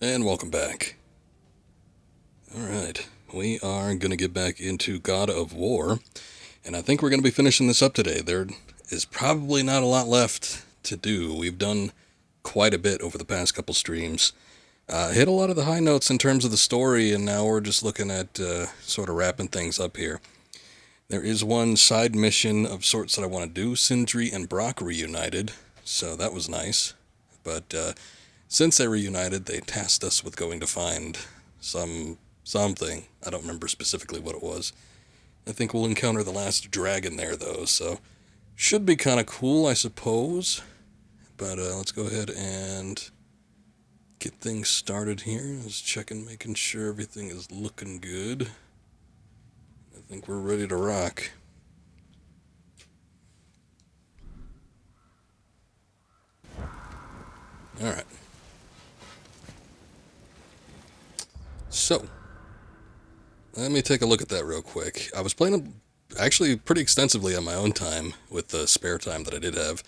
And welcome back. Alright, we are going to get back into God of War, and I think we're going to be finishing this up today. There is probably not a lot left to do. We've done quite a bit over the past couple streams. Hit a lot of the high notes in terms of the story, and now we're just looking at sort of wrapping things up here. There is one side mission of sorts that I want to do. Sindri and Brock reunited, so that was nice. But since they reunited, they tasked us with going to find something. I don't remember specifically what it was. I think we'll encounter the last dragon there, though, so should be kind of cool, I suppose. But let's go ahead and get things started here. Just checking, making sure everything is looking good. I think we're ready to rock. Alright. So, let me take a look at that real quick. I was playing actually pretty extensively on my own time with the spare time that I did have,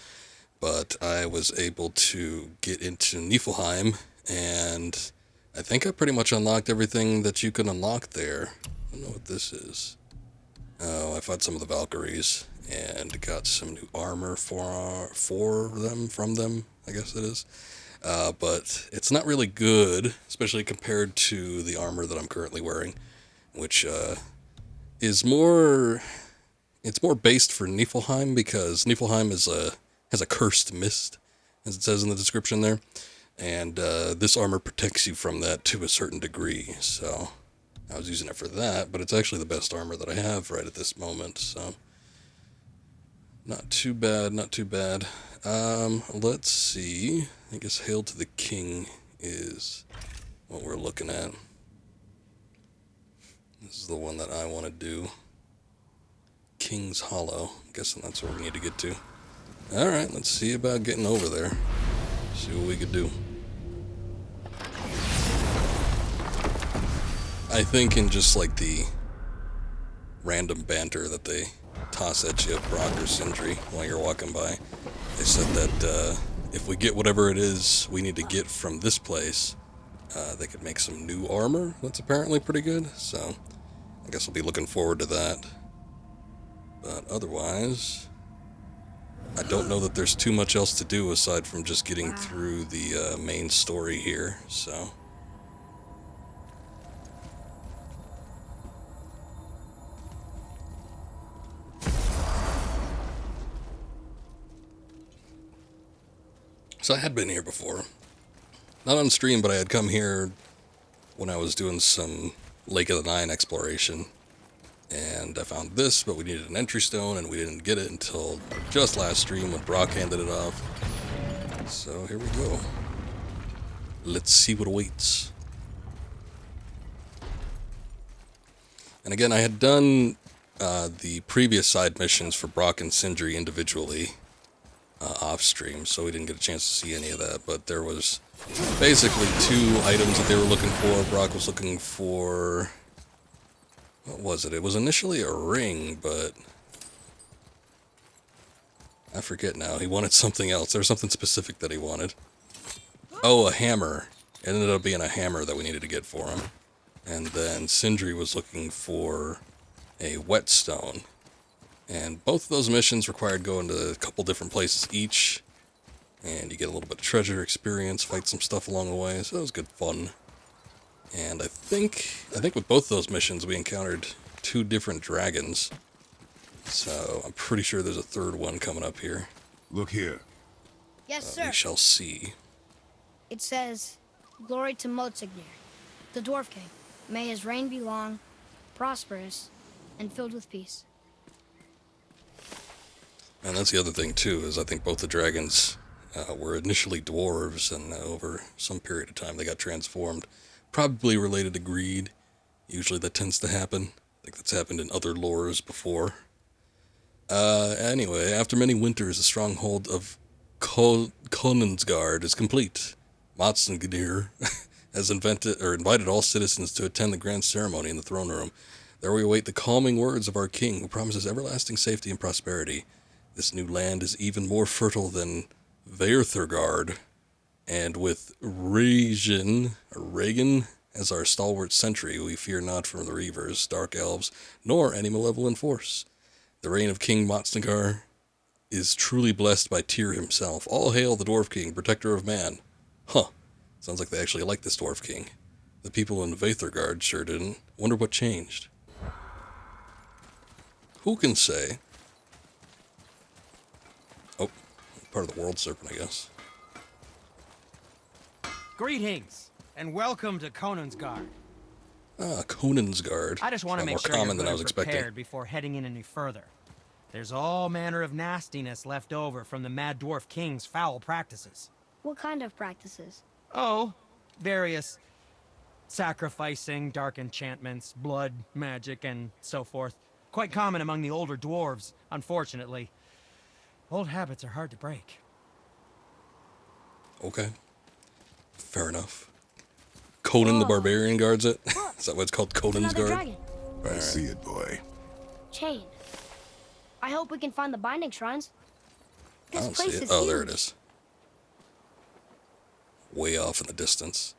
but I was able to get into Niflheim, and I think I pretty much unlocked everything that you can unlock there. I don't know what this is. Oh, I fought some of the Valkyries and got some new armor for them, from them, I guess it is. But it's not really good, especially compared to the armor that I'm currently wearing, which is more... It's more based for Niflheim, because Niflheim has a cursed mist, as it says in the description there, and this armor protects you from that to a certain degree, so I was using it for that, but it's actually the best armor that I have right at this moment, so not too bad, not too bad. Let's see. I guess Hail to the King is what we're looking at. This is the one that I want to do. King's Hollow. I'm guessing that's where we need to get to. Alright, let's see about getting over there. See what we could do. I think in just like the random banter that they toss at you, Brock or Sindri, while you're walking by, they said that if we get whatever it is we need to get from this place, they could make some new armor that's apparently pretty good, so I guess I'll be looking forward to that. But otherwise, I don't know that there's too much else to do aside from just getting through the main story here, so... So I had been here before. Not on stream, but I had come here when I was doing some Lake of the Nine exploration. And I found this, but we needed an entry stone, and we didn't get it until just last stream when Brock handed it off. So here we go. Let's see what awaits. And again, I had done the previous side missions for Brock and Sindri individually off stream, so we didn't get a chance to see any of that, but there was basically two items that they were looking for. Brock was looking for... what was it? It was initially a ring, but... I forget now. He wanted something else. There was something specific that he wanted. Oh, a hammer. It ended up being a hammer that we needed to get for him. And then Sindri was looking for a whetstone. And both of those missions required going to a couple different places each. And you get a little bit of treasure experience, fight some stuff along the way, so it was good fun. And I think with both those missions we encountered two different dragons. So I'm pretty sure there's a third one coming up here. Look here. Yes, sir. We shall see. It says, "Glory to Motsignir, the Dwarf King. May his reign be long, prosperous, and filled with peace." And that's the other thing too, is I think both the dragons were initially dwarves, and over some period of time they got transformed. Probably related to greed. Usually that tends to happen. I think that's happened in other lores before. Anyway, after many winters, the stronghold of Konungsgard is complete. Motsignir has invited all citizens to attend the grand ceremony in the throne room. There we await the calming words of our king, who promises everlasting safety and prosperity. This new land is even more fertile than Vaerthurgard. And with Reagan as our stalwart sentry, we fear not from the Reavers, dark elves, nor any malevolent force. The reign of King Motsnagar is truly blessed by Tyr himself. All hail the Dwarf King, protector of man. Huh. Sounds like they actually like this Dwarf King. The people in Vaethergard sure didn't. Wonder what changed. Who can say? Oh, part of the world serpent, I guess. Greetings, and welcome to Conansgard. Ah, Conan's Guard. I just want to More make sure you're common good than I and was prepared expecting. before heading in any further. There's all manner of nastiness left over from the Mad Dwarf King's foul practices. What kind of practices? Oh, various sacrificing, dark enchantments, blood, magic, and so forth. Quite common among the older dwarves, unfortunately. Old habits are hard to break. Okay. Fair enough. Conan the Whoa. Barbarian guards it? Look, Is that what it's called? It's Conan's another Guard? dragon. I see it, boy. Chained. I hope we can find the binding shrines. I This don't see place it. is Oh, there huge. it is. Way off in the distance.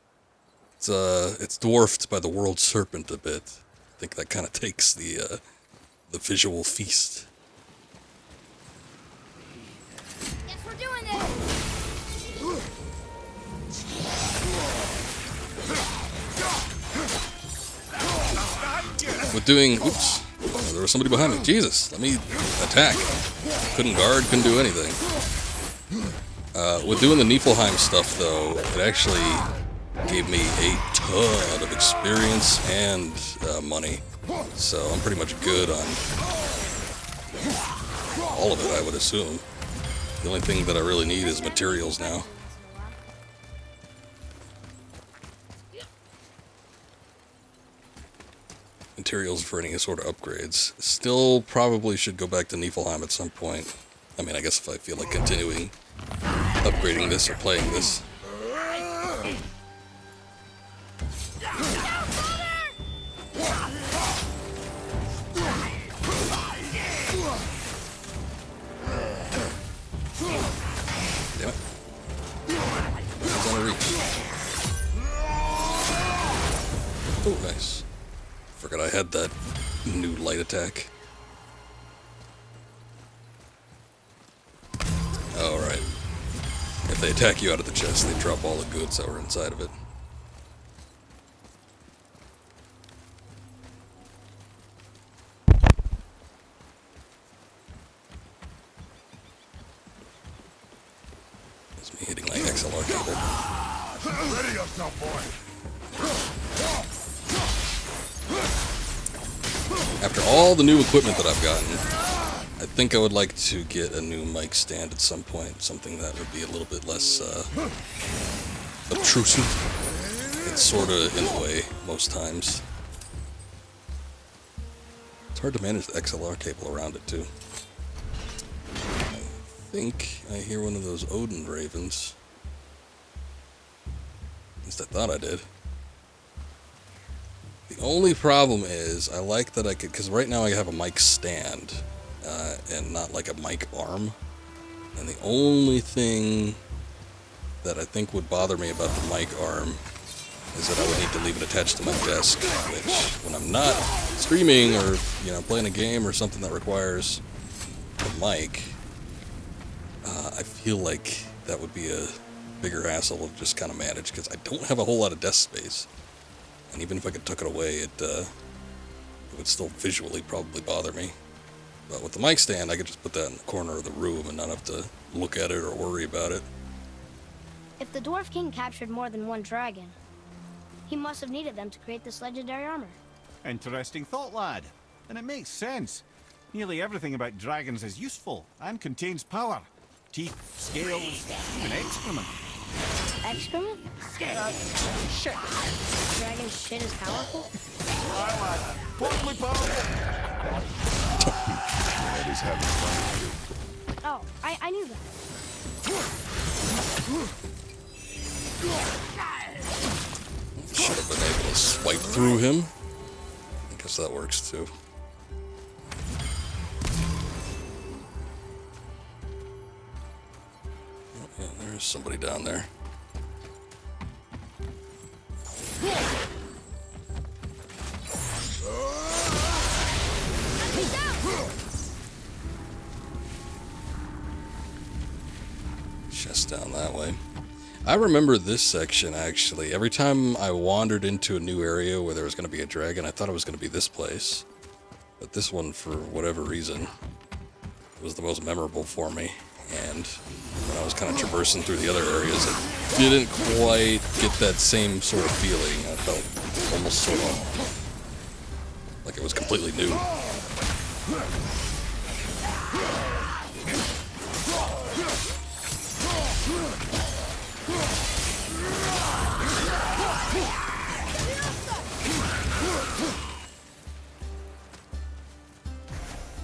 It's dwarfed by the world serpent a bit. I think that kind of takes the visual feast. Guess we're doing it. With doing, oops, oh, there was somebody behind me. Jesus, let me attack. Couldn't guard, couldn't do anything. With doing the Niflheim stuff, though, it actually gave me a ton of experience and money. So I'm pretty much good on all of it, I would assume. The only thing that I really need is materials now. Materials for any sort of upgrades. Still probably should go back to Niflheim at some point. I mean, I guess if I feel like continuing upgrading this or playing this. Damn it. It's on a reach. Oh, nice. Forgot I had that new light attack. Alright. If they attack you out of the chest, they drop all the goods that were inside of it. That's me hitting my XLR cable. Ready yourself, boy. After all the new equipment that I've gotten, I think I would like to get a new mic stand at some point. Something that would be a little bit less obtrusive. It's sort of in the way most times. It's hard to manage the XLR cable around it too. I think I hear one of those Odin ravens. At least I thought I did. The only problem is, I like that I could, because right now I have a mic stand, and not like a mic arm. And the only thing that I think would bother me about the mic arm is that I would need to leave it attached to my desk, which, when I'm not streaming or, playing a game or something that requires a mic, I feel like that would be a bigger hassle to just kind of manage, because I don't have a whole lot of desk space. And even if I could tuck it away, it would still visually probably bother me. But with the mic stand, I could just put that in the corner of the room and not have to look at it or worry about it. If the Dwarf King captured more than one dragon, he must have needed them to create this legendary armor. Interesting thought, lad. And it makes sense. Nearly everything about dragons is useful and contains power. Teeth, scales, even excrement. Excrement? Shit. Dragon shit is powerful? Aye, lad. Possibly powerful. That is having fun with you. Oh, I knew that. Should have been able to swipe through him. I guess that works too. Oh, yeah, there's somebody down there. I remember this section, actually. Every time I wandered into a new area where there was going to be a dragon, I thought it was going to be this place. But this one, for whatever reason, was the most memorable for me. And when I was kind of traversing through the other areas, it didn't quite get that same sort of feeling. I felt almost sort of like it was completely new.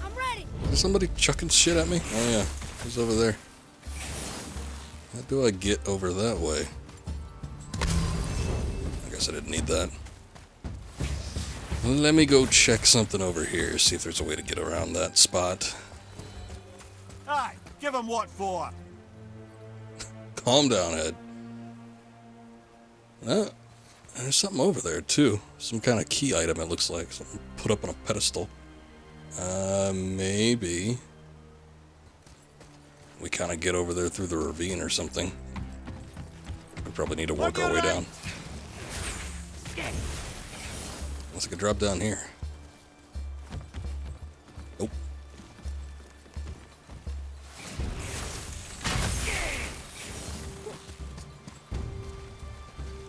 I'm ready. Is somebody chucking shit at me? Oh yeah, who's over there? How do I get over that way? I guess I didn't need that. Let me go check something over here, see if there's a way to get around that spot. Aye, give him what for. Calm down, Ed. There's something over there, too. Some kind of key item, it looks like. Something put up on a pedestal. Maybe we kind of get over there through the ravine or something. We probably need to work our way down. Unless I could drop down here. Nope.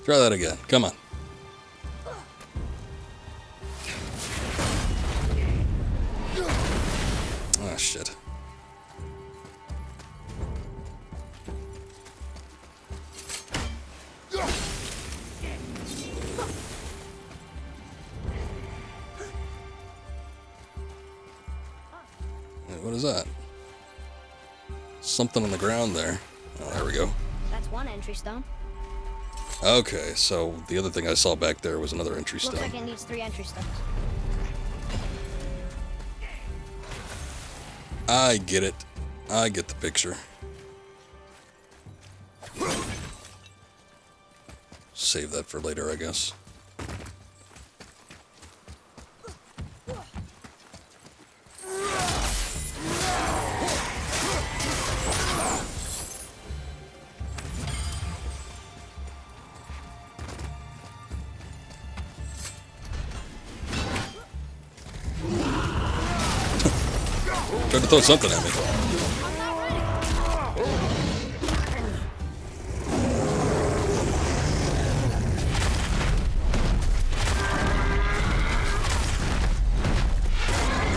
Try that again. Come on. Ah, shit. What is that? Something on the ground there. Oh, there we go. That's one entry stone. Okay, so the other thing I saw back there was another entry Looks stone. like it needs 3 entry stones. I get it. I get the picture. Save that for later, I guess. Tried to throw something at me.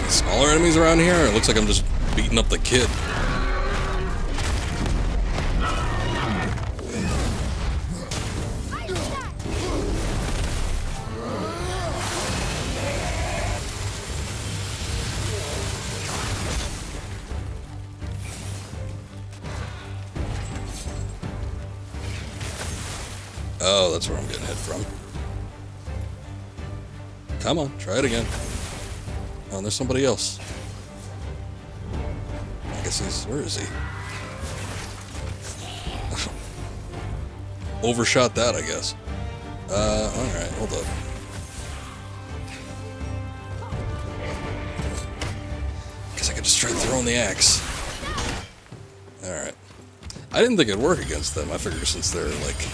Smaller enemies around here? It looks like I'm just beating up the kid. Oh, that's where I'm getting hit from. Come on, try it again. Oh, and there's somebody else. I guess he's... Where is he? Overshot that, I guess. Alright, hold up. Guess I could just try throwing the axe. Alright. I didn't think it'd work against them. I figured since they're, like,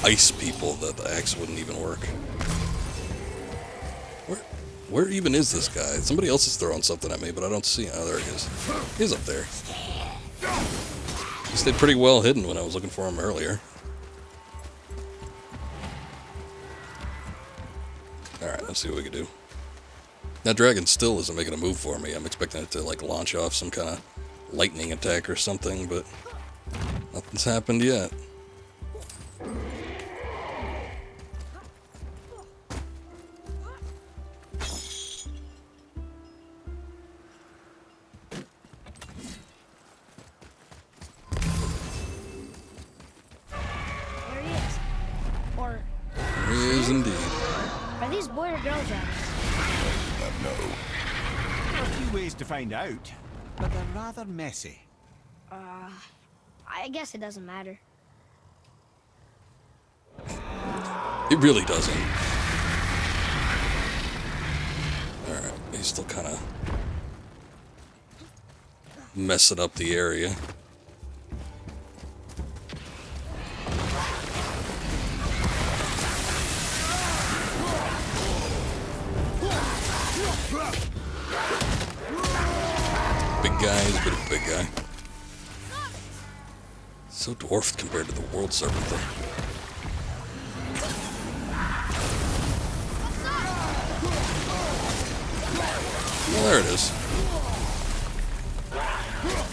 ice people that the axe wouldn't even work. Where even is this guy? Somebody else is throwing something at me, but I don't see him. Oh, there he is. He's up there. He stayed pretty well hidden when I was looking for him earlier. Alright, let's see what we can do. That dragon still isn't making a move for me. I'm expecting it to, like, launch off some kind of lightning attack or something, but nothing's happened yet. There he is. Or He is indeed. are these boy or girl dragons? No. There are a few ways to find out, but they're rather messy. I guess it doesn't matter. It really doesn't. Alright, he's still kind of messing up the area. big guy. So dwarfed compared to the world serpent thing. Well, there it is.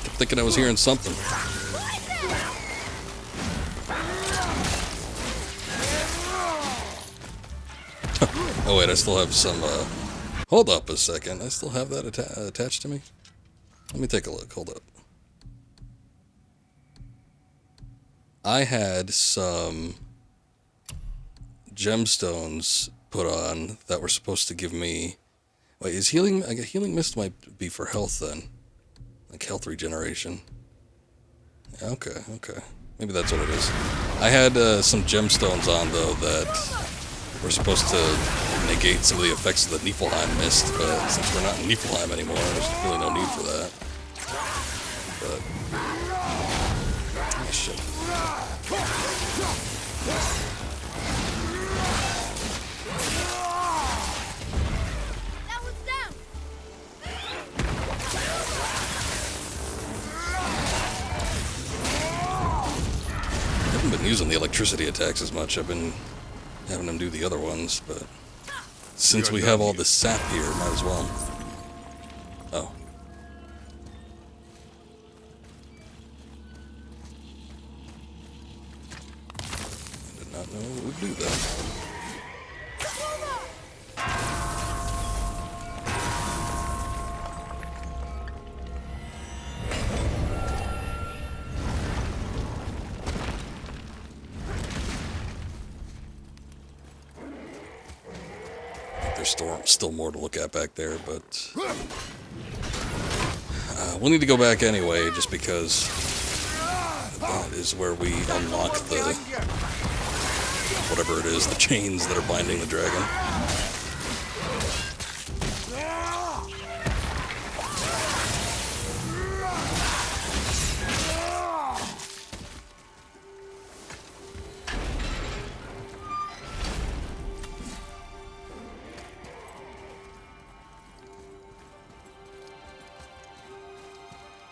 Kept thinking I was hearing something. Oh wait, I still have some, hold up a second. I still have that attached to me? Let me take a look. Hold up. I had some gemstones put on that were supposed to give me... Wait, is healing... I guess healing mist might be for health then. Like health regeneration. Yeah, okay, okay. Maybe that's what it is. I had some gemstones on, though, that were supposed to negate some of the effects of the Niflheim mist, but since we're not in Niflheim anymore, there's really no need for that. But... oh, shit. That one's down. I haven't been using the electricity attacks as much. I've been having them do the other ones, but since we have all this sap here, might as well. Oh. I did not know it would do that. There's still more to look at back there, but we'll need to go back anyway, just because that is where we unlock the whatever it is, the chains that are binding the dragon.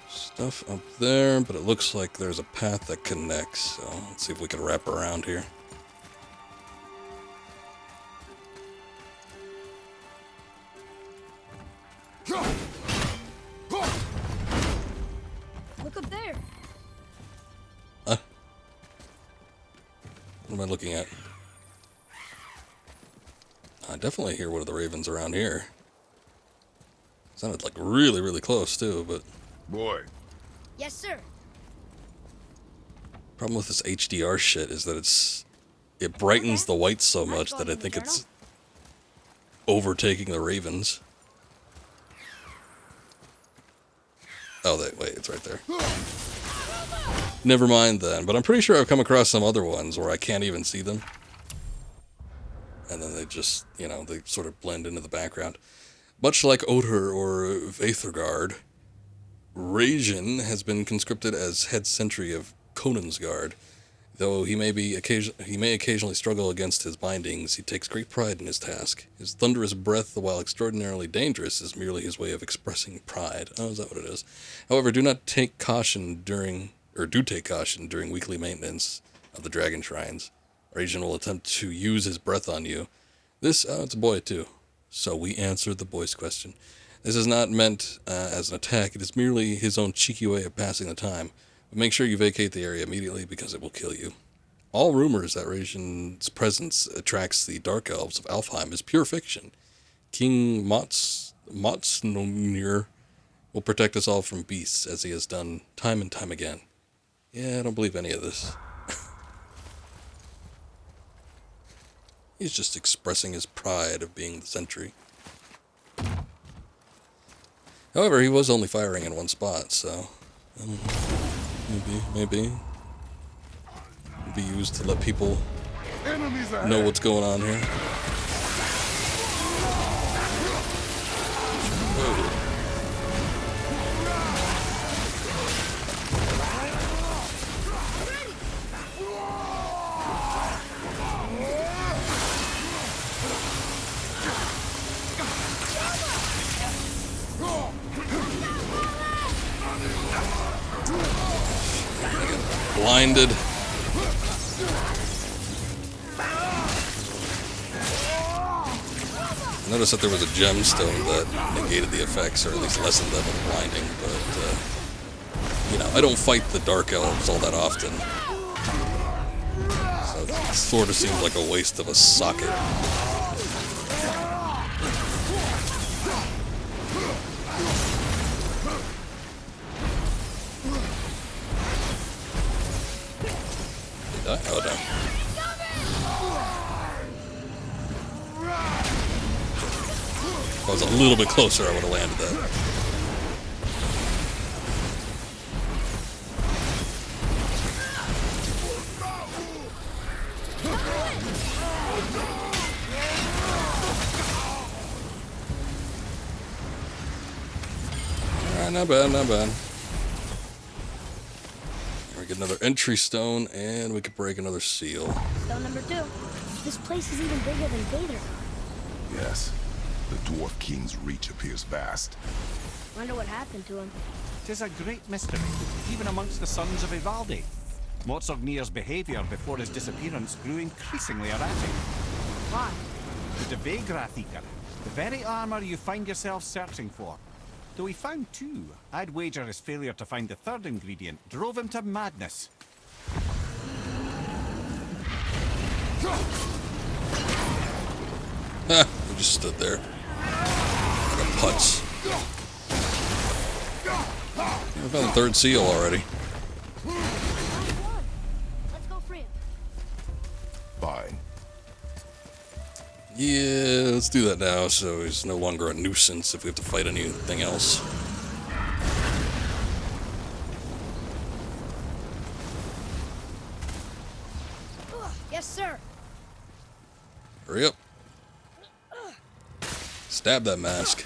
Stuff up there, but it looks like there's a path that connects, so let's see if we can wrap around here. Look up there. Huh? What am I looking at? I definitely hear one of the ravens around here. Sounded like really, really close too, but... Boy, Yes, sir. problem with this HDR shit is that it brightens the whites so much that I think it's overtaking the ravens. Oh, wait, it's right there. Never mind then, but I'm pretty sure I've come across some other ones where I can't even see them. And then they just, you know, they sort of blend into the background. Much like Odher or Vaethorgard, Rajin has been conscripted as head sentry of Conan's Guard. Though he may occasionally struggle against his bindings, he takes great pride in his task. His thunderous breath, while extraordinarily dangerous, is merely his way of expressing pride. Oh, is that what it is? However, do take caution during weekly maintenance of the dragon shrines. Rajin will attempt to use his breath on you. It's a boy too. So we answered the boy's question. This is not meant as an attack. It is merely his own cheeky way of passing the time. But make sure you vacate the area immediately because it will kill you. All rumors that Rajin's presence attracts the dark elves of Alfheim is pure fiction. King Motsnir will protect us all from beasts, as he has done time and time again. Yeah, I don't believe any of this. He's just expressing his pride of being the sentry. However, he was only firing in one spot, so maybe be used to let people know what's going on here. Whoa. blinded. I noticed that there was a gemstone that negated the effects, or at least lessened them of blinding, but, you know, I don't fight the Dark Elves all that often. So it sort of seems like a waste of a socket. Did I? Oh, no. If I was a little bit closer, I would have landed that. Alright, not bad, not bad. We get another entry stone, and we could break another seal. Stone number 2. This place is even bigger than Vader. Yes. The Dwarf King's reach appears vast. Wonder what happened to him. 'Tis a great mystery, even amongst the sons of Ivaldi. Motsognir's behavior before his disappearance grew increasingly erratic. Why? The Devegrathika, the very armor you find yourself searching for. Though he found 2, I'd wager his failure to find the 3rd ingredient drove him to madness. Ha! We just stood there. Like a putz. I found the 3rd seal already. Let's go free him. Fine. Yeah, let's do that now, so he's no longer a nuisance if we have to fight anything else. Yes, sir. Hurry up. Stab that mask.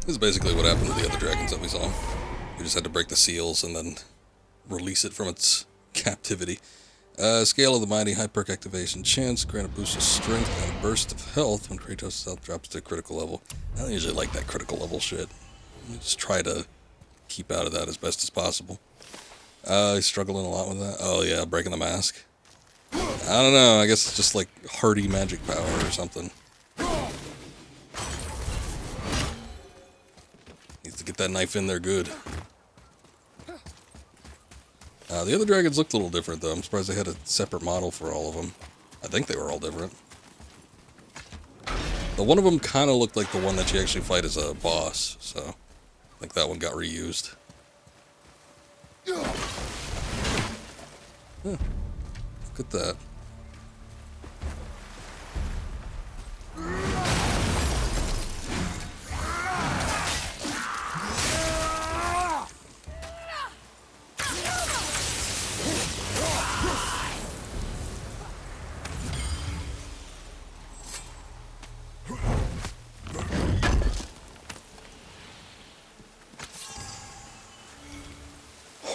This is basically what happened to the other dragons that we saw. We just had to break the seals and then release it from its captivity. Scale of the Mighty, high perk activation chance, grant a boost of strength and a burst of health when Kratos' health drops to a critical level. I don't usually like that critical level shit. I just try to keep out of that as best as possible. He's struggling a lot with that. Oh yeah, breaking the mask. I don't know, I guess it's just like hardy magic power or something. Needs to get that knife in there good. The other dragons looked a little different, though. I'm surprised they had a separate model for all of them. I think they were all different. The one of them kind of looked like the one that you actually fight as a boss, so I think that one got reused. Huh. Look at that.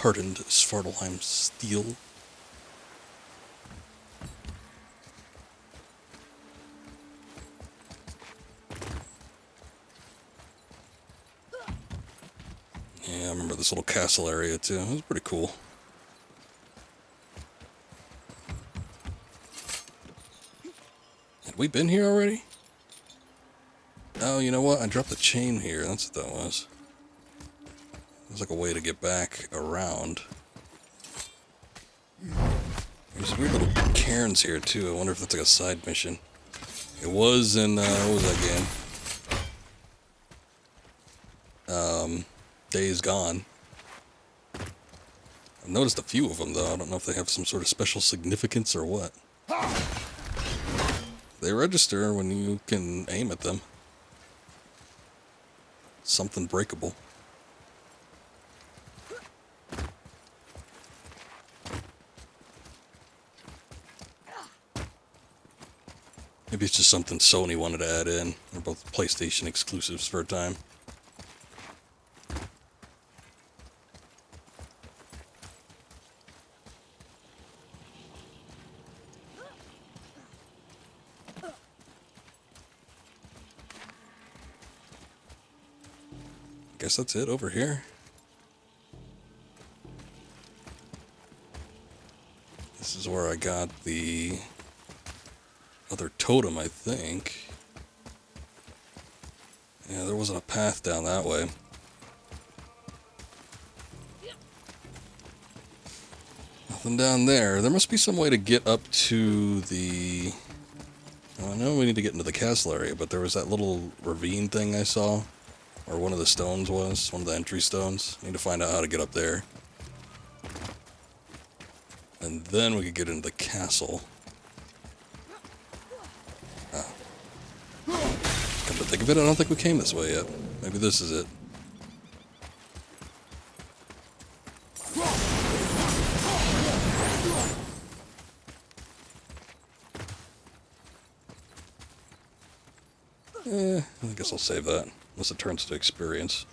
Hardened Svartalheim steel. Yeah, I remember this little castle area too. It was pretty cool. Had we been here already? Oh, you know what? I dropped the chain here. That's what that was. There's like a way to get back around. There's weird little cairns here too. I wonder if that's like a side mission. It was in, what was that game? Days Gone. I've noticed a few of them though. I don't know if they have some sort of special significance or what. They register when you can aim at them. Something breakable. Maybe it's just something Sony wanted to add in. They're both PlayStation exclusives for a time. guess that's it over here. This is where I got the other totem, I think. Yeah, there wasn't a path down that way. Nothing down there. There must be some way to get up to the... Well, I know we need to get into the castle area, but there was that little ravine thing I saw. Or one of the stones was. One of the entry stones. Need to find out how to get up there. And then we could get into the castle. Come to think of it, I don't think we came this way yet. Maybe this is it. I guess I'll save that. Unless it turns to experience.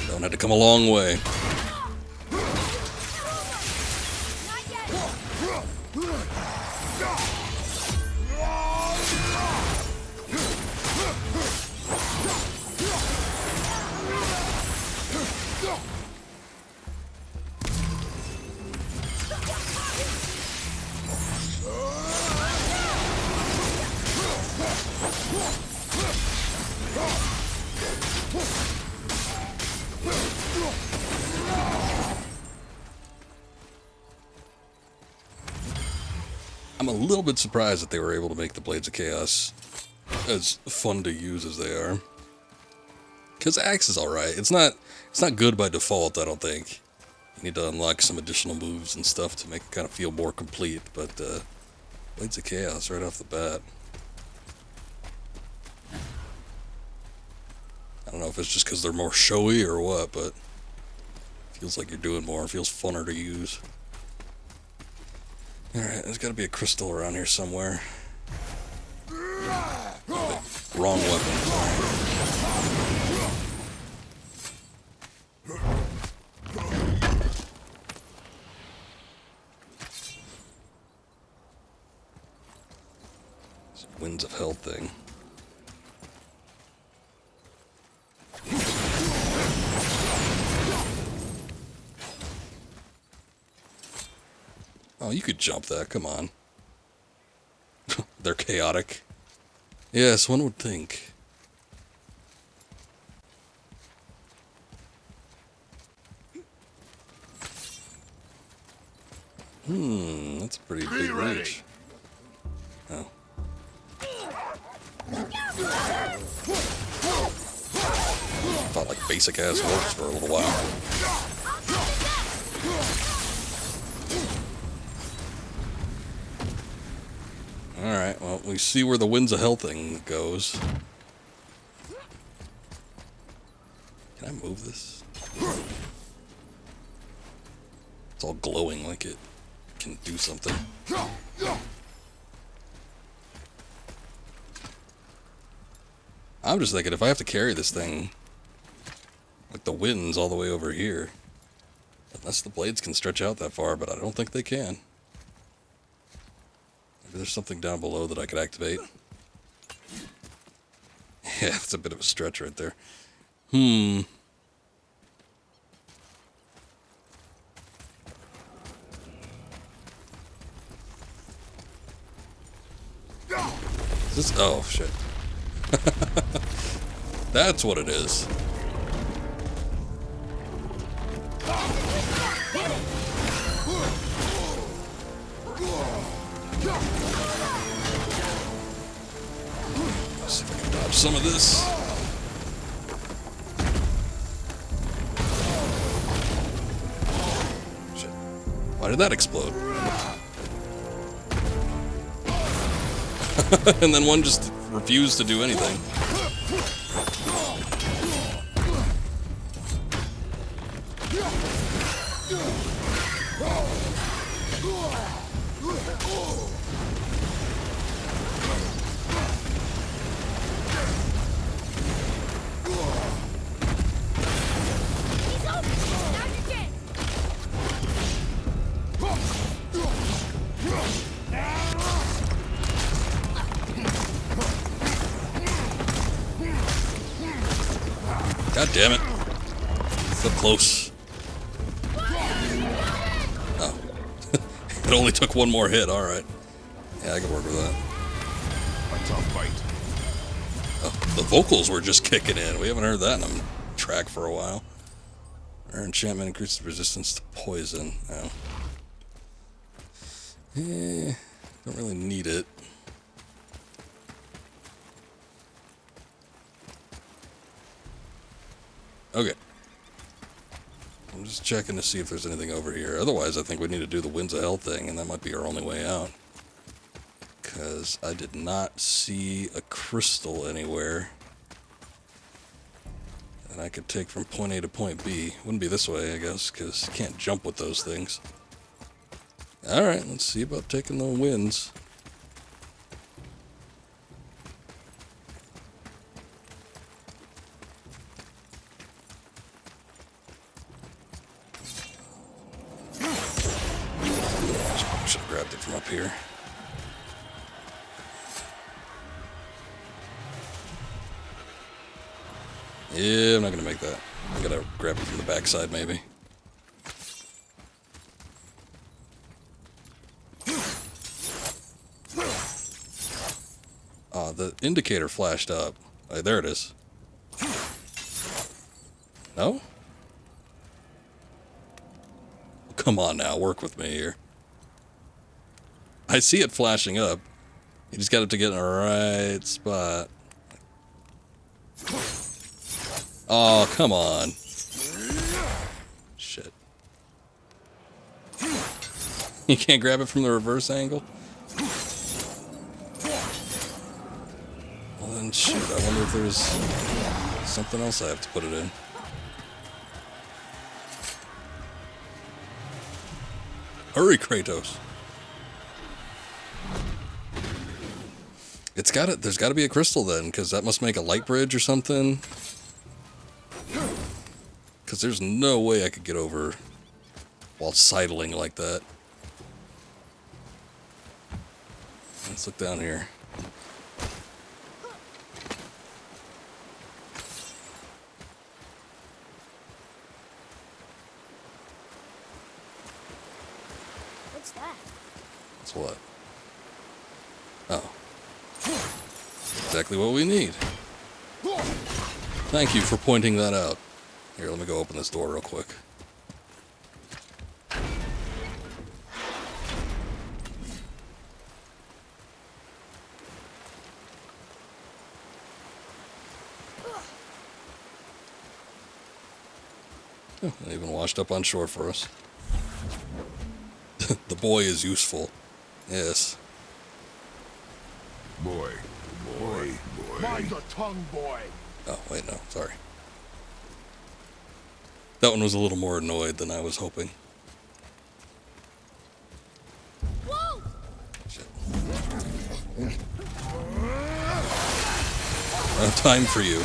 Don't have to come a long way. I'm a little bit surprised that they were able to make the Blades of Chaos as fun to use as they are. Because Axe is alright. It's not good by default, I don't think. You need to unlock some additional moves and stuff to make it kind of feel more complete, but Blades of Chaos right off the bat. I don't know if it's just because they're more showy or what, but it feels like you're doing more. It feels funner to use. Alright, there's got to be a crystal around here somewhere. Wait, wrong weapon, sorry. It's a Winds of Hell thing. Oh, you could jump that, come on. They're chaotic. Yes, one would think. That's a pretty big reach. Oh. Fought like basic ass orcs for a little while. Alright, well, we see where the Winds of Hell thing goes. Can I move this? It's all glowing like it can do something. I'm just thinking, if I have to carry this thing, like the winds all the way over here, unless the blades can stretch out that far, but I don't think they can. Maybe there's something down below that I could activate. Yeah, that's a bit of a stretch right there. Is this? Oh, shit. That's what it is. Let's see if I can dodge some of this. Shit. Why did that explode? And then one just refused to do anything. God damn it. So close. Oh. It only took one more hit, alright. Yeah, I can work with that. A tough fight. Oh, the vocals were just kicking in. We haven't heard that in a track for a while. Our enchantment increases resistance to poison. Oh. Don't really need it. Okay. I'm just checking to see if there's anything over here. Otherwise, I think we need to do the Winds of Hell thing, and that might be our only way out. Because I did not see a crystal anywhere that I could take from point A to point B. Wouldn't be this way, I guess, because you can't jump with those things. Alright, let's see about taking the winds. Should have grabbed it from up here. Yeah, I'm not gonna make that. I gotta grab it from the backside, maybe. The indicator flashed up. There it is. No? Come on now, work with me here. I see it flashing up. You just got to get in the right spot. Oh, come on. Shit. You can't grab it from the reverse angle? Well then, shoot, I wonder if there's something else I have to put it in. Hurry, Kratos. There's got to be a crystal then, because that must make a light bridge or something. Because there's no way I could get over while sidling like that. Let's look down here. What's that? That's what? Oh. Exactly what we need. Thank you for pointing that out. Here, let me go open this door real quick. Oh, it even washed up on shore for us. The boy is useful. Yes. Boy. Mind the tongue, boy. Oh, wait, no, sorry. That one was a little more annoyed than I was hoping. Whoa! Shit. Time for you.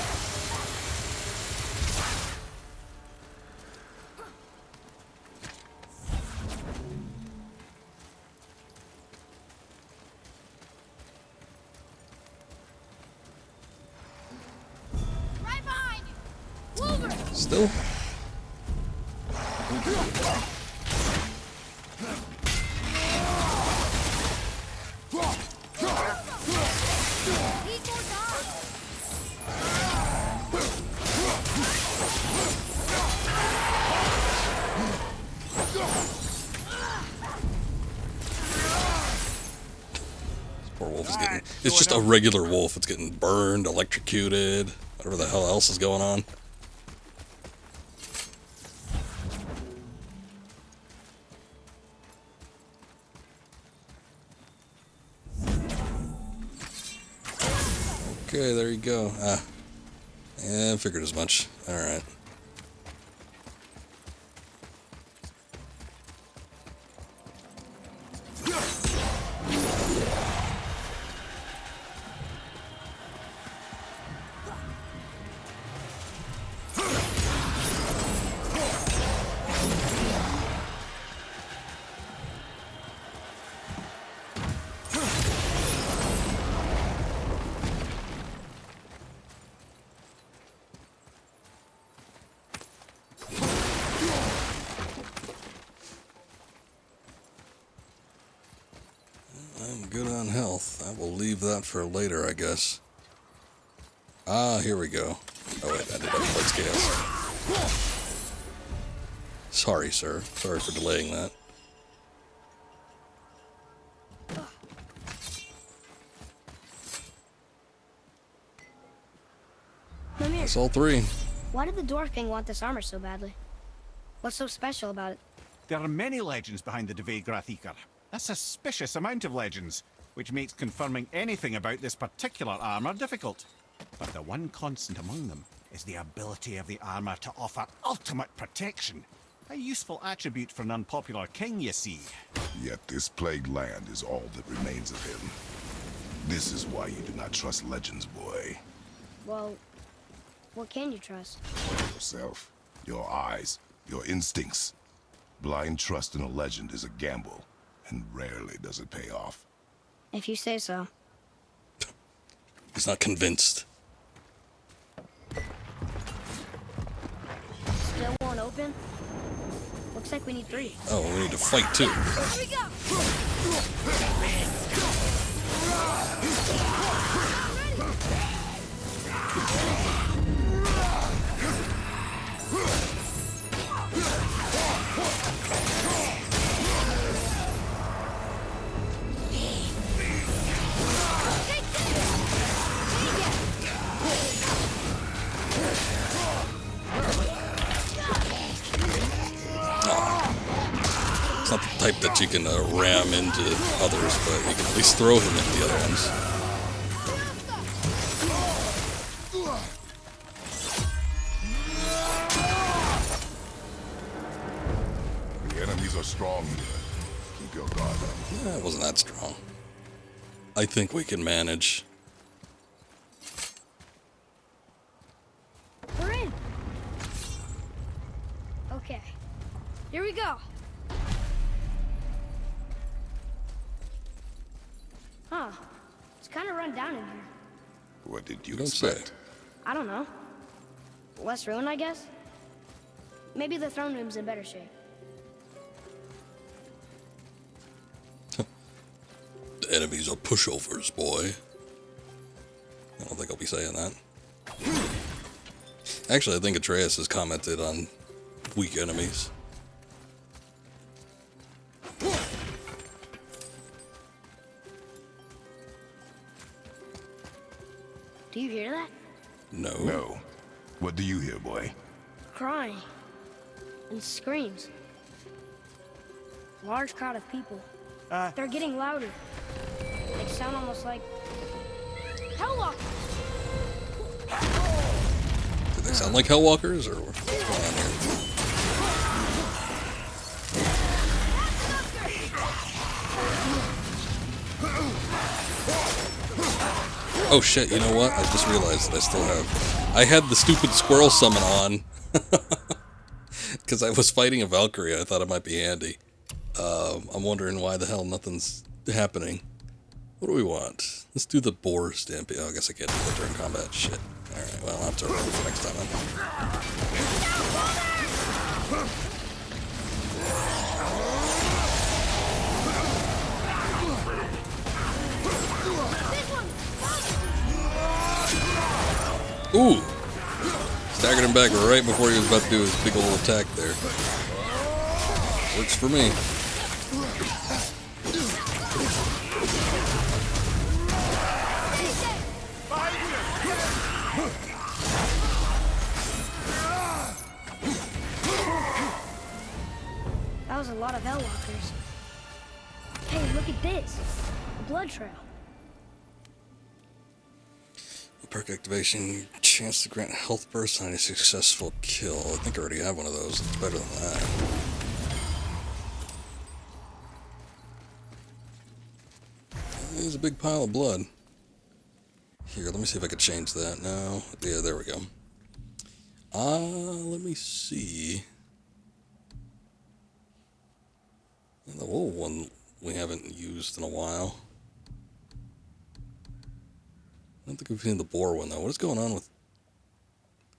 Right behind you! Wolver! Still? Need more time! Poor wolf is getting... It's just a regular wolf. It's getting burned, electrocuted, whatever the hell else is going on. Okay, there you go. Ah. Yeah, I figured as much. Alright. leave that for later, I guess. Ah, here we go. Oh wait, I did have Blitz Chaos. Sorry, sir. Sorry for delaying that. Mimir, That's all three. why did the Dwarf King want this armor so badly? What's so special about it? There are many legends behind the Dve Grathikar. A suspicious amount of legends, which makes confirming anything about this particular armor difficult. But the one constant among them is the ability of the armor to offer ultimate protection. A useful attribute for an unpopular king, you see. Yet this plagued land is all that remains of him. This is why you do not trust legends, boy. Well, what can you trust? Yourself, your eyes, your instincts. Blind trust in a legend is a gamble, and rarely does it pay off. If you say so. He's not convinced. Still won't open? Looks like we need 3. Oh, we need to fight too. Here we go! It's not the type that you can ram into others, but you can at least throw him into the other ones. The enemies are strong here. Keep your guard up. Yeah, it wasn't that strong. I think we can manage. We're in! Okay. Here we go! Huh. It's kind of run down in here. What did you Don't say. expect? I don't know. Less ruined, I guess? Maybe the throne room's in better shape. The enemies are pushovers, boy. I don't think I'll be saying that. Actually, I think Atreus has commented on weak enemies. Do you hear that? No. No. What do you hear, boy? Crying. And screams. Large crowd of people. They're getting louder. They sound almost like... Hellwalkers! Do they sound like Hellwalkers, or what's going on here? Oh shit, you know what? I just realized that I still have... I had the stupid squirrel summon on. Because I was fighting a Valkyrie. I thought it might be handy. I'm wondering why the hell nothing's happening. What do we want? Let's do the boar stampede. Oh, I guess I can't do that during combat. Shit. Alright, well, I'll have to roll for next time then. Ooh! Staggered him back right before he was about to do his big old attack there. Works for me. That was a lot of Hellwalkers. Hey, look at this. A blood trail. Perk activation, chance to grant health burst on a successful kill. I think I already have one of those. It's better than that. There's a big pile of blood. Here, let me see if I can change that now. Yeah, there we go. Let me see. The old one we haven't used in a while. I don't think we've seen the boar one though. What is going on with...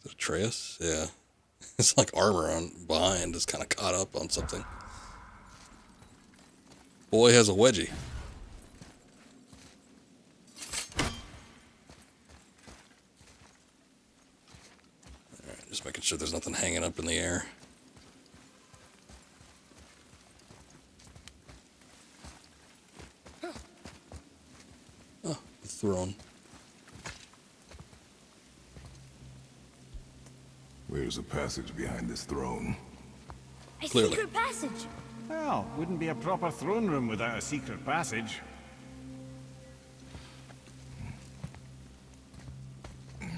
Is it Atreus? Yeah. It's like armor on behind is kind of caught up on something. Boy has a wedgie. Just making sure there's nothing hanging up in the air. Oh, the throne. Where's the passage behind this throne? A Clearly. secret passage. Well, wouldn't be a proper throne room without a secret passage. I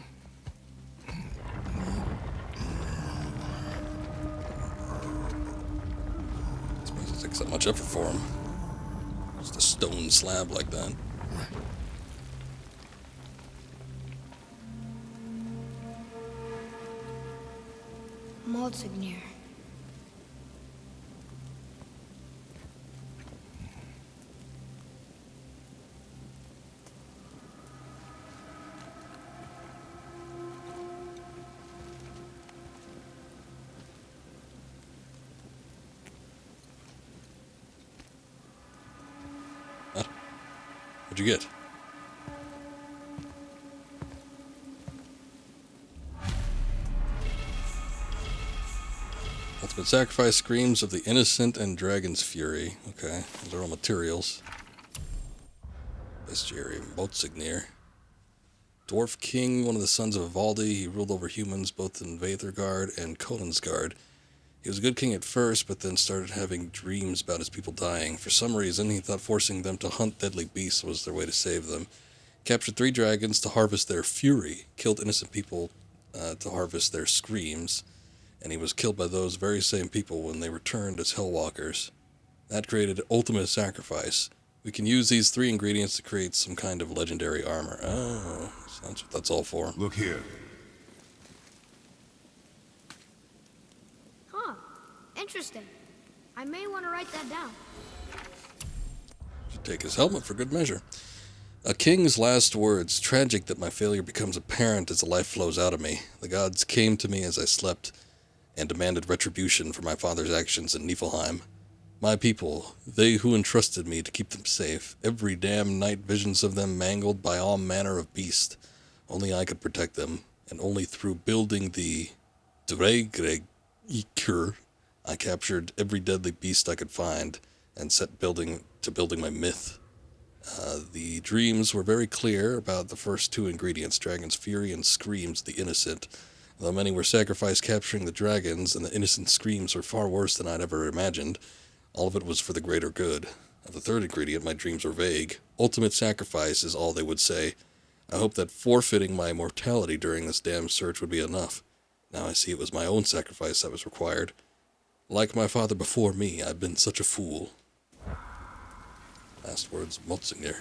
suppose it takes that much effort for him. Just a stone slab like that. Motsognir. What? What'd you get? Ultimate sacrifice, screams of the innocent and dragon's fury. Okay, those are all materials. Bestiary, Motsognir. Dwarf king, one of the sons of Ivaldi. He ruled over humans both in Vaethergard and Kolensgard. He was a good king at first, but then started having dreams about his people dying. For some reason, he thought forcing them to hunt deadly beasts was their way to save them. Captured 3 dragons to harvest their fury. Killed innocent people to harvest their screams. And he was killed by those very same people when they returned as Hellwalkers. That created ultimate sacrifice. We can use these 3 ingredients to create some kind of legendary armor. Oh, so that's what that's all for. Look here. Huh. Interesting. I may want to write that down. Should take his helmet for good measure. A king's last words. Tragic that my failure becomes apparent as the life flows out of me. The gods came to me as I slept and demanded retribution for my father's actions in Niflheim. My people, they who entrusted me to keep them safe, every damn night visions of them mangled by all manner of beast. Only I could protect them, and only through building the Dregreikr I captured every deadly beast I could find and set building my myth. The dreams were very clear about the first 2 ingredients, dragon's fury and screams of the innocent. Though many were sacrificed capturing the dragons, and the innocent screams were far worse than I'd ever imagined, all of it was for the greater good. Of the 3rd ingredient, my dreams were vague. Ultimate sacrifice is all they would say. I hoped that forfeiting my immortality during this damn search would be enough. Now I see it was my own sacrifice that was required. Like my father before me, I've been such a fool. Last words of Motsognir.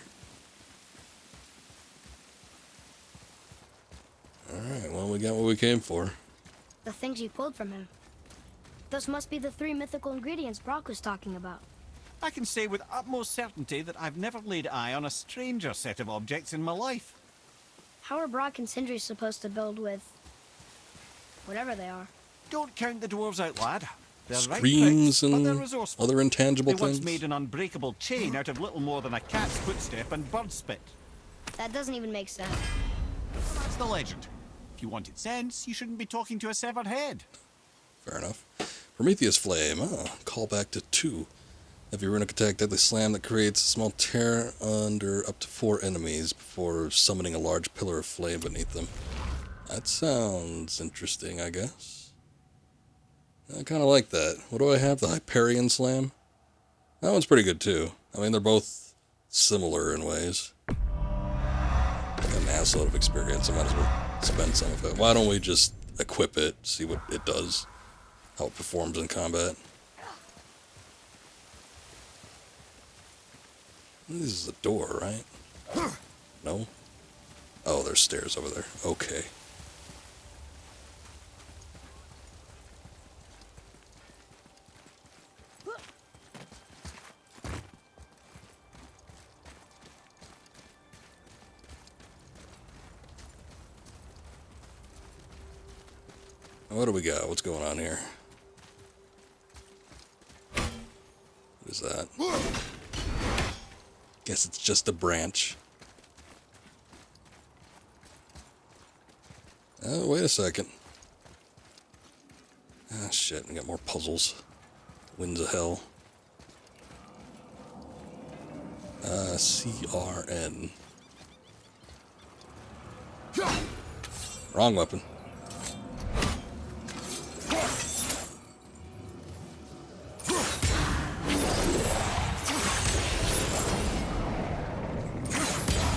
Alright, well, we got what we came for. The things you pulled from him. Those must be the 3 mythical ingredients Brock was talking about. I can say with utmost certainty that I've never laid eye on a stranger set of objects in my life. How are Brock and Sindri supposed to build with... whatever they are? Don't count the dwarves out, lad. They're Screams right pricks, but they're and resourceful. other intangible They once things. made an unbreakable chain out of little more than a cat's footstep and bird spit. That doesn't even make sense. That's the legend. If you wanted sense, you shouldn't be talking to a severed head. Fair enough. Prometheus Flame. Call back to 2. Heavy runic attack, deadly slam that creates a small tear under up to 4 enemies before summoning a large pillar of flame beneath them. That sounds interesting, I guess. I kind of like that. What do I have? The Hyperion Slam? That one's pretty good, too. I mean, they're both similar in ways. Got an assload of experience. I might as well spend some of it. Why don't we just equip it, see what it does, how it performs in combat. This is a door, right? No? Oh, there's stairs over there. Okay. What do we got? What's going on here? What is that? Guess it's just a branch. Oh, wait a second. Ah, shit, we got more puzzles. Winds of Hell. CRN. Wrong weapon.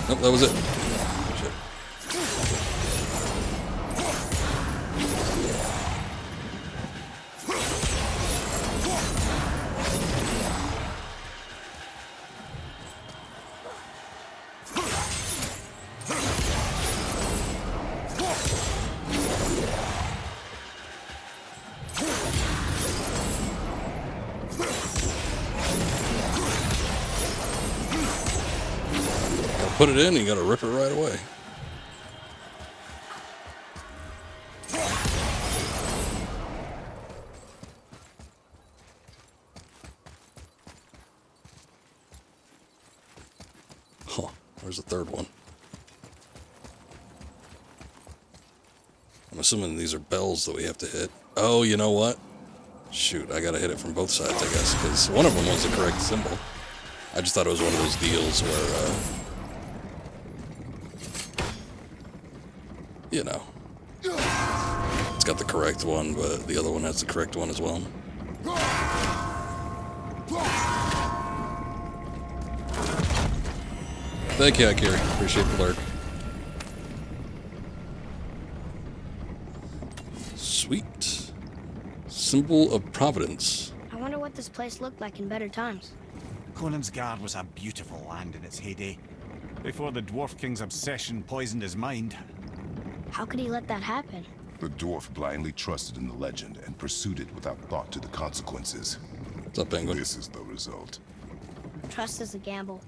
Nope, that was it. Shit. Put it in, you gotta rip it right away. Huh, where's the third one? I'm assuming these are bells that we have to hit. Oh, you know what? Shoot, I gotta hit it from both sides, I guess, because one of them was the correct symbol. I just thought it was one of those deals where, you know, it's got the correct one, but the other one has the correct one as well. Thank you, Akiri. Appreciate the lurk. Sweet. Symbol of Providence. I wonder what this place looked like in better times. Conan's Guard was a beautiful land in its heyday, before the Dwarf King's obsession poisoned his mind. How could he let that happen? The dwarf blindly trusted in the legend and pursued it without thought to the consequences. What's up, Penguin? This is the result. Trust is a gamble,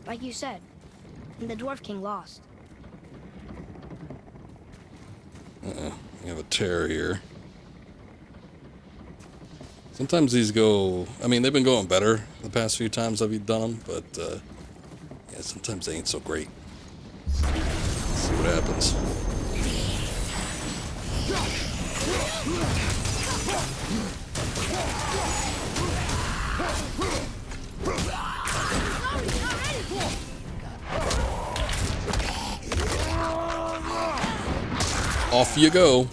like you said. And the Dwarf King lost. Uh-oh. We have a tear here. Sometimes these go... I mean, they've been going better the past few times I've done them, but, yeah, sometimes they ain't so great. Let's see what happens. Off you go.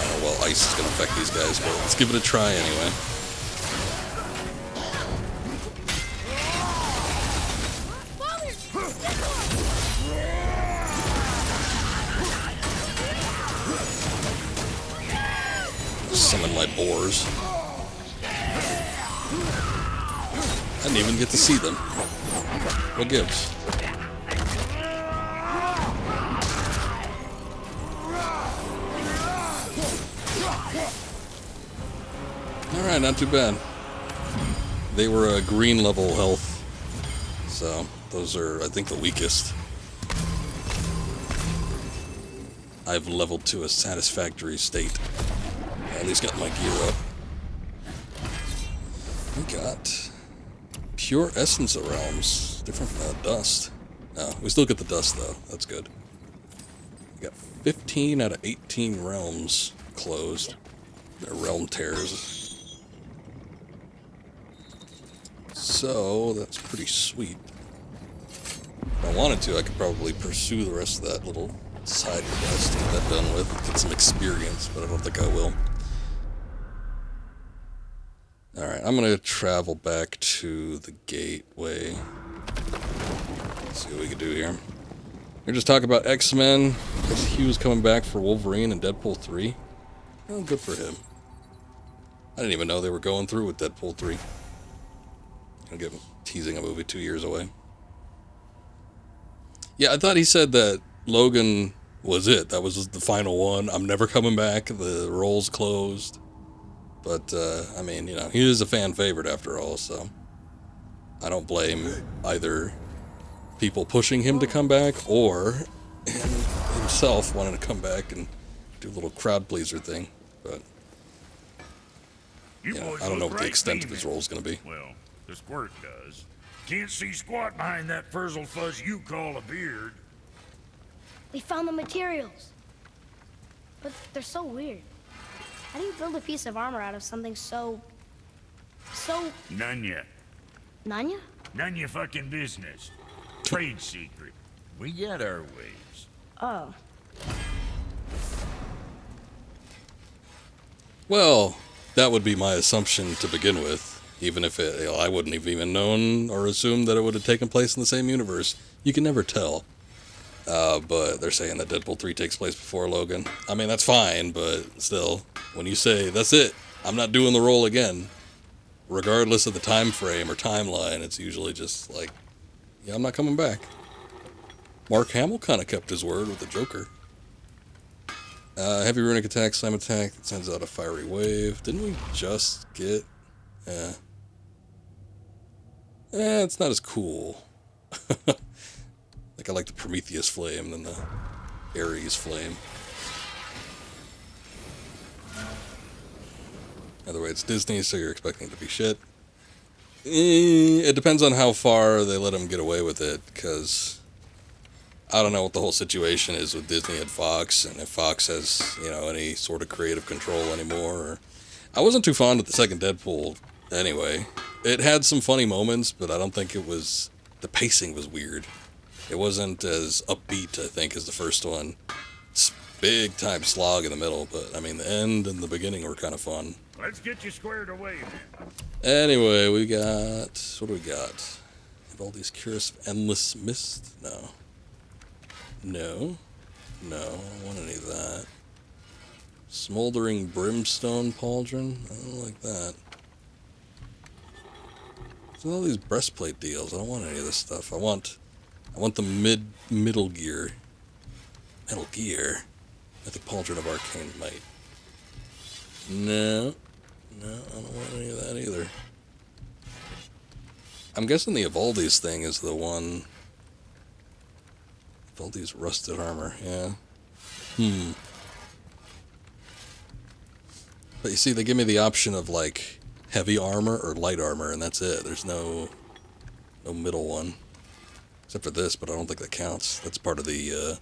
Oh, well, ice is going to affect these guys, but let's give it a try anyway. Summon my boars. I didn't even get to see them. What gives? Alright, not too bad. They were a green level health. So, those are, I think, the weakest. I've leveled to a satisfactory state. At least got my gear up. We got Pure Essence of Realms. Different from dust. No, we still get the dust, though. That's good. We got 15 out of 18 realms closed. They're realm tears. So, that's pretty sweet. If I wanted to, I could probably pursue the rest of that little side quest and get that done with. Get some experience, but I don't think I will. Alright, I'm gonna travel back to the gateway. Let's see what we can do here. We're just talking about X-Men. He was coming back for Wolverine and Deadpool 3. Oh, good for him. I didn't even know they were going through with Deadpool 3. I'm getting teasing a movie 2 years away. Yeah, I thought he said that Logan was it. That was the final one. I'm never coming back. The role's closed. But, I mean, you know, he is a fan favorite after all, so I don't blame either people pushing him to come back or himself wanting to come back and do a little crowd pleaser thing. But, you know, I don't know what the extent of his role is going to be. Well, the squirt does. Can't see squat behind that frizzled fuzz you call a beard. We found the materials. But they're so weird. How do you build a piece of armor out of something so... None ya. Nanya? None your fucking business. Trade secret. We got our ways. Oh. Well, that would be my assumption to begin with. Even if I wouldn't have even known or assumed that it would have taken place in the same universe. You can never tell. But they're saying that Deadpool 3 takes place before Logan. I mean, that's fine, but still, when you say, that's it, I'm not doing the role again, regardless of the time frame or timeline, it's usually just like, yeah, I'm not coming back. Mark Hamill kind of kept his word with the Joker. Heavy runic attack, slam attack, that sends out a fiery wave. Didn't we just get... it's not as cool. Like, I like the Prometheus flame than the Ares flame. Either way, it's Disney, so you're expecting it to be shit. It depends on how far they let them get away with it, because I don't know what the whole situation is with Disney and Fox, and if Fox has, you know, any sort of creative control anymore. Or... I wasn't too fond of the second Deadpool anyway. It had some funny moments, but I don't think it was... The pacing was weird. It wasn't as upbeat, I think, as the first one. It's big time slog in the middle, but I mean, the end and the beginning were kind of fun. Let's get you squared away, man. Anyway, we got... What do we got? Have all these cures of endless mist? No. No. No, I don't want any of that. Smoldering brimstone pauldron? I don't like that. There's all these breastplate deals. I don't want any of this stuff. I want the middle gear. Metal gear? I think Pauldron of Arcane Might. No, I don't want any of that either. I'm guessing the Evaldi's thing is the one... Evaldi's rusted armor, yeah. But you see, they give me the option of, like, heavy armor or light armor, and that's it. There's no middle one. Except for this, but I don't think that counts. That's part of the,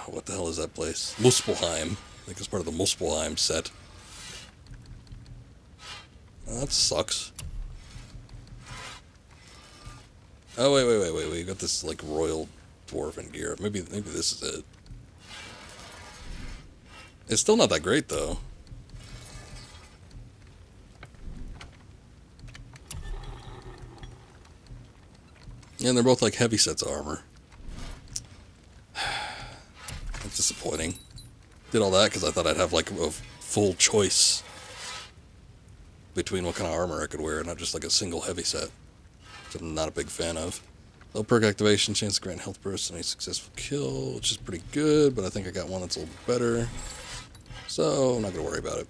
what the hell is that place? Muspelheim. I think it's part of the Muspelheim set. That sucks. Oh, wait. We got this, like, royal dwarven gear. Maybe this is it. It's still not that great, though. And they're both like heavy sets of armor. That's disappointing. Did all that because I thought I'd have like a full choice between what kind of armor I could wear, not just like a single heavy set, which I'm not a big fan of. Low perk activation, chance to grant health burst on a successful kill, which is pretty good, but I think I got one that's a little better. So I'm not going to worry about it.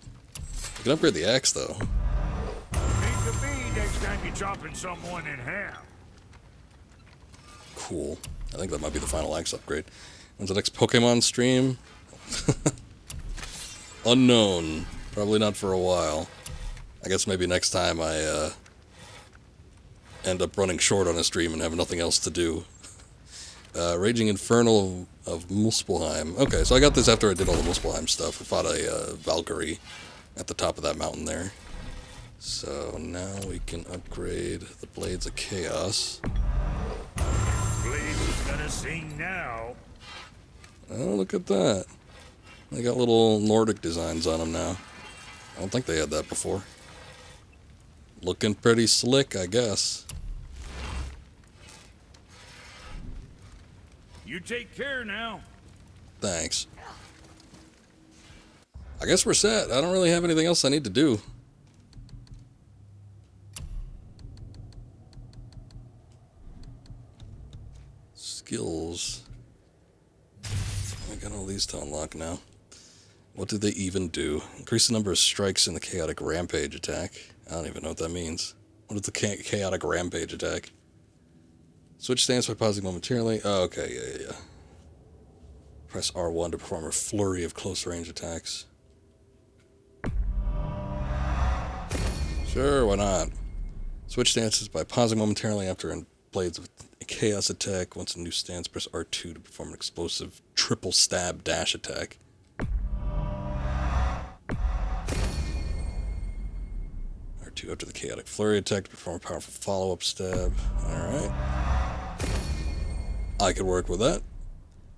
I can upgrade the axe though. Need to be next time you're chopping someone in half. Cool. I think that might be the final axe upgrade. When's the next Pokemon stream? Unknown. Probably not for a while. I guess maybe next time I end up running short on a stream and have nothing else to do. Raging Infernal of Muspelheim. Okay, so I got this after I did all the Muspelheim stuff. I fought a Valkyrie at the top of that mountain there. So now we can upgrade the Blades of Chaos. Blades is gonna sing now. Oh, look at that. They got little Nordic designs on them now. I don't think they had that before. Looking pretty slick, I guess. You take care now. Thanks. I guess we're set. I don't really have anything else I need to do. Skills. I got all these to unlock now. What did they even do? Increase the number of strikes in the chaotic rampage attack. I don't even know what that means. What is the chaotic rampage attack? Switch stance by pausing momentarily. Oh, okay, yeah. Press R1 to perform a flurry of close range attacks. Sure, why not? Switch stances by pausing momentarily after blades with a chaos attack. Once a new stance, press R2 to perform an explosive triple stab dash attack. R2 after the chaotic flurry attack to perform a powerful follow-up stab. Alright. I could work with that.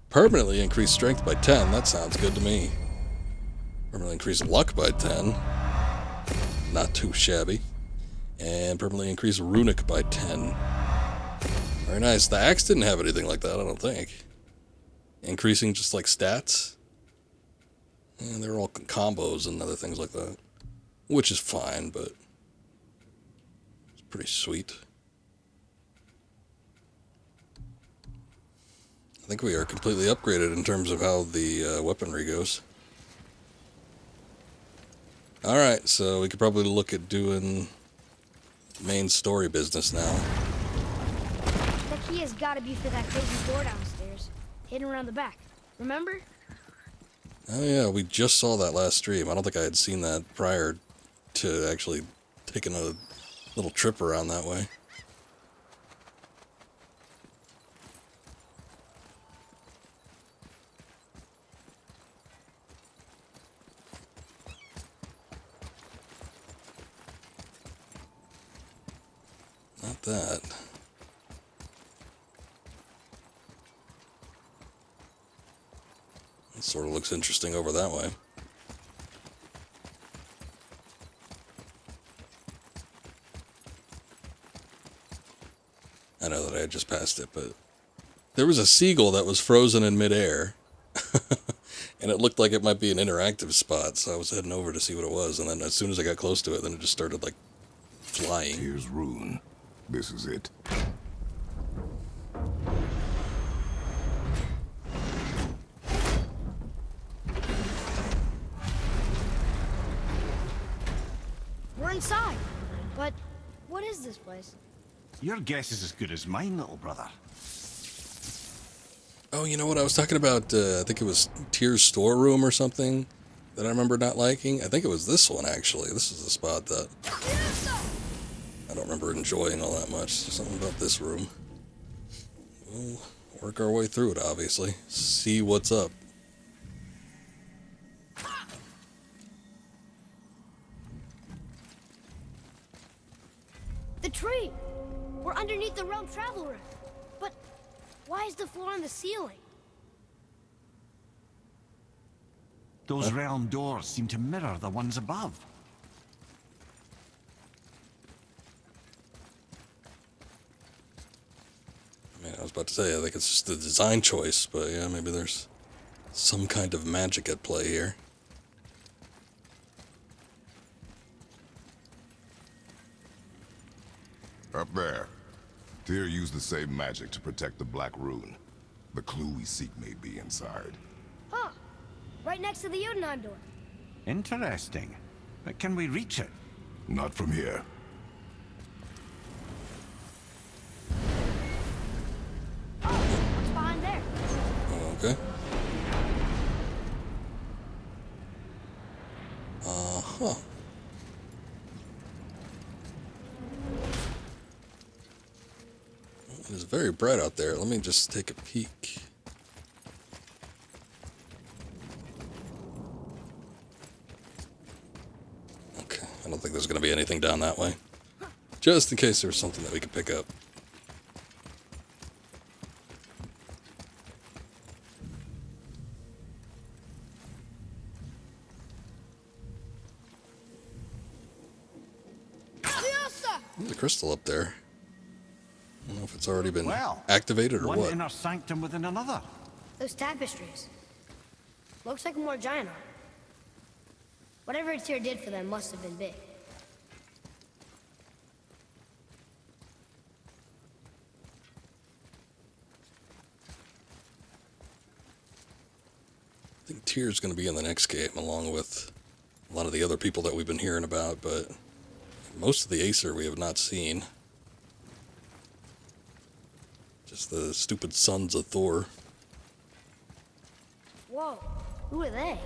Permanently increase strength by 10. That sounds good to me. Permanently increase luck by 10. Not too shabby. And permanently increase runic by 10. Very nice. The axe didn't have anything like that, I don't think. Increasing just like stats. And they're all combos and other things like that. Which is fine, but it's pretty sweet. I think we are completely upgraded in terms of how the weaponry goes. Alright, so we could probably look at doing main story business now. The key has got to be for that crazy door downstairs, hidden around the back. Remember? Oh yeah, we just saw that last stream. I don't think I had seen that prior to actually taking a little trip around that way. Not that. It sort of looks interesting over that way. I know that I had just passed it, but there was a seagull that was frozen in midair. And it looked like it might be an interactive spot, so I was heading over to see what it was, and then as soon as I got close to it, then it just started, like, flying. Here's Rune. This is it. We're inside. But what is this place? Your guess is as good as mine, little brother. Oh, you know what I was talking about? I think it was Tyr's storeroom or something that I remember not liking. I think it was this one, actually. This is the spot that I don't remember enjoying all that much. There's something about this room. We'll work our way through it, obviously. See what's up. The tree! We're underneath the realm travel room. But why is the floor on the ceiling? Those realm doors seem to mirror the ones above. I mean, I was about to say, I think it's just a design choice, but yeah, maybe there's some kind of magic at play here. Up there. Tyr used the same magic to protect the Black Rune. The clue we seek may be inside. Huh. Right next to the Jotunheim door. Interesting. But can we reach it? Not from here. What's behind there? Okay. Uh-huh. It is very bright out there. Let me just take a peek. Okay, I don't think there's going to be anything down that way. Just in case there's something that we could pick up. There's a crystal up there. I don't know if it's already been Well, activated or one what. inner sanctum within another. Those tapestries. Looks like more giant art. Whatever Tyr did for them must have been big. I think Tyr's going to be in the next game, along with a lot of the other people that we've been hearing about, but most of the Acer we have not seen. Just the stupid sons of Thor. Whoa, who are they?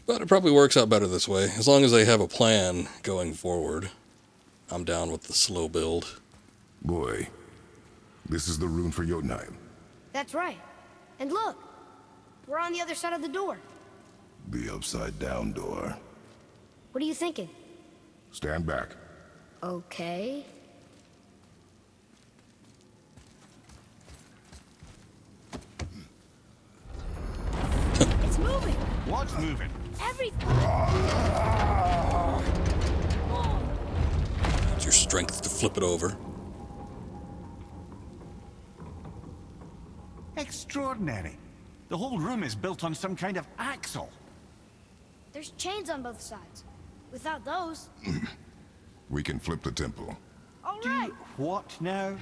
But it probably works out better this way. As long as they have a plan going forward, I'm down with the slow build. Boy, this is the rune for Jotunheim. That's right. And look, we're on the other side of the door. The upside-down door. What are you thinking? Stand back. Okay. It's moving! What's moving? Everything! It's your strength to flip it over. Extraordinary. The whole room is built on some kind of axle. There's chains on both sides. Without those... We can flip the temple. All right! What now?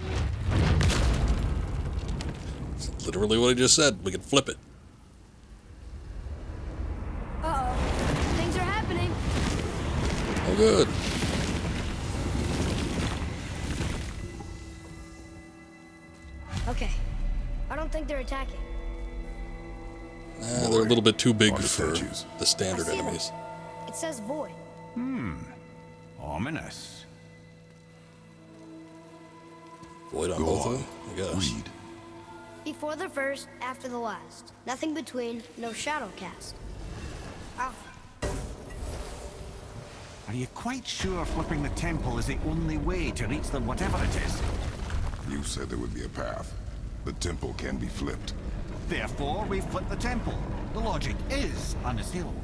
It's literally what I just said. We can flip it. Uh-oh. Things are happening. Oh, good. Okay. I don't think they're attacking. They're a little bit too big On the for statues. the standard I see them. enemies. It says void. Ominous. Void on Go both on. of them, I guess. Read. Before the first, after the last. Nothing between, no shadow cast. Ow. Are you quite sure flipping the temple is the only way to reach them, whatever it is? You said there would be a path. The temple can be flipped. Therefore, we flip the temple. The logic is unassailable.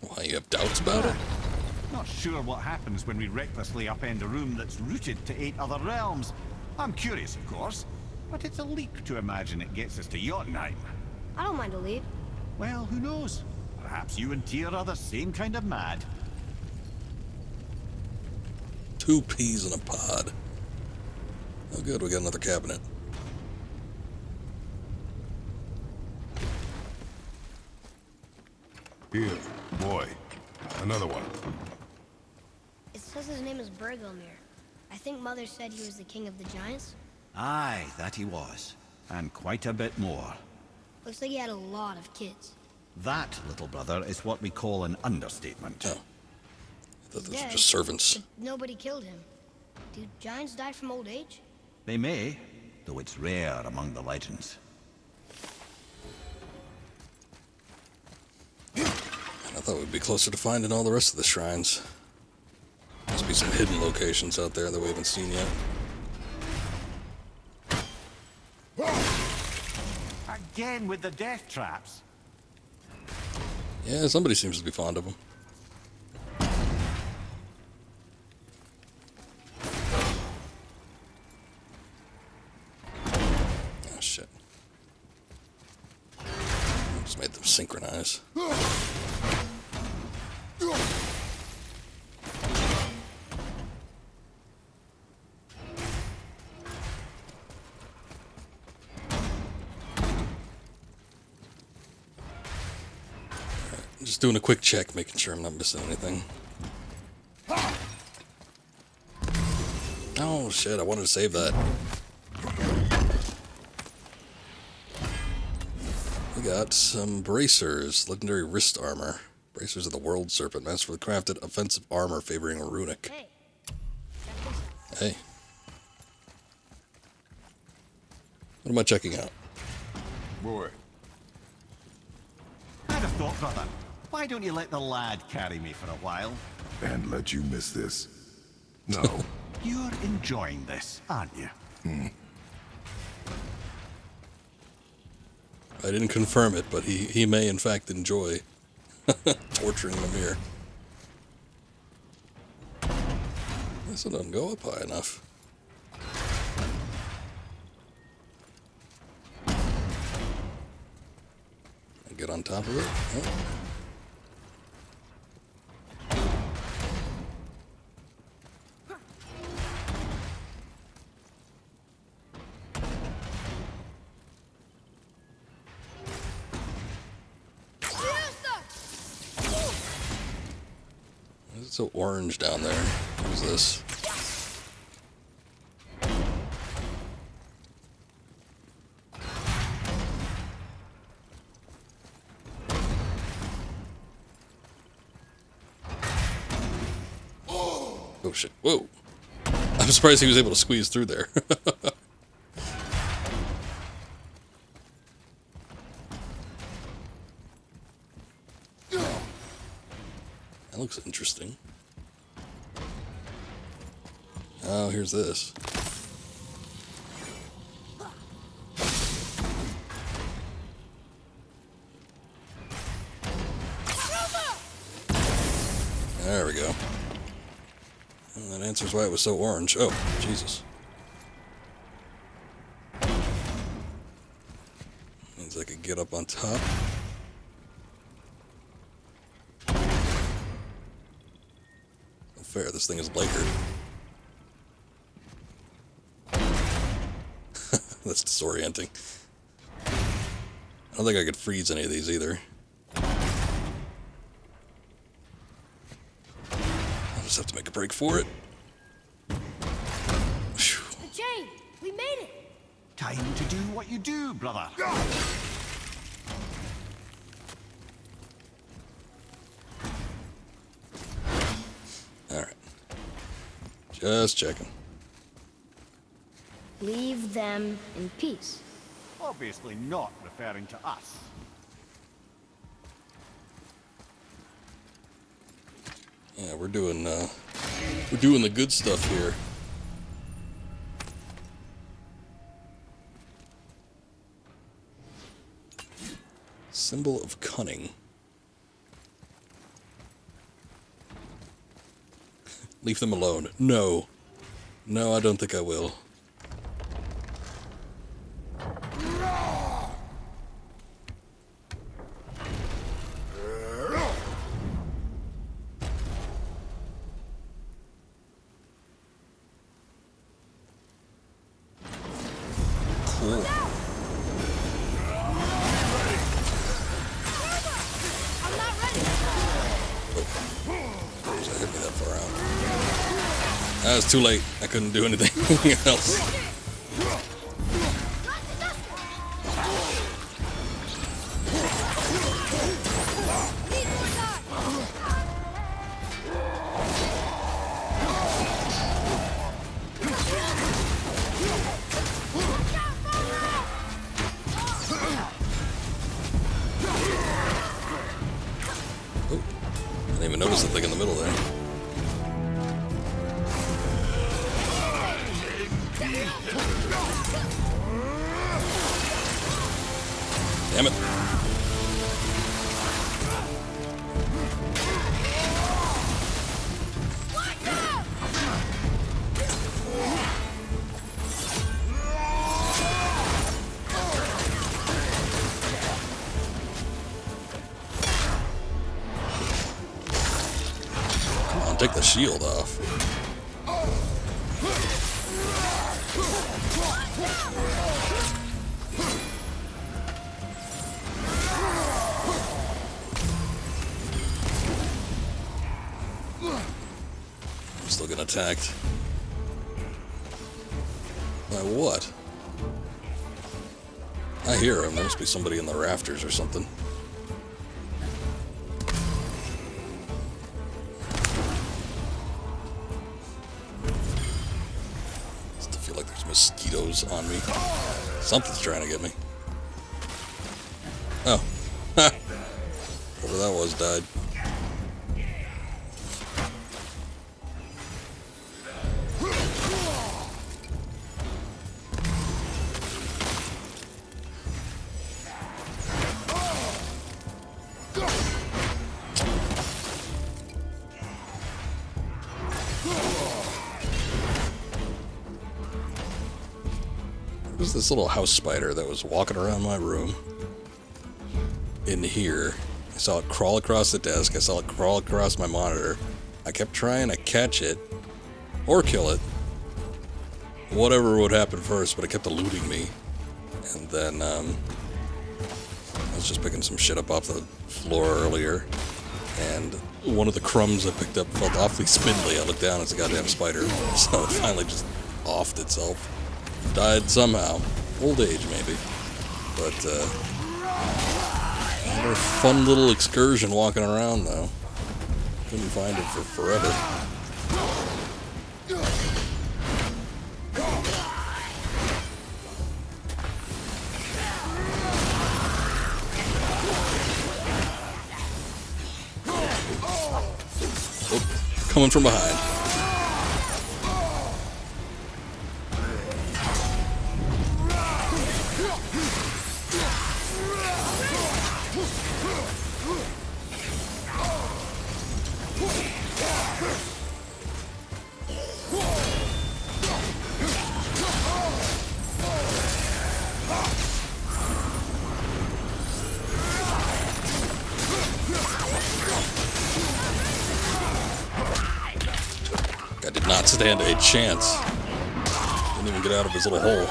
Why, you have doubts about it? Not sure what happens when we recklessly upend a room that's rooted to 8 other realms. I'm curious, of course, but it's a leap to imagine it gets us to Jotunheim. I don't mind a leap. Well, who knows? Perhaps you and Tyr are the same kind of mad. 2 peas in a pod. Oh, good, we got another cabinet. Here, boy. Another one. It says his name is Bergelmir. I think Mother said he was the king of the giants. Aye, that he was. And quite a bit more. Looks like he had a lot of kids. That, little brother, is what we call an understatement. Oh. I thought those were Dead, just servants. but nobody killed him. Do giants die from old age? They may, though it's rare among the legends. I thought we'd be closer to finding all the rest of the shrines. Must be some hidden locations out there that we haven't seen yet. Again with the death traps. Yeah, somebody seems to be fond of them. Oh, shit. Just made them synchronize. Just doing a quick check, making sure I'm not missing anything. Oh shit, I wanted to save that. We got some bracers, legendary wrist armor. Bracers of the World Serpent, masterfully crafted offensive armor favoring a runic. Hey. Hey. What am I checking out? Boy. I'd have thought, brother. Why don't you let the lad carry me for a while? And let you miss this. No. You're enjoying this, aren't you? I didn't confirm it, but he may in fact enjoy torturing Mimir. This one doesn't go up high enough. I get on top of it? Oh. Why is it so orange down there? What is this? Oh shit. Whoa. I'm surprised he was able to squeeze through there. That looks interesting. Oh, here's this. There we go. And that answers why it was so orange. Oh, Jesus. Means I could get up on top. Oh, fair, this thing is layered. That's disorienting. I don't think I could freeze any of these either. I'll just have to make a break for it. Whew. The chain! We made it! Time to do what you do, brother. Alright. Just checking. Leave them in peace. Obviously not referring to us. Yeah, we're doing the good stuff here. Symbol of cunning. Leave them alone. No. No, I don't think I will. Cool. I'm not ready! Does that hit me that far out? That was too late. I couldn't do anything else. Need more time! Oh, I didn't even notice the thing in the middle there. Damn it. Come on, take the shield off. I'm still getting attacked. By what? I hear him. There must be somebody in the rafters or something. Still feel like there's mosquitoes on me. Something's trying to get me. Oh. Whatever that was died. There's this little house spider that was walking around my room. In here. I saw it crawl across the desk. I saw it crawl across my monitor. I kept trying to catch it. Or kill it. Whatever would happen first, but it kept eluding me. And then, I was just picking some shit up off the floor earlier. And one of the crumbs I picked up felt awfully spindly. I looked down, it's a goddamn spider. So it finally just offed itself. Died somehow. Old age, maybe. But, another fun little excursion walking around, though. Couldn't find it for forever. Oh, coming from behind. Guy did not stand a chance. Didn't even get out of his little hole.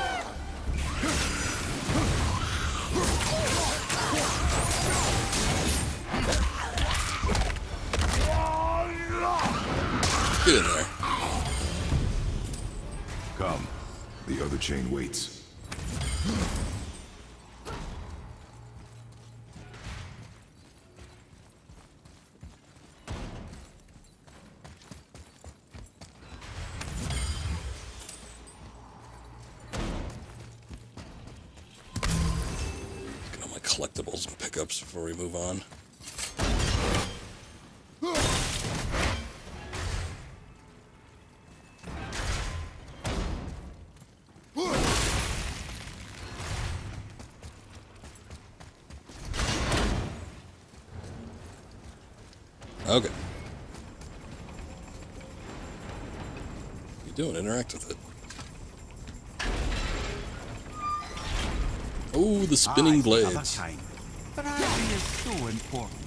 Get in there. Come. The other chain waits. Get all my collectibles and pickups before we move on. Okay. What are you doing? Interact with it. Oh, the spinning Aye, blades. other kind. Variety is so important.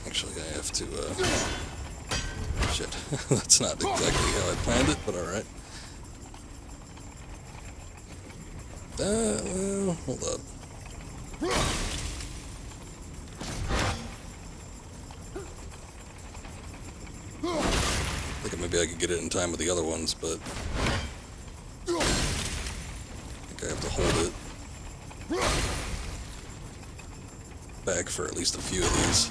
Actually, I have to, shit. That's not exactly how I planned it, but alright. Well, hold up. I think maybe I could get it in time with the other ones, but I think I have to hold it back for at least a few of these.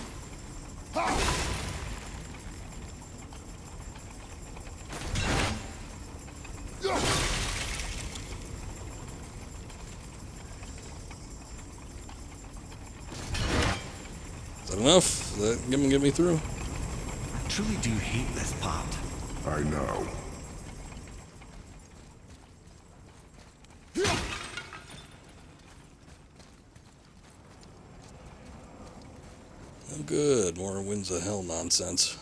Is that enough? Is that get me through? I truly do hate this part. I know. Oh, good. More Winds of Hell nonsense.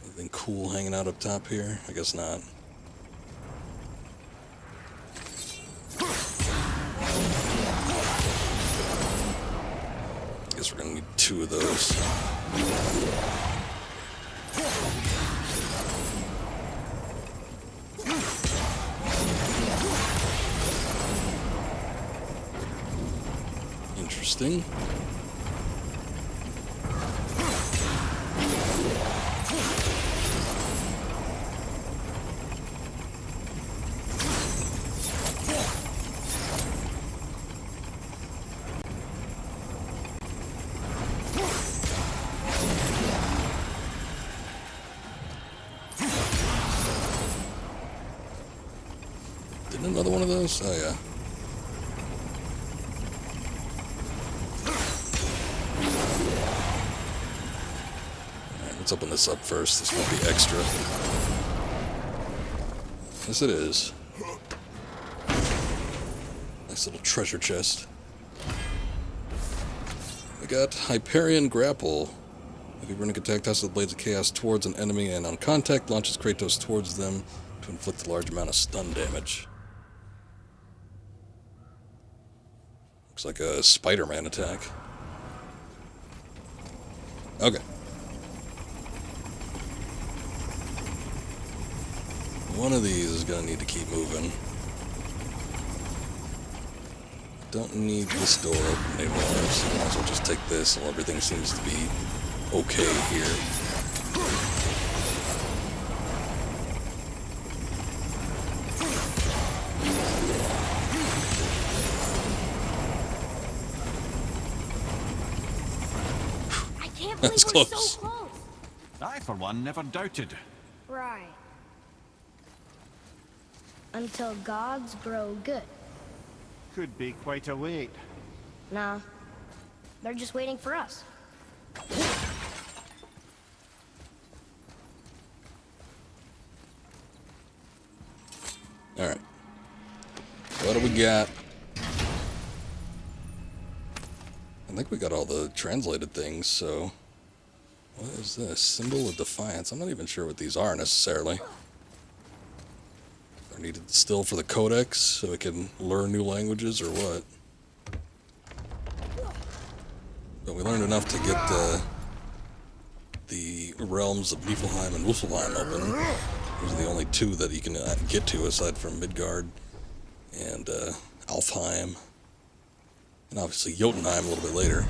Anything cool hanging out up top here? I guess not. Guess we're gonna need 2 of those. Interesting. Didn't another one of those? Oh, yeah. Alright, let's open this up first. This won't be extra. Yes, it is. Nice little treasure chest. We got Hyperion Grapple. If you run a attack, toss the Blades of Chaos towards an enemy, and on contact, launches Kratos towards them to inflict a large amount of stun damage. Looks like a Spider-Man attack. Okay. One of these is gonna need to keep moving. Don't need this door open anymore, so I might as well just take this while everything seems to be okay here. That's we're close. so close. I, for one, never doubted. Right. Until gods grow good. Could be quite a wait. Nah. They're just waiting for us. Alright. What do we got? I think we got all the translated things, so... What is this? Symbol of Defiance. I'm not even sure what these are, necessarily. They're needed still for the codex, so we can learn new languages, or what? But we learned enough to get the realms of Niflheim and Muspelheim open. Those are the only two that you can get to, aside from Midgard and Alfheim. And obviously Jotunheim a little bit later.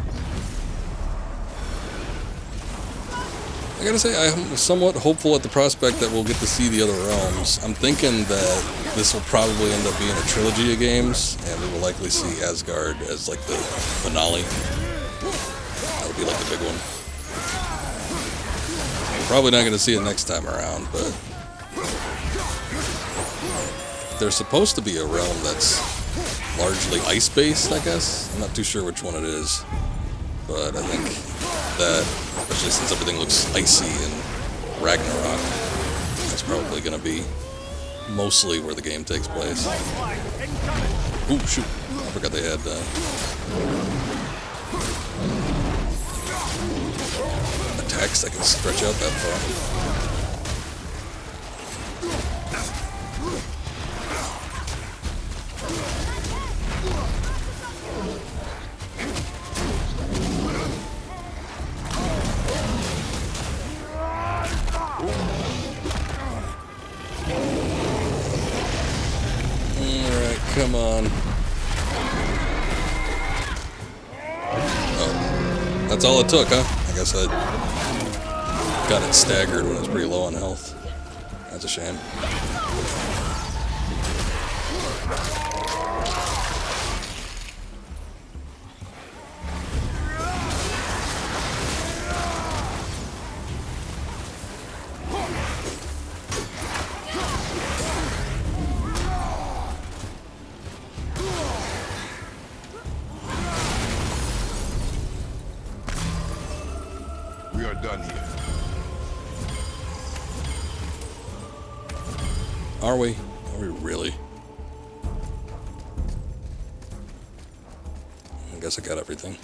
I gotta say, I'm somewhat hopeful at the prospect that we'll get to see the other realms. I'm thinking that this will probably end up being a trilogy of games, and we will likely see Asgard as like the finale. That would be like the big one. We're probably not gonna see it next time around, but there's supposed to be a realm that's largely ice-based, I guess. I'm not too sure which one it is, but I think that, especially since everything looks icy in Ragnarok, that's probably going to be mostly where the game takes place. Ooh, shoot. I forgot they had attacks that can stretch out that far. Come on. Oh, that's all it took, huh? I guess I got it staggered when it was pretty low on health. That's a shame. We are done here. Are we? Are we really? I guess I got everything.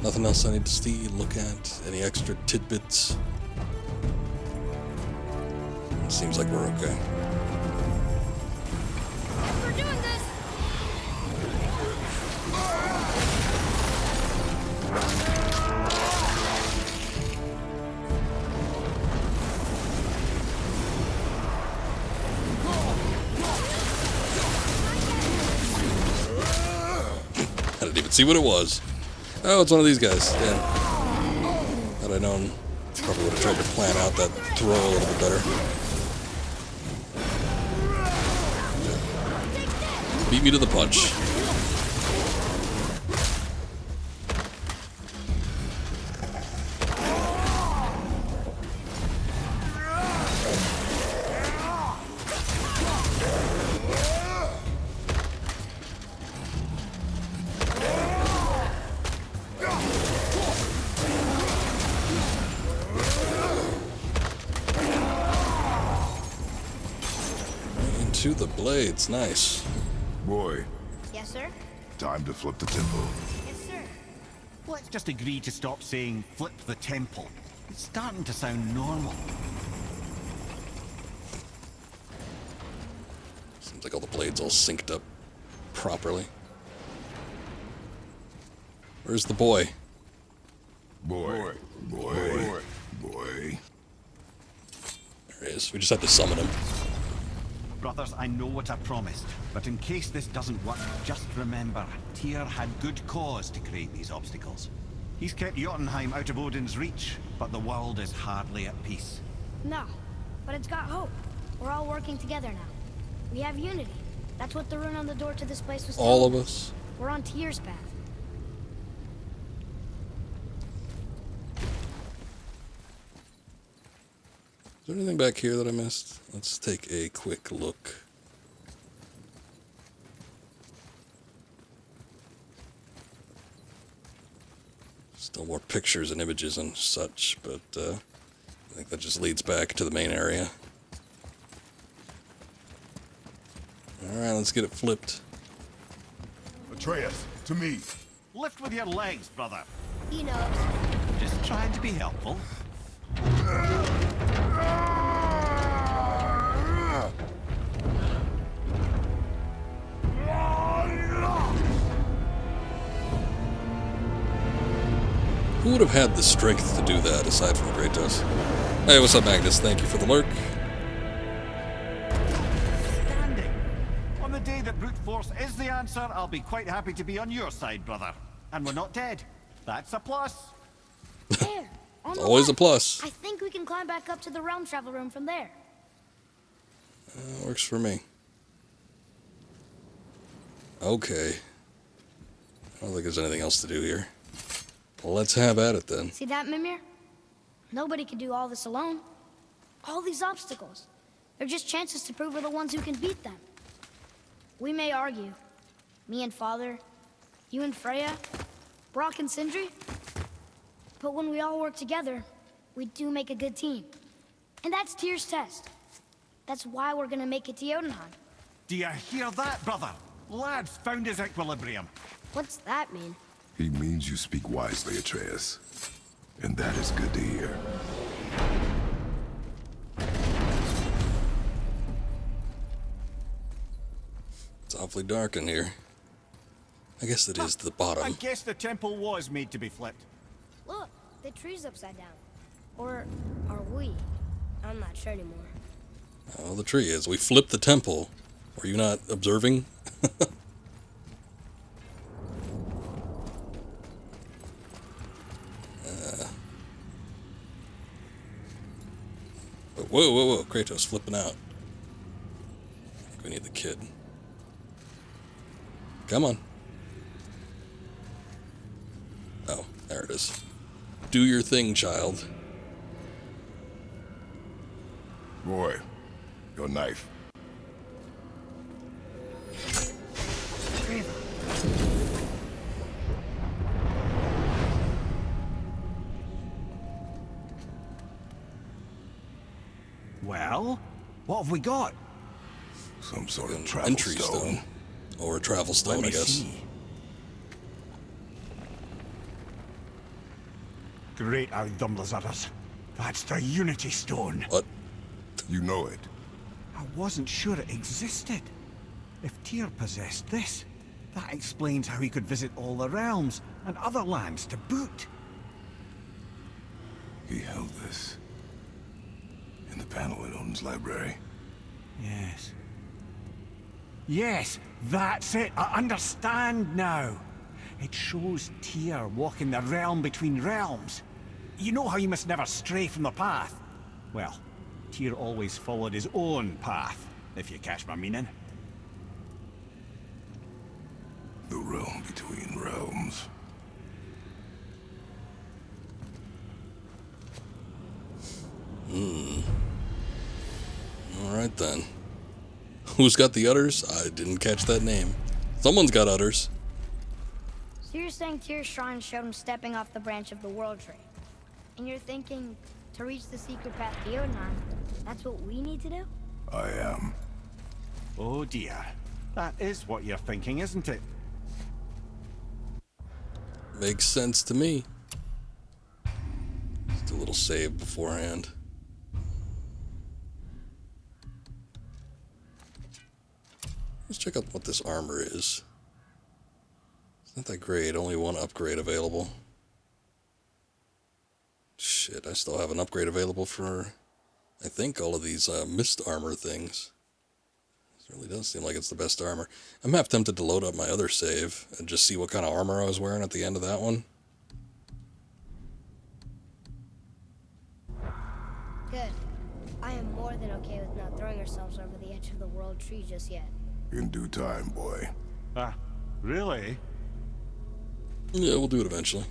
Nothing else I need to see, look at? Any extra tidbits? Seems like we're okay. We're doing this! I didn't even see what it was. Oh, it's one of these guys. Damn. Had I known, probably would have tried to plan out that throw a little bit better. Beat me to the punch. Into the blades, nice. Boy, Yes, sir? time to flip the tempo. Yes, sir. Let's just agree to stop saying flip the temple. It's starting to sound normal. Seems like all the blades all synced up properly. Where's the boy? Boy. Boy. Boy. There he is. We just have to summon him. Brothers, I know what I promised, but in case this doesn't work, just remember, Tyr had good cause to create these obstacles. He's kept Jotunheim out of Odin's reach, but the world is hardly at peace. No, but it's got hope. We're all working together now. We have unity. That's what the rune on the door to this place was All telling of us. us. We're on Tyr's path. there anything back here that I missed? Let's take a quick look. Still more pictures and images and such, but I think that just leads back to the main area. Alright, let's get it flipped. Atreus, to me. Lift with your legs, brother. He knows. Just trying to be helpful. Who would have had the strength to do that aside from Kratos? Hey, what's up, Magnus? Thank you for the lurk. Standing. On the day that brute force is the answer, I'll be quite happy to be on your side, brother. And we're not dead. That's a plus. There. On the Always a left. plus. I think we can climb back up to the realm travel room from there. Works for me. Okay. I don't think there's anything else to do here. Well, let's have at it then. See that, Mimir? Nobody can do all this alone. All these obstacles. They're just chances to prove we're the ones who can beat them. We may argue. Me and Father, you and Freya, Brock and Sindri. But when we all work together, we do make a good team. And that's Tyr's test. That's why we're gonna make it to Jotunheim. Do you hear that, brother? Lad's found his equilibrium. What's that mean? He means you speak wisely, Atreus. And that is good to hear. It's awfully dark in here. I guess it is the I bottom. guess the temple was made to be flipped. Look, the tree's upside down. Or are we? I'm not sure anymore. Oh, the tree is. We flipped the temple. Were you not observing? Whoa, whoa, whoa. Kratos flipping out. I think we need the kid. Come on. Oh, there it is. Do your thing, child. Boy, your knife. Well, what have we got? Some sort of An travel entry stone. stone. Or a travel Let stone, me I guess. see. Great Outdumblers. That's the Unity Stone. What? You know it. I wasn't sure it existed. If Tyr possessed this, that explains how he could visit all the realms and other lands to boot. He held this in the panel in Odin's library. Yes. Yes, that's it. I understand now. It shows Tyr walking the realm between realms. You know how you must never stray from the path? Well, Tyr always followed his own path, if you catch my meaning. The realm between realms. Alright then. Who's got the udders? I didn't catch that name. Someone's got udders. So you're saying Tyr's shrine showed him stepping off the branch of the world tree. And you're thinking, to reach the secret path to Jotunheim, that's what we need to do? I am. Oh dear. That is what you're thinking, isn't it? Makes sense to me. Just a little save beforehand. Let's check out what this armor is. It's not that great, only one upgrade available. Shit, I still have an upgrade available for, I think, all of these mist armor things. It really does seem like it's the best armor. I'm half tempted to load up my other save and just see what kind of armor I was wearing at the end of that one. Good. I am more than okay with not throwing ourselves over the edge of the world tree just yet. In due time, boy. Ah, really? Yeah, we'll do it eventually.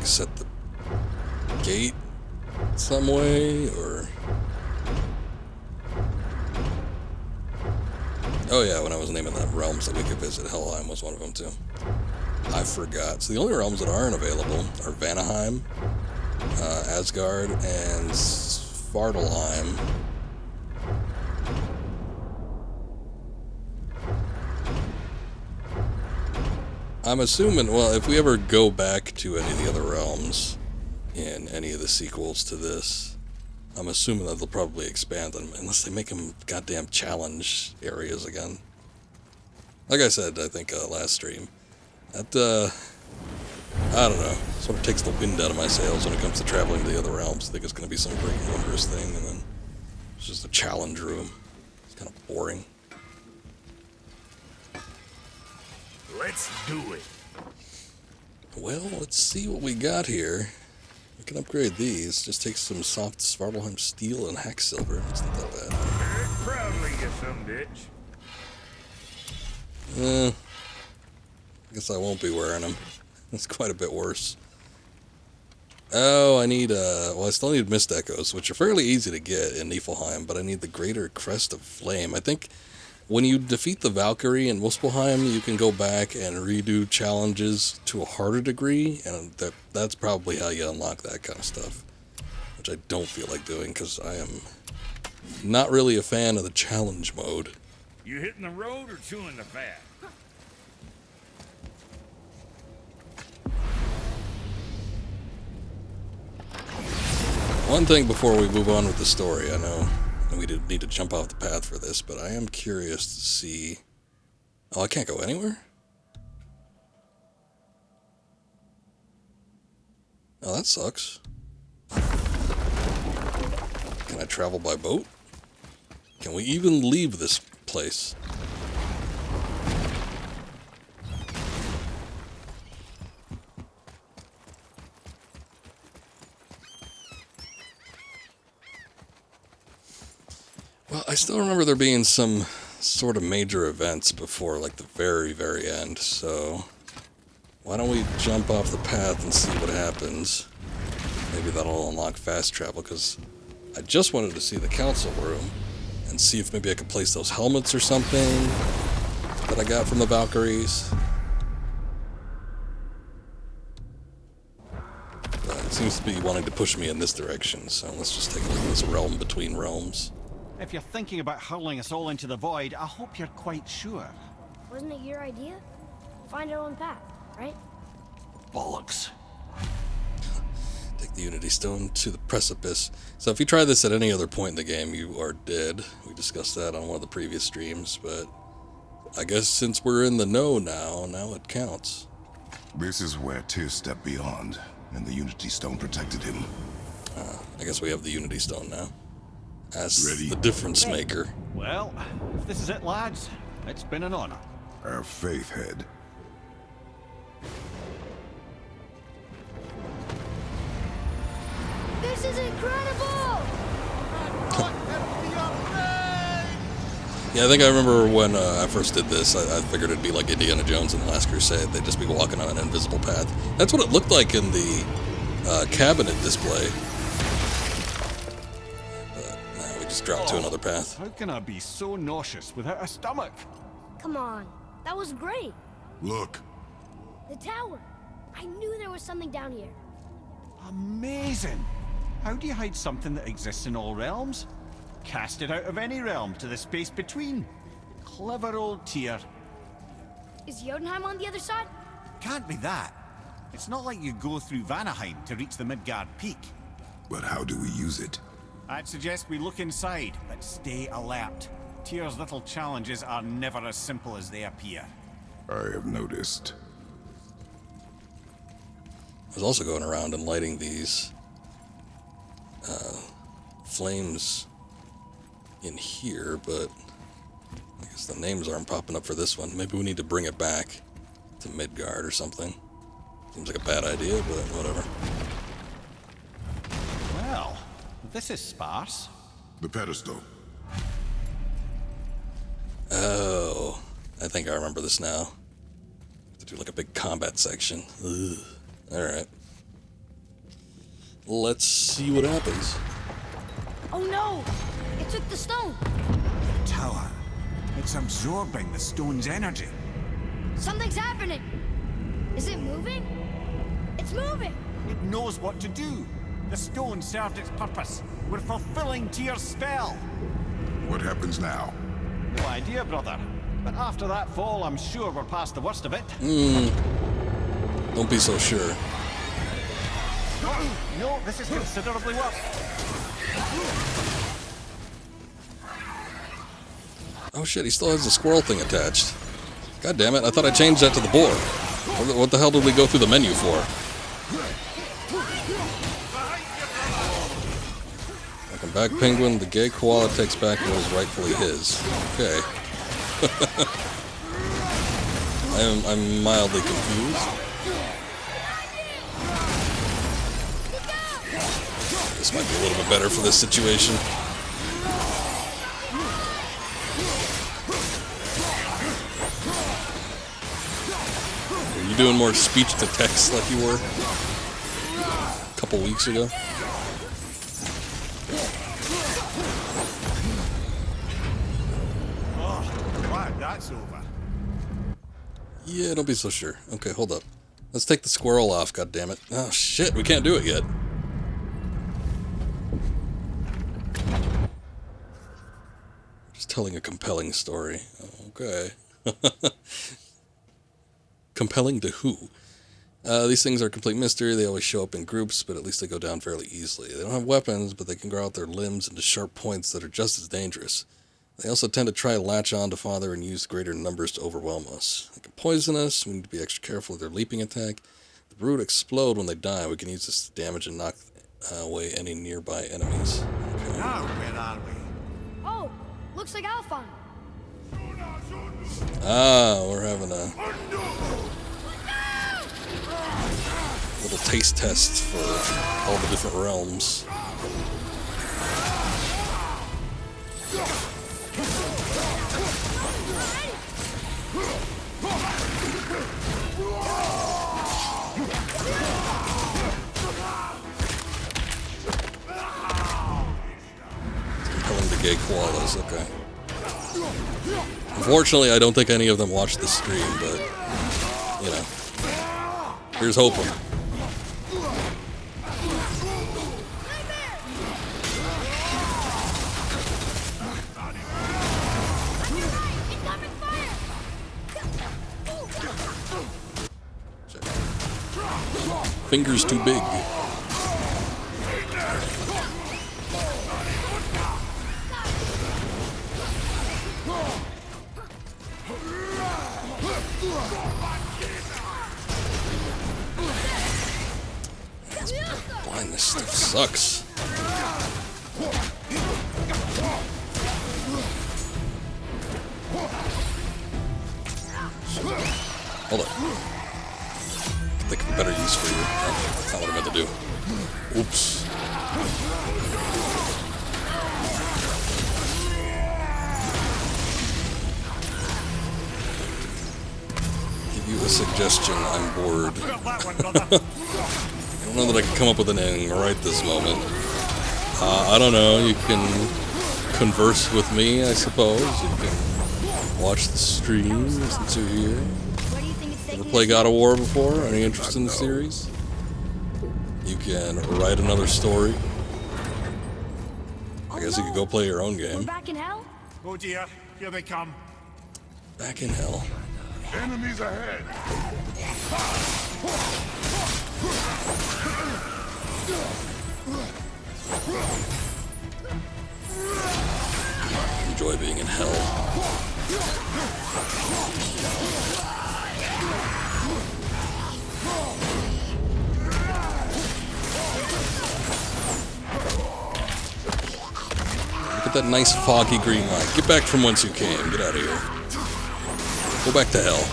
set the gate some way, or... Oh yeah, when I was naming the realms that we could visit, Helheim was one of them too. I forgot. So the only realms that aren't available are Vanaheim, Asgard, and Svartalheim. I'm assuming, well, if we ever go back to any of the other realms in any of the sequels to this, I'm assuming that they'll probably expand them, unless they make them goddamn challenge areas again. Like I said, I think last stream, that, I don't know, sort of takes the wind out of my sails when it comes to traveling to the other realms. I think it's going to be some great wondrous thing, and then it's just a challenge room. It's kind of boring. Let's do it. Well, let's see what we got here. We can upgrade these. Just take some soft Svartalheim steel and hack silver. It's not that bad. Proudly, you some bitch. I guess I won't be wearing them. It's quite a bit worse. Oh, I need, well, I still need Mist Echoes, which are fairly easy to get in Niflheim, but I need the Greater Crest of Flame. I think when you defeat the Valkyrie in Muspelheim, you can go back and redo challenges to a harder degree, and that's probably how you unlock that kind of stuff, which I don't feel like doing, because I am not really a fan of the challenge mode. You hitting the road or chewing the fat? One thing before we move on with the story, I know we did need to jump off the path for this, but I am curious to see... Oh, I can't go anywhere? Oh, that sucks. Can I travel by boat? Can we even leave this place? Well, I still remember there being some sort of major events before, like, the very, very end, so... Why don't we jump off the path and see what happens? Maybe that'll unlock fast travel, because I just wanted to see the council room and see if maybe I could place those helmets or something that I got from the Valkyries. But it seems to be wanting to push me in this direction, so let's just take a look at this realm between realms. If you're thinking about hurling us all into the void, I hope you're quite sure. Wasn't it your idea? Find our own path, right? Bollocks. Take the Unity Stone to the precipice. So if you try this at any other point in the game, you are dead. We discussed that on one of the previous streams, but I guess since we're in the know now it counts. This is where Tyr stepped beyond, and the Unity Stone protected him. I guess we have the Unity Stone now. As Ready? the difference maker. Well, if this is it, lads, it's been an honor. Our faith head. This is incredible! Yeah, I think I remember when I first did this, I figured it'd be like Indiana Jones in The Last Crusade. They'd just be walking on an invisible path. That's what it looked like in the cabinet display. But nah, we just dropped to another path. How can I be so nauseous without a stomach? Come on, that was great. Look, The tower. I knew there was something down here. Amazing! How do you hide something that exists in all realms? Cast it out of any realm to the space between. Clever old Tyr. Is Jotunheim on the other side? Can't be that. It's not like you go through Vanaheim to reach the Midgard Peak. but how do we use it? I'd suggest we look inside, but stay alert. Tyr's little challenges are never as simple as they appear. I have noticed. I was also going around and lighting these flames in here, but I guess the names aren't popping up for this one. Maybe we need to bring it back to Midgard or something. Seems like a bad idea, but whatever. Well, this is sparse. The pedestal. Oh, I think I remember this now. To do like a big combat section. Ugh. Alright. Let's see what happens. Oh no! It took the stone! Tower. It's absorbing the stone's energy. Something's happening! Is it moving? It's moving! It knows what to do. The stone served its purpose. We're fulfilling Tyr's spell. What happens now? No idea, brother. But after that fall, I'm sure we're past the worst of it. Don't be so sure. No, this is considerably worse. Oh shit, he still has the squirrel thing attached. God damn it, I thought I changed that to the boar. What the hell did we go through the menu for? Welcome back, penguin. The gay koala takes back what is rightfully his. Okay. I'm mildly confused. This might be a little bit better for this situation. Are you doing more speech to text like you were a couple weeks ago? Glad that's over. Yeah, don't be so sure. Okay, hold up. Let's take the squirrel off, goddammit. Oh shit, we can't do it yet. Just telling a compelling story. Okay. Compelling to who? These things are a complete mystery. They always show up in groups, but at least they go down fairly easily. They don't have weapons, but they can grow out their limbs into sharp points that are just as dangerous. They also tend to try to latch on to Father and use greater numbers to overwhelm us. They can poison us. We need to be extra careful with their leaping attack. The brood explode when they die. We can use this to damage and knock away any nearby enemies. Okay. Now, where are we? Oh, looks like Alphon. Ah, we're having a little taste test for all the different realms. Compelling the gay koalas, okay. Unfortunately, I don't think any of them watch the stream, but, you know, here's hoping. Fingers too big. Blindness stuff sucks. Hold on. Think of a better use for you. Oh, that's not what I meant to do. Oops. Give you a suggestion. I'm bored. I don't know that I can come up with an ending right this moment. I don't know. You can converse with me, I suppose. You can watch the stream since you're here. Where do you think it's taking Ever play us? God of War before? Any interest in the series? You can write another story. I guess you could go play your own We're game. back in hell? Oh dear, here they come. Back in hell. Enemies ahead. Enjoy being in hell. Look at that nice foggy green light. Get back from whence you came. Get out of here. Go back to hell.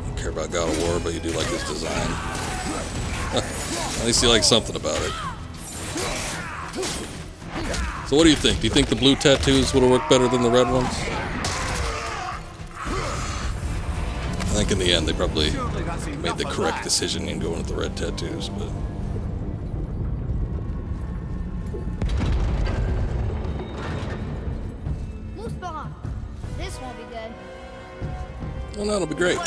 Don't care about God of War, but you do like his design. At least you like something about it. So what do you think? Do you think the blue tattoos would have worked better than the red ones? I think in the end they probably made the correct decision in going with the red tattoos, but... Muspelheim. This won't be good. Oh no, it'll be great. At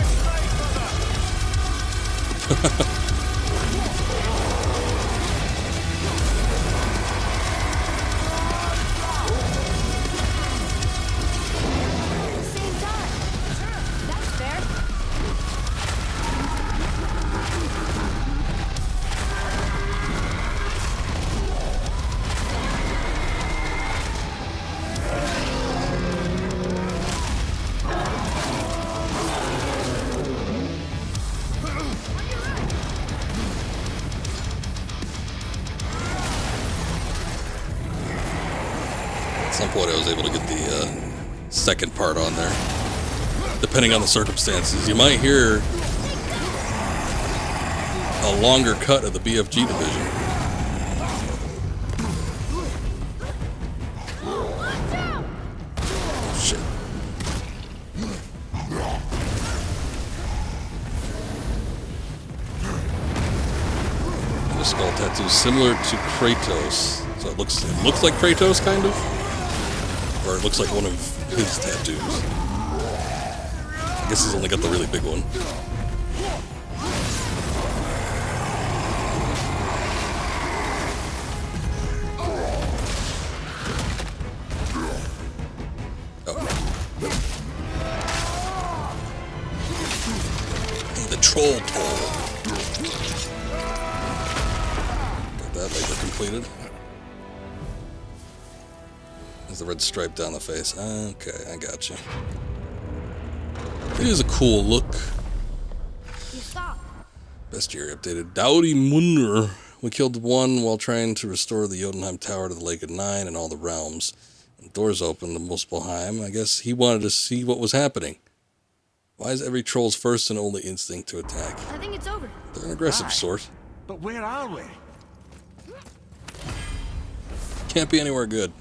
the same time. Sure, that's fair. At some point I was able to get the second part on there. Depending on the circumstances. You might hear a longer cut of the BFG division. Shit. And the skull tattoo similar to Kratos. So it looks like Kratos kind of. Or it looks like one of his tattoos. I guess he's only got the really big one. Oh. The troll toll. Got that labor completed. There's the red stripe down the face. Okay, I got you. It is a cool look. You stop. Bestiary updated. Dowdy Munner. We killed one while trying to restore the Jotunheim Tower to the Lake of Nine and all the realms. When the doors opened to Muspelheim, I guess he wanted to see what was happening. Why is every troll's first and only instinct to attack? I think it's over. They're an aggressive sort. But where are we? Can't be anywhere good.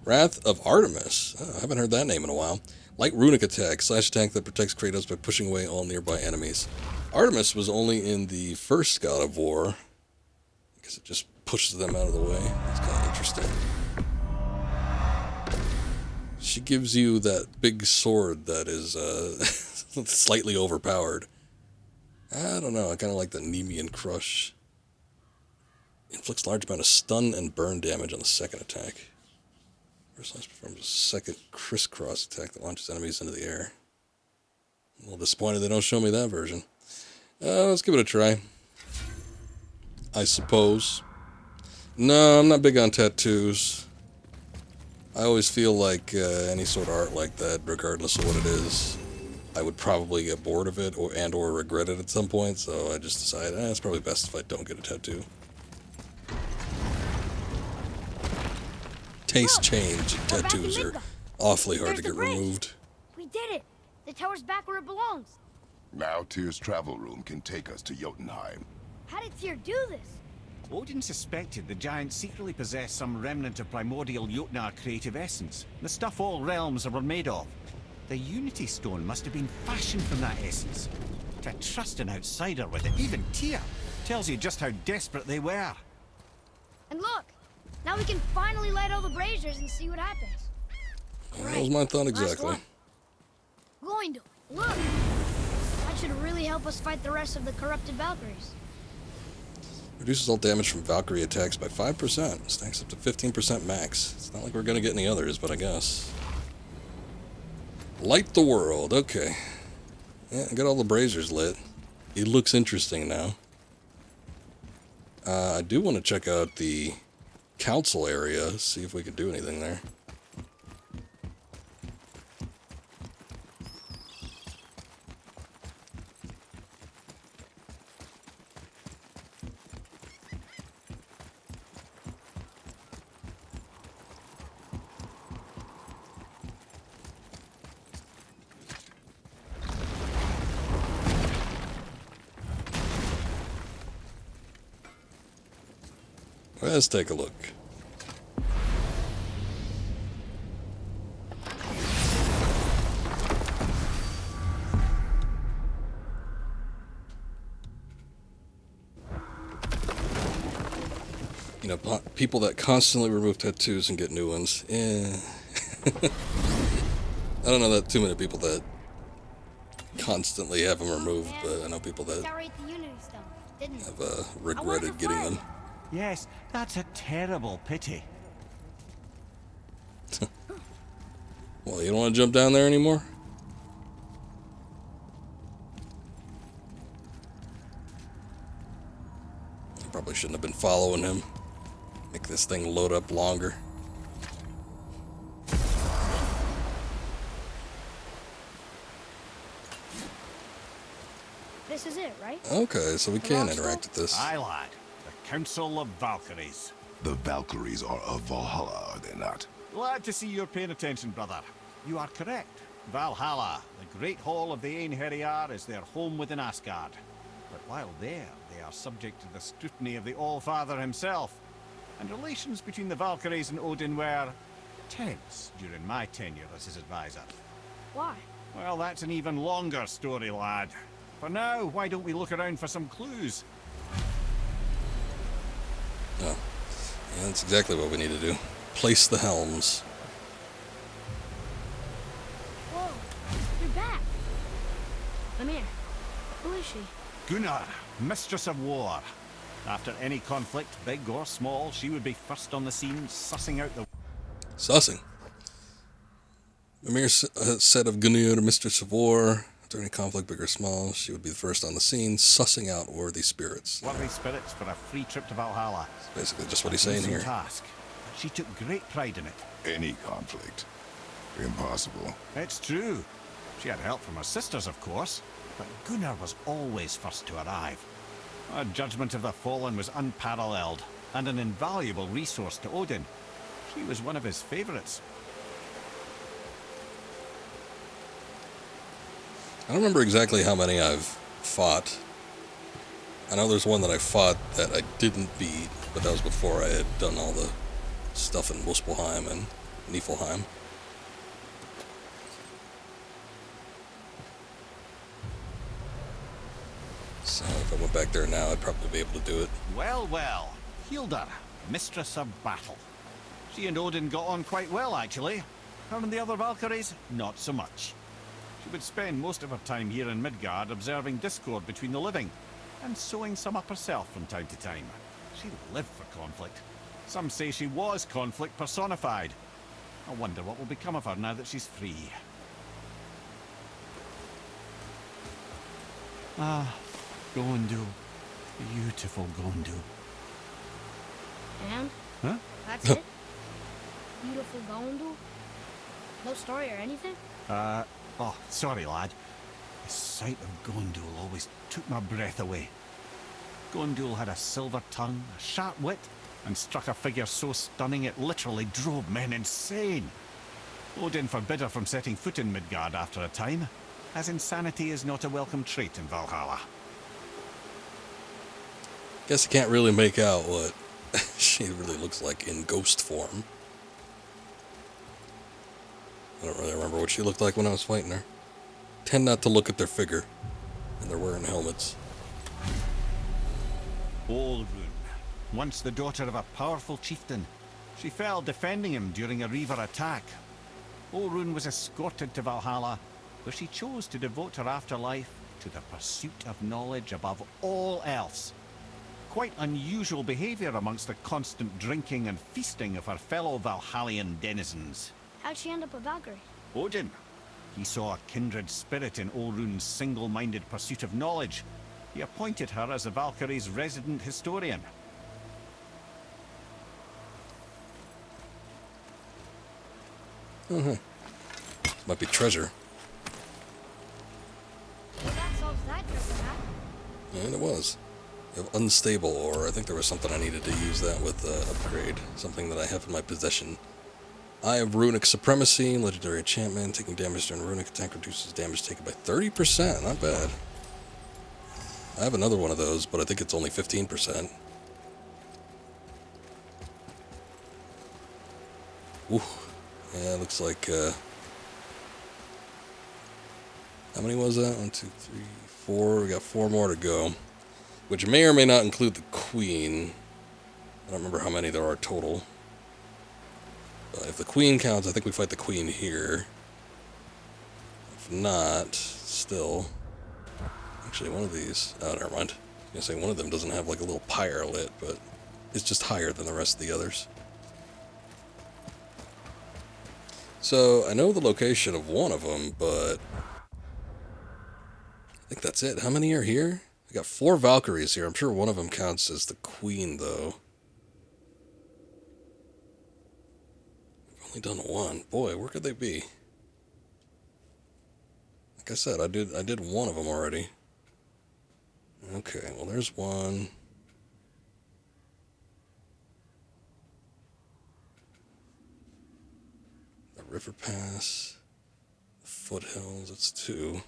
Wrath of Artemis. Oh, I haven't heard that name in a while. Light runic attack. Slash attack that protects Kratos by pushing away all nearby enemies. Artemis was only in the first God of War. Because it just pushes them out of the way. That's kind of interesting. She gives you that big sword that is slightly overpowered. I don't know. I kind of like the Nemean Crush. Inflicts large amount of stun and burn damage on the second attack. First class performs a second crisscross attack that launches enemies into the air. I'm a little disappointed they don't show me that version. Let's give it a try. I suppose. No, I'm not big on tattoos. I always feel like any sort of art like that, regardless of what it is, I would probably get bored of it or regret it at some point, so I just decided it's probably best if I don't get a tattoo. Taste change and tattoos are awfully hard to get removed. We did it. The tower's back where it belongs. Now Tyr's travel room can take us to Jotunheim. How did Tyr do this? Odin suspected the giant secretly possessed some remnant of primordial Jotnar creative essence, the stuff all realms were made of. The Unity Stone must have been fashioned from that essence. To trust an outsider with it, even Tyr, tells you just how desperate they were. And look, now we can finally light all the braziers and see what happens. That was my thought exactly. Going to look. That should really help us fight the rest of the corrupted Valkyries. Reduces all damage from Valkyrie attacks by 5%. Stacks up to 15% max. It's not like we're gonna get any others, but I guess. Light the world. Okay. Yeah, I got all the braziers lit. It looks interesting now. I do want to check out the council area, see if we can do anything there. Let's take a look. You know, people that constantly remove tattoos and get new ones. Eh. I don't know that too many people that constantly have them removed, but I know people that Deteriorate the Unity Stone, didn't it? have I wanted regretted for getting Freya. them. Yes, that's a terrible pity. Well, you don't want to jump down there anymore? I probably shouldn't have been following him. Make this thing load up longer. This is it, right? Okay, so we The can rock interact with this. Aye, lad. The Council of Valkyries. The Valkyries are of Valhalla, are they not? Glad to see you're paying attention, brother. You are correct. Valhalla, the great hall of the Einherjar, is their home within Asgard. But while there, they are subject to the scrutiny of the All-Father himself. And relations between the Valkyries and Odin were tense during my tenure as his advisor. Why? Well, that's an even longer story, lad. For now, why don't we look around for some clues? Oh, yeah, that's exactly what we need to do. Place the helms. Whoa, you're back. Mimir, who is she? Gunnar, Mistress of War. After any conflict, big or small, she would be first on the scene, sussing out the... Sussing. Mimir said of Gunnar, Mistress of War, after any conflict, big or small, she would be the first on the scene, sussing out worthy spirits. worthy spirits for a free trip to Valhalla. Basically just what he's saying here. Task. But she took great pride in it. Any conflict. Impossible. It's true. She had help from her sisters, of course, but Gunnar was always first to arrive. Her judgment of the fallen was unparalleled, and an invaluable resource to Odin. She was one of his favorites. I don't remember exactly how many I've fought. I know there's one that I fought that I didn't beat, but that was before I had done all the stuff in Muspelheim and Niflheim. So if I went back there now, I'd probably be able to do it. Well, well. Hildr, Mistress of Battle. She and Odin got on quite well, actually. Her and the other Valkyries, not so much. She would spend most of her time here in Midgard observing discord between the living, and sewing some up herself from time to time. She lived for conflict. Some say she was conflict personified. I wonder what will become of her now that she's free. Ah, Gondul. Beautiful Gondul. And? Huh? That's it? Beautiful Gondul? No story or anything? Oh, sorry, lad. The sight of Gondul always took my breath away. Gondul had a silver tongue, a sharp wit, and struck a figure so stunning it literally drove men insane. Odin forbid her from setting foot in Midgard after a time, as insanity is not a welcome trait in Valhalla. Guess I can't really make out what she really looks like in ghost form. I don't really remember what she looked like when I was fighting her. Tend not to look at their figure, and they're wearing helmets. Olrun, once the daughter of a powerful chieftain. She fell defending him during a Reaver attack. Olrun was escorted to Valhalla, where she chose to devote her afterlife to the pursuit of knowledge above all else. Quite unusual behavior amongst the constant drinking and feasting of her fellow Valhallian denizens. How'd she end up a Valkyrie? Odin. He saw a kindred spirit in Olrun's single-minded pursuit of knowledge. He appointed her as the Valkyrie's resident historian. Might be treasure. Well, that solves that treasure map. And it was. Unstable, or I think there was something I needed to use that with upgrade. Something that I have in my possession. Eye of Runic Supremacy, legendary enchantment. Taking damage during runic attack reduces damage taken by 30%. Not bad. I have another one of those, but I think it's only 15%. Ooh. Yeah, it looks like, how many was that? 1, 2, 3, 4. We got 4 more to go. Which may or may not include the Queen. I don't remember how many there are total. But if the queen counts, I think we fight the queen here. If not, still... Actually, one of these... Oh, never mind. I was gonna say, one of them doesn't have like a little pyre lit, but it's just higher than the rest of the others. So, I know the location of one of them, but... I think that's it. How many are here? I got 4 Valkyries here. I'm sure one of them counts as the queen, though. I've only done one. Boy, where could they be? Like I said, I did one of them already. Okay, well there's one. The River Pass. The Foothills, that's 2.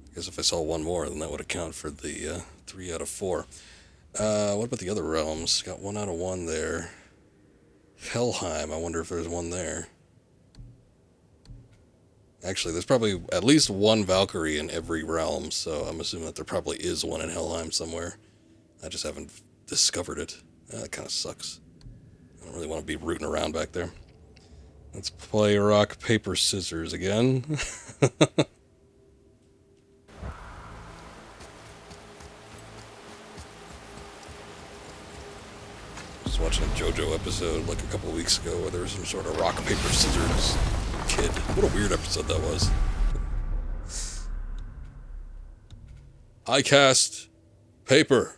I guess if I saw one more, then that would account for the 3 out of 4. What about the other realms? Got 1 out of 1 there. Helheim, I wonder if there's one there. Actually, there's probably at least 1 Valkyrie in every realm, so I'm assuming that there probably is one in Helheim somewhere. I just haven't discovered it. That kind of sucks. I don't really want to be rooting around back there. Let's play rock, paper, scissors again. Just watching a JoJo episode like a couple weeks ago where there was some sort of rock, paper, scissors kid. What a weird episode that was. I cast paper.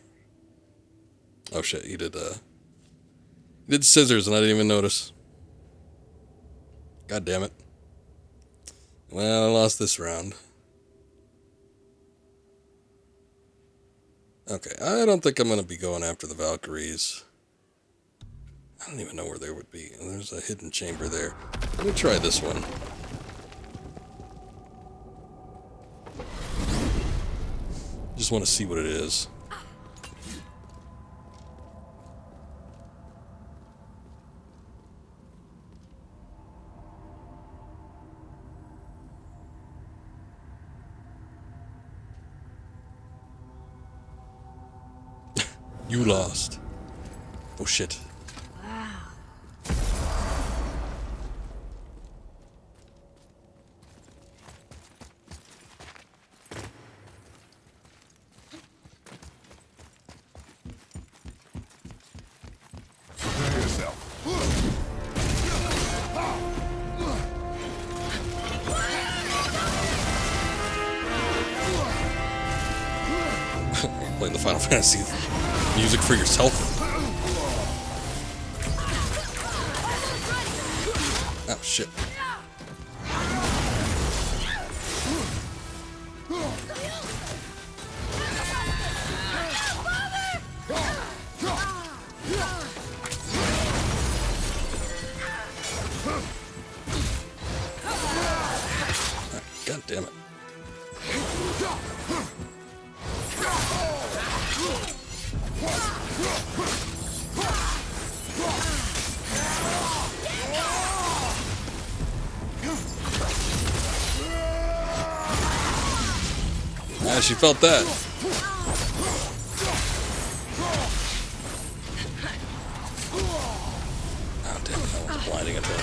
Oh shit, he did scissors and I didn't even notice. God damn it. Well, I lost this round. Okay, I don't think I'm going to be going after the Valkyries. I don't even know where they would be. There's a hidden chamber there. Let me try this one. Just want to see what it is. You lost. Oh shit. Prepare yourself. Playing the Final Fantasy music for yourself. Oh shit. God damn it. Ah, she felt that. Oh, damn it, that was a blinding attack.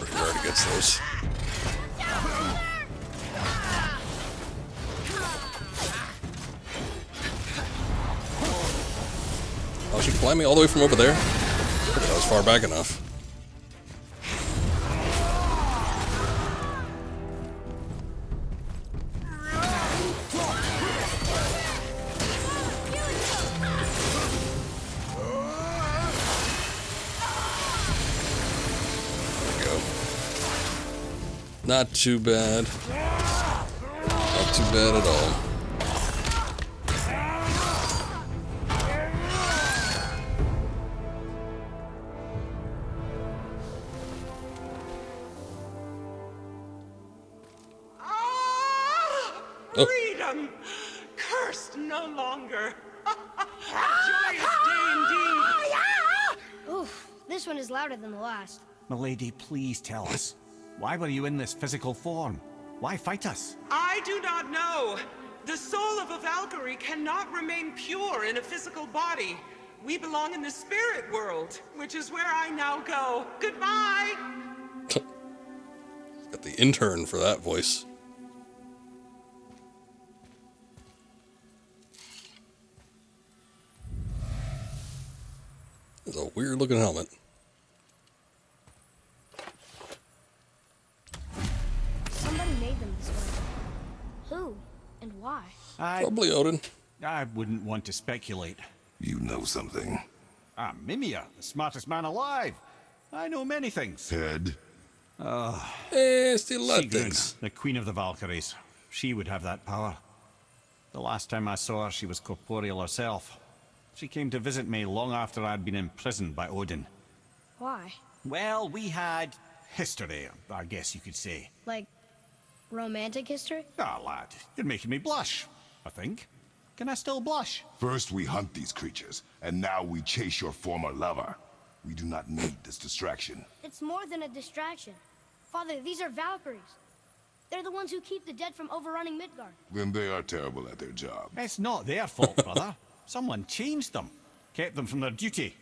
Pretty hard against those. Oh, she climbed me all the way from over there? That was far back enough. There we go. Not too bad. Not too bad at all. Oh. Freedom! Cursed no longer! A joyous day indeed! Oof, this one is louder than the last. Milady, please tell us. Why were you in this physical form? Why fight us? I do not know. The soul of a Valkyrie cannot remain pure in a physical body. We belong in the spirit world, which is where I now go. Goodbye! Got the intern for that voice. It's a weird looking helmet. Somebody made them this way. Who and why? Probably Odin. I wouldn't want to speculate. You know something. I'm Mimir, the smartest man alive. I know many things. Head? Still a lot of Sigrun, things. the queen of the Valkyries. She would have that power. The last time I saw her, she was corporeal herself. She came to visit me long after I'd been imprisoned by Odin. Why? Well, we had history, I guess you could say. Like, romantic history? Ah, lad, you're making me blush, I think. Can I still blush? First we hunt these creatures, and now we chase your former lover. We do not need this distraction. It's more than a distraction. Father, these are Valkyries. They're the ones who keep the dead from overrunning Midgard. Then they are terrible at their job. It's not their fault, brother. Someone changed them. Kept them from their duty.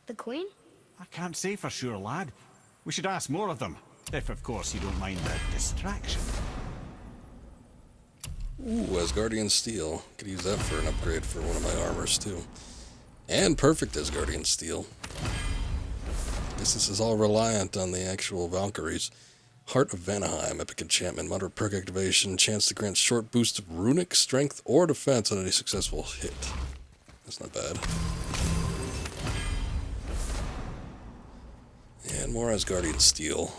The Queen? I can't say for sure, lad. We should ask more of them. If, of course, you don't mind the distraction. Ooh, Asgardian Steel. Could use that for an upgrade for one of my armors, too. And perfect Asgardian Steel. Guess this is all reliant on the actual Valkyries. Heart of Vanaheim, epic enchantment, moderate perk activation, chance to grant short boost of runic strength or defense on any successful hit. That's not bad. And more Asgardian Steel.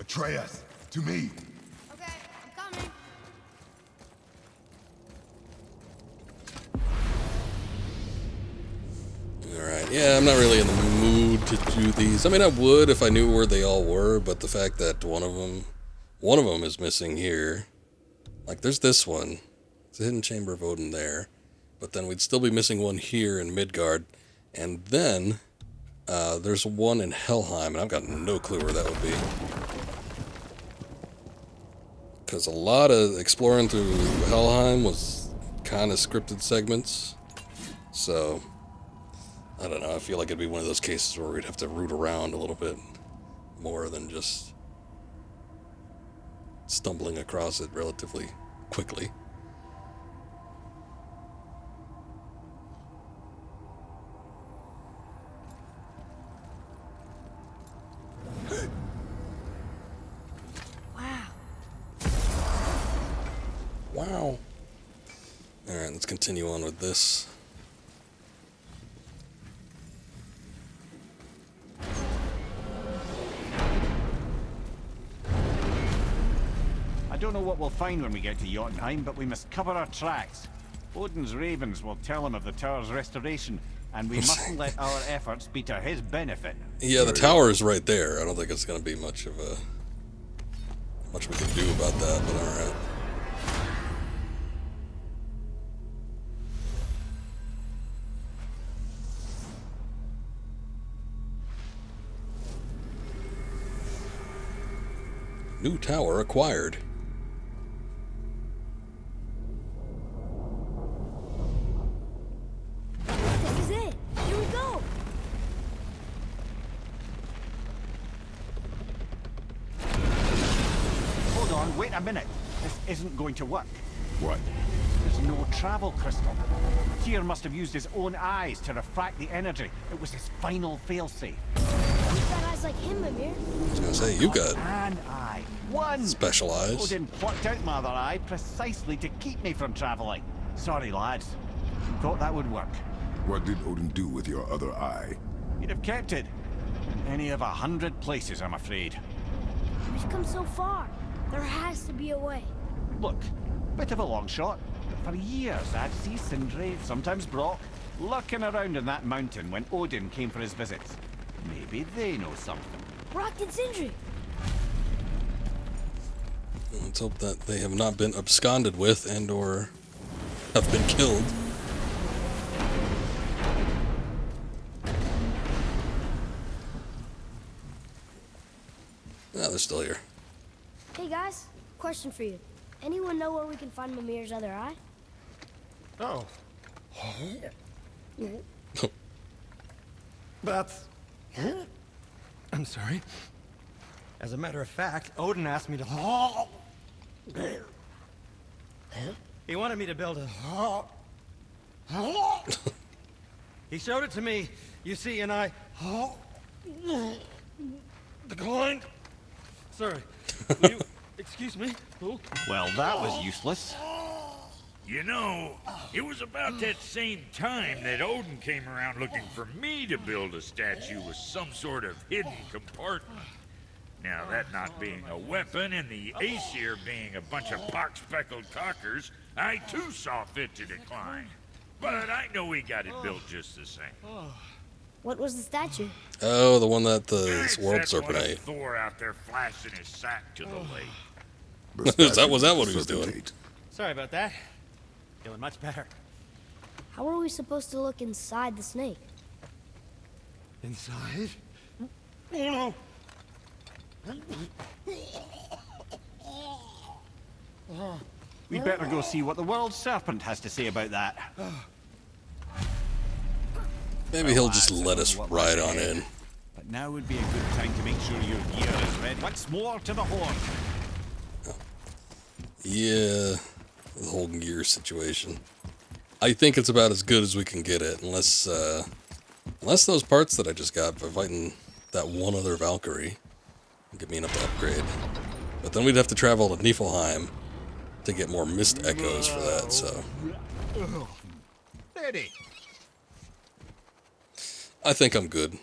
Atreus, to me. Okay, I'm coming. Alright, yeah, I'm not really in the mood to do these. I mean, I would if I knew where they all were, but the fact that one of them is missing here. Like, there's this one. It's a hidden chamber of Odin there. But then we'd still be missing one here in Midgard. And then, there's one in Helheim, and I've got no clue where that would be. Because a lot of exploring through Helheim was kind of scripted segments. So, I don't know, I feel like it'd be one of those cases where we'd have to root around a little bit more than just stumbling across it relatively quickly. Wow. Wow. Alright, let's continue on with this. I don't know what we'll find when we get to Jotunheim, but we must cover our tracks. Odin's ravens will tell him of the tower's restoration, and we mustn't let our efforts be to his benefit. Yeah, the tower is right there. I don't think it's going to be much we can do about that, but alright. New tower acquired. This is it. Here we go. Hold on, wait a minute. This isn't going to work. What? There's no travel crystal. Tyr must have used his own eyes to refract the energy. It was his final failsafe. We've got eyes like him, Mimir. I was going to say, you got An eye. One! special eyes. Odin plucked out my other eye precisely to keep me from traveling. Sorry, lads. Thought that would work. What did Odin do with your other eye? We'd have kept it. Any of 100 places, I'm afraid. We've come so far. There has to be a way. Look, bit of a long shot, but for years I'd see Sindri, sometimes Brock, lurking around in that mountain when Odin came for his visits. Maybe they know something. Brock and Sindri. Let's hope that they have not been absconded with and or have been killed. Ah, they're still here. Hey guys, question for you. Anyone know where we can find Mimir's other eye? Oh. That's... I'm sorry. As a matter of fact, Odin asked me to... He wanted me to build a... He showed it to me, you see, and I... declined. Sorry. Will you excuse me? Well, that was useless. You know, it was about that same time that Odin came around looking for me to build a statue with some sort of hidden compartment. Now, that not being a weapon and the Aesir being a bunch of pock-speckled cockers, I too saw fit to decline. But I know we got it built just the same. What was the statue? Oh, the one that the It's world that serpent one of ate. Thor out there flashing his sack to the lake. Was that what he was doing? Sorry about that. Feeling much better. How are we supposed to look inside the snake? Inside? Oh no! We'd better go see what the world serpent has to say about that. Maybe he'll just let us ride on in. But now would be a good time to make sure your gear is ready. Once more to the horn. Yeah, the whole gear situation. I think it's about as good as we can get it, unless those parts that I just got by fighting that one other Valkyrie get me enough to upgrade. But then we'd have to travel to Niflheim to get more mist echoes for that, so... Ready. I think I'm good.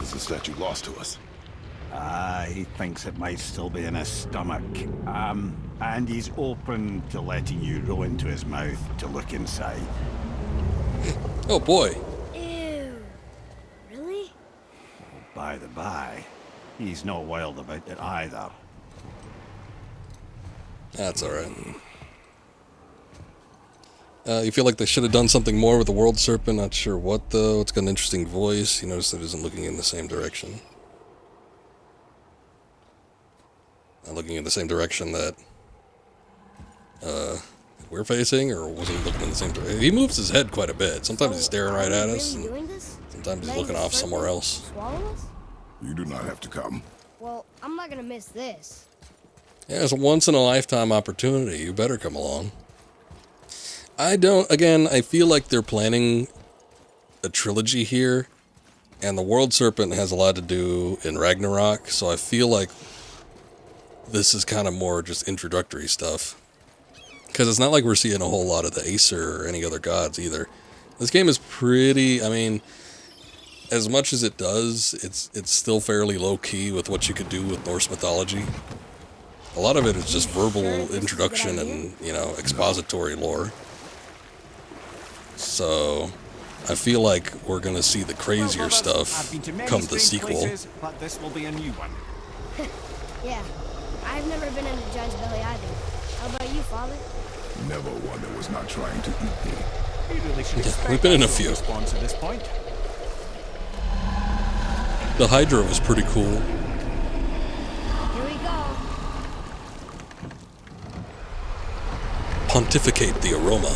Is the statue lost to us? He thinks it might still be in his stomach. And he's open to letting you roll into his mouth to look inside. Oh boy. Ew. Really? By the by, he's not wild about it either. That's alright. You feel like they should have done something more with the world serpent? Not sure what though. It's got an interesting voice. You notice that it isn't looking in the same direction. Not looking in the same direction that we're facing, or wasn't looking in the same direction. He moves his head quite a bit. Sometimes he's staring right at us, and sometimes he's looking off somewhere else. Swallow us? You do not have to come. Well, I'm not gonna miss this. Yeah, it's a once in a lifetime opportunity. You better come along. I feel like they're planning a trilogy here, and the World Serpent has a lot to do in Ragnarok, so I feel like this is kind of more just introductory stuff. Because it's not like we're seeing a whole lot of the Aesir or any other gods either. This game is pretty, I mean, as much as it does, it's still fairly low-key with what you could do with Norse mythology. A lot of it is just verbal introduction and, expository lore. So, I feel like we're going to see the crazier stuff come the sequel. Places, but this will be a new one. Yeah. I've never been in a giant's belly either. How about you, Father? Never one that was not trying to eat me. You really should expect we've been in a that sort few. of response at this point. The Hydra was pretty cool. Here we go. Pontificate the aroma.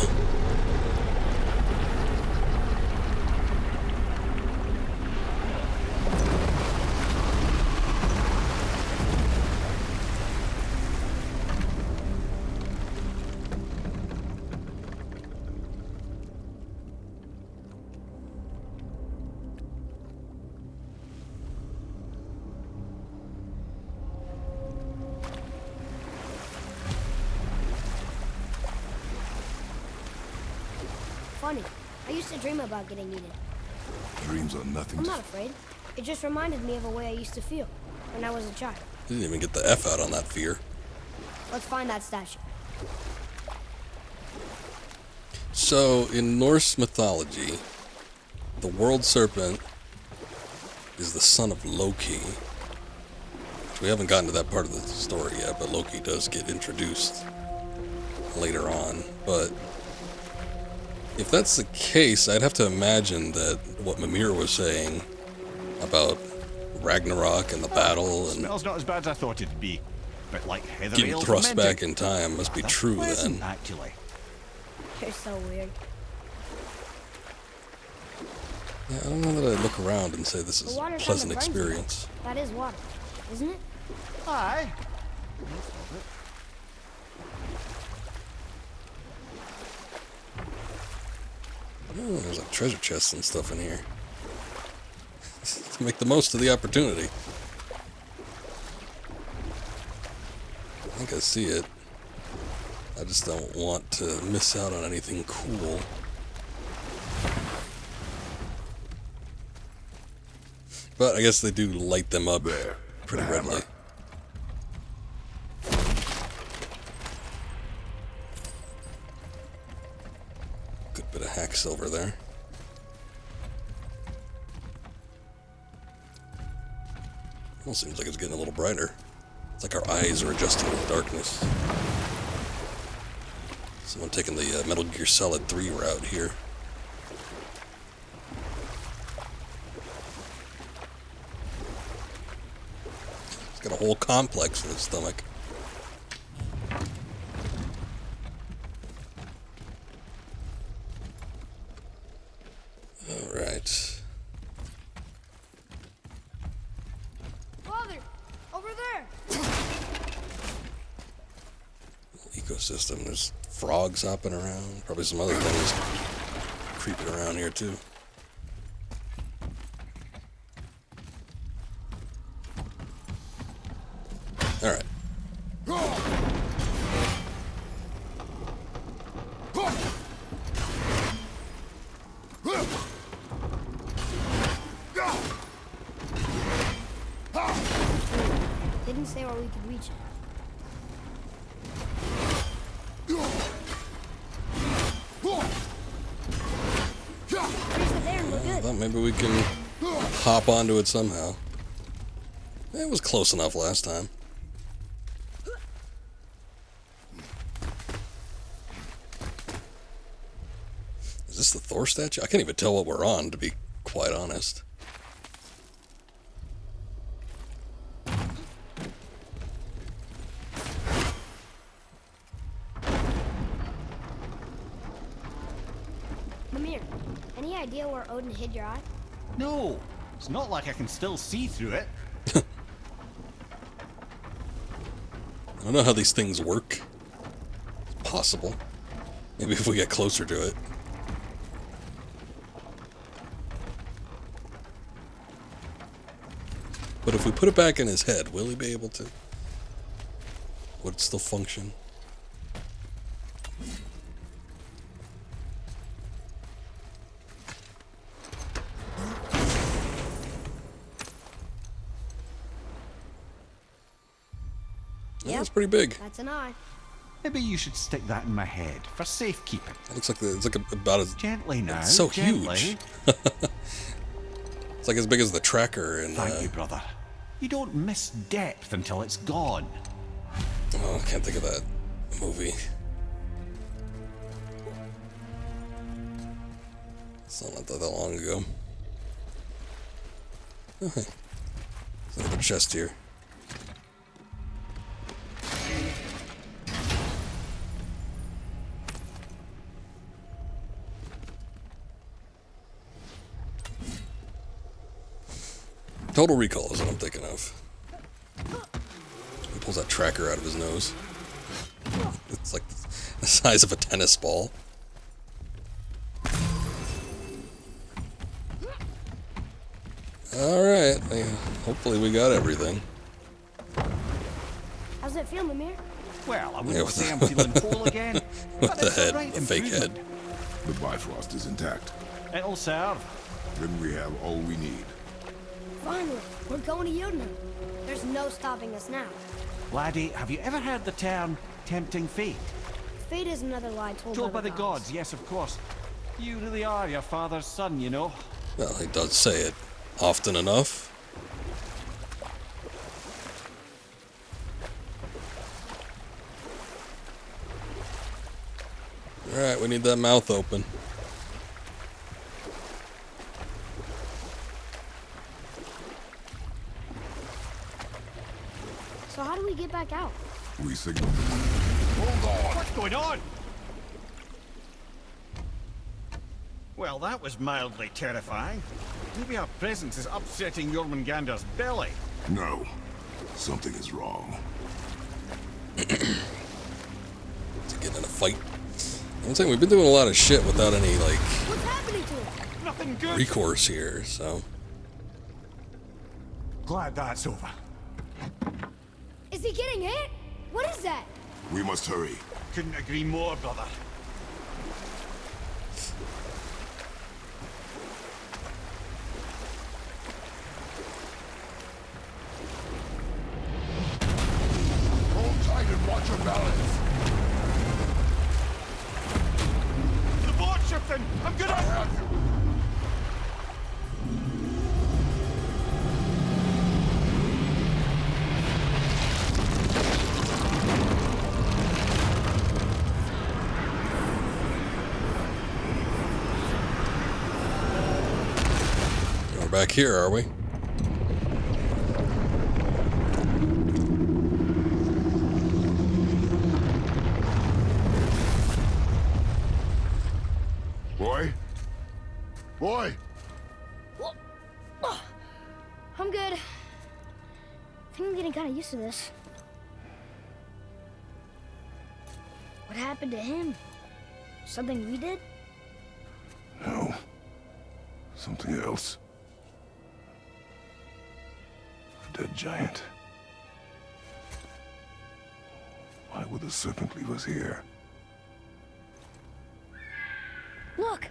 funny. I used to dream about getting eaten. Dreams are nothing I'm to... not afraid. It just reminded me of a way I used to feel when I was a child. You didn't even get the F out on that fear. Let's find that statue. So, in Norse mythology, the world serpent is the son of Loki. We haven't gotten to that part of the story yet, but Loki does get introduced later on. But if that's the case, I'd have to imagine that what Mimir was saying about Ragnarok and the battle and Smells not as bad as I thought it'd be. But like heather getting ale thrust fermented. back in time must be Rather true pleasant, then. actually. You're so weird. Yeah, I don't know that I'd look around and say this is The a water's pleasant on the burns, you know. experience. That is water, isn't it? Aye. Oh, there's like treasure chests and stuff in here. To make the most of the opportunity. I think I see it. I just don't want to miss out on anything cool. But I guess they do light them up There. pretty The hammer. readily. Good bit of hack silver there. Well, seems like it's getting a little brighter. It's like our eyes are adjusting to the darkness. Someone taking the Metal Gear Solid 3 route here. He's got a whole complex in his stomach. Alright. Father, over there. Ecosystem. There's frogs hopping around. Probably some other things creeping around here too. Alright. Didn't say where we could reach it. Reach it there and we're I good. thought maybe we can hop onto it somehow. It was close enough last time. Is this the Thor statue? I can't even tell what we're on, to be quite honest. Mimir, any idea where Odin hid your eye? No, it's not like I can still see through it. I don't know how these things work. It's possible. Maybe if we get closer to it. But if we put it back in his head, will he be able to? Would it still function? Yeah, Yep. it's pretty big. That's an eye. Maybe you should stick that in my head for safekeeping. It looks like it's like about as Gently now. it's so gently. huge. It's like as big as the tracker in. Thank you, brother. You don't miss depth until it's gone. Oh, I can't think of that movie. It's not that long ago. Oh, hey. There's another chest here. Total Recall is what I'm thinking of. He pulls that tracker out of his nose. It's like the size of a tennis ball. Alright, hopefully we got everything. How's it feel, Mimir? Well, I Yeah, wouldn't with say the- I'm feeling whole again. With but the it's a head, right the fake improvement. head. The Bifrost is intact. It'll serve. Then we have all we need. Finally, we're going to Jotunheim. There's no stopping us now. Laddie, have you ever heard the term tempting fate? Fate is another lie Told by the gods, yes, of course. You really are your father's son, you know. Well, he does say it often enough. Alright, we need that mouth open. So how do we get back out? We signal. Hold on! What's going on? Well, that was mildly terrifying. Maybe our presence is upsetting Jormungandr's belly. No. Something is wrong. To get in a fight. I'm saying we've been doing a lot of shit without any, like, What's happening to us? Nothing good. recourse here, so. Glad that's over. Is he getting hit? What is that? We must hurry. Couldn't agree more, brother. Hold tight and watch your balance. The board shifting! I'm gonna have you! We're back here, are we? Boy? Boy! I'm good. I think I'm getting kind of used to this. What happened to him? Something we did? No. Something else. A dead giant. Why would the serpent leave us here? Look!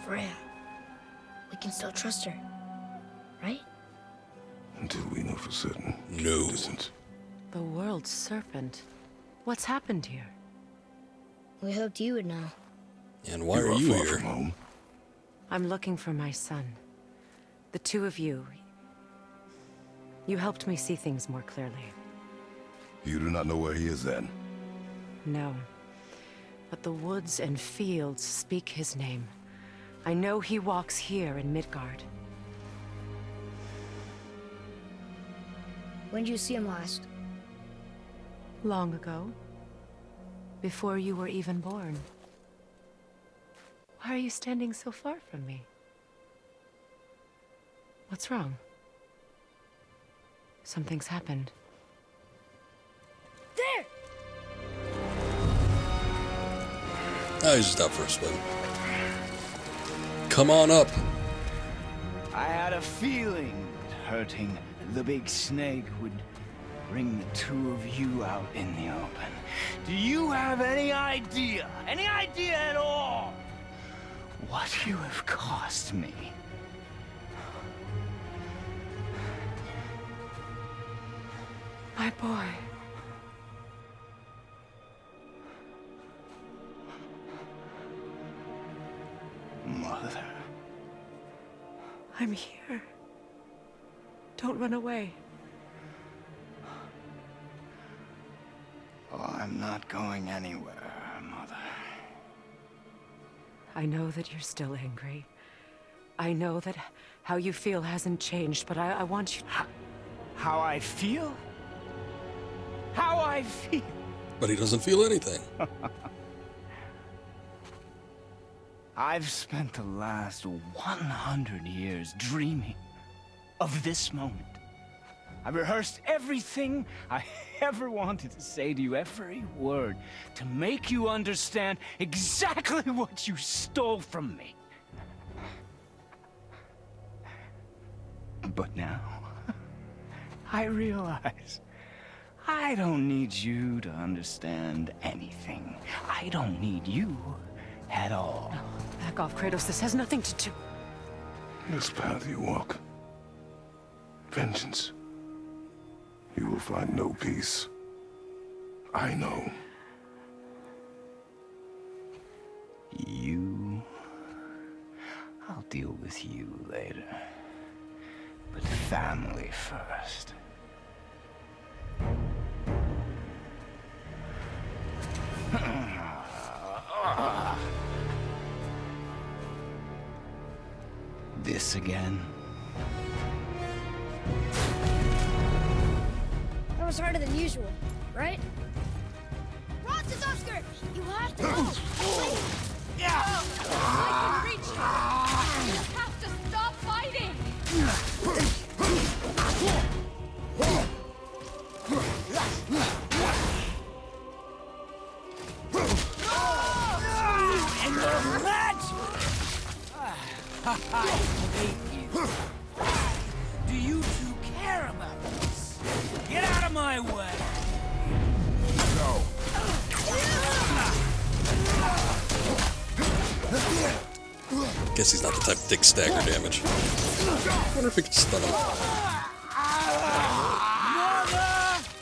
Freya. We can still trust her, right? Until we know for certain. No. It isn't. The world's serpent. What's happened here? We hoped you would know. And why are are you far here? from home. I'm looking for my son. The two of you. You helped me see things more clearly. You do not know where he is then? No. But the woods and fields speak his name. I know he walks here in Midgard. When did you see him last? Long ago. Before you were even born. Why are you standing so far from me? What's wrong? Something's happened. There! Oh, he's just out for a swim. Come on up. I had a feeling that hurting the big snake would bring the two of you out in the open. Do you have any idea at all, what you have cost me? My boy. Mother. I'm here. Don't run away. Oh, I'm not going anywhere, Mother. I know that you're still angry. I know that how you feel hasn't changed, but I want you... How I feel? How I feel? But he doesn't feel anything. I've spent the last 100 years dreaming of this moment. I rehearsed everything I ever wanted to say to you, every word, to make you understand exactly what you stole from me. But now, I realize I don't need you to understand anything. I don't need you at all. No, back off, Kratos. This has nothing to do... This path you walk, vengeance, you will find no peace. I know. You... I'll deal with you later. But family first. This again? That was harder than usual, right? Ross is Oscar! You have to go! I can reach you! You have to stop fighting! I hate you. Do you two care about this? Get out of my way! No. Guess he's not the type to take stagger damage. I wonder if he can stun him.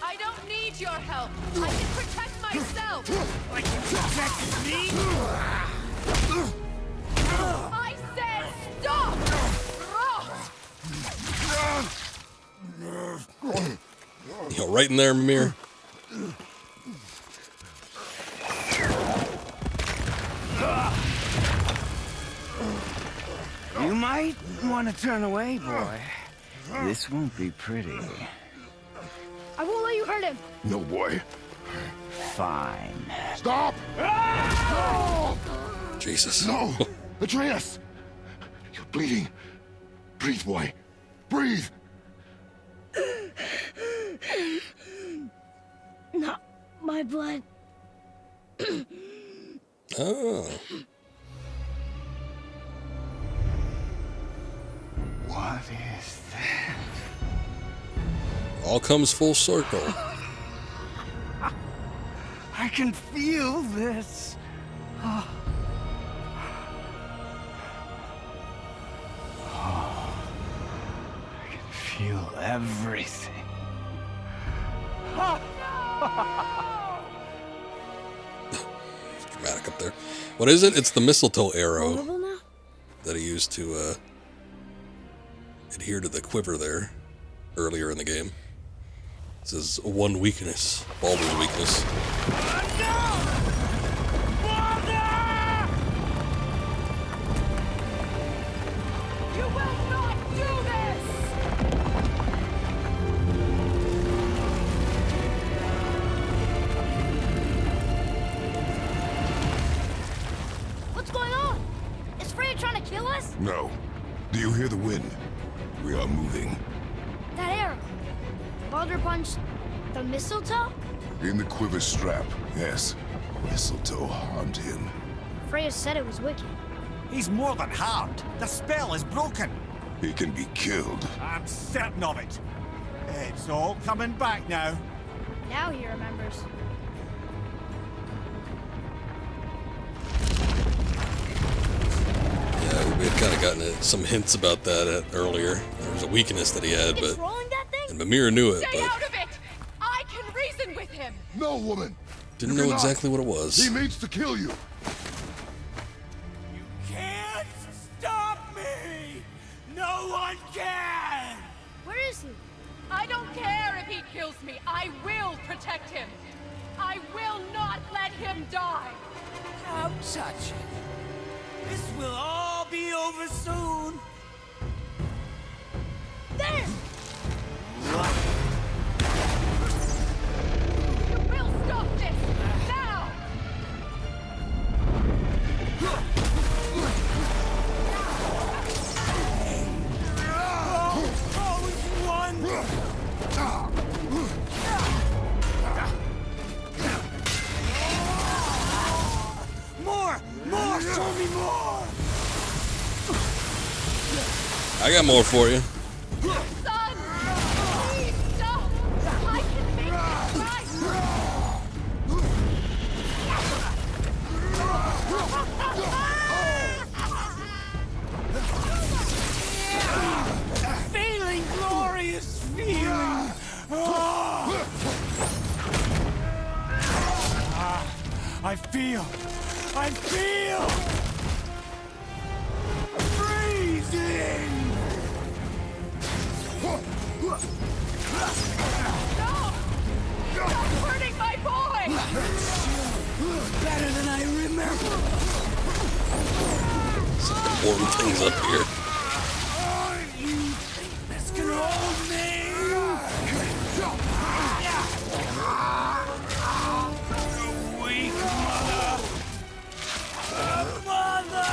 I don't need your help. I can protect myself. Like you protected me? I said stop! You know, right in there, Mimir. You might want to turn away, boy. This won't be pretty. I won't let you hurt him! No, boy. Fine. Stop! Jesus. No! Atreus! You're bleeding. Breathe, boy. Breathe! Not my blood. Oh. What is that? All comes full circle. I can feel this. Oh. I can feel everything. It's dramatic up there. What is it? It's the mistletoe arrow Vulnerable now? that he used to adhere to the quiver there earlier in the game. This is one weakness, Baldur's weakness. You will not do this! What's going on? Is Freya trying to kill us? No. Do you hear the wind? We are moving. That arrow. Baldur punched the mistletoe? In the quiver strap, yes. Mistletoe harmed him. Freya said it was wicked. He's more than harmed. The spell is broken. He can be killed. I'm certain of it. It's all coming back now. Now he remembers. Yeah, we had kind of gotten some hints about that earlier. There was a weakness that he had, but Rolling that thing? and Mimir knew it, Stay but out of it! I can reason with him! No, woman! didn't You know cannot. exactly what it was. He means to kill you! Can't stop me! No one can! Where is he? I don't care if he kills me. I will protect him. I will not let him die. How touching. This will all be over soon. There! You will stop this now. Always one. More! More! Show me more! I got more for you. Son! Please stop! I can make this right! Feeling glorious feeling. I feel freezing. Stop! Stop hurting my boy! Better than I remember. Some important things up here. You think this can hold me? Weak mother. Mother!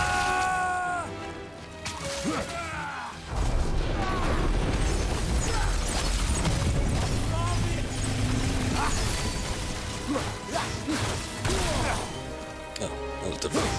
Oh, that was different.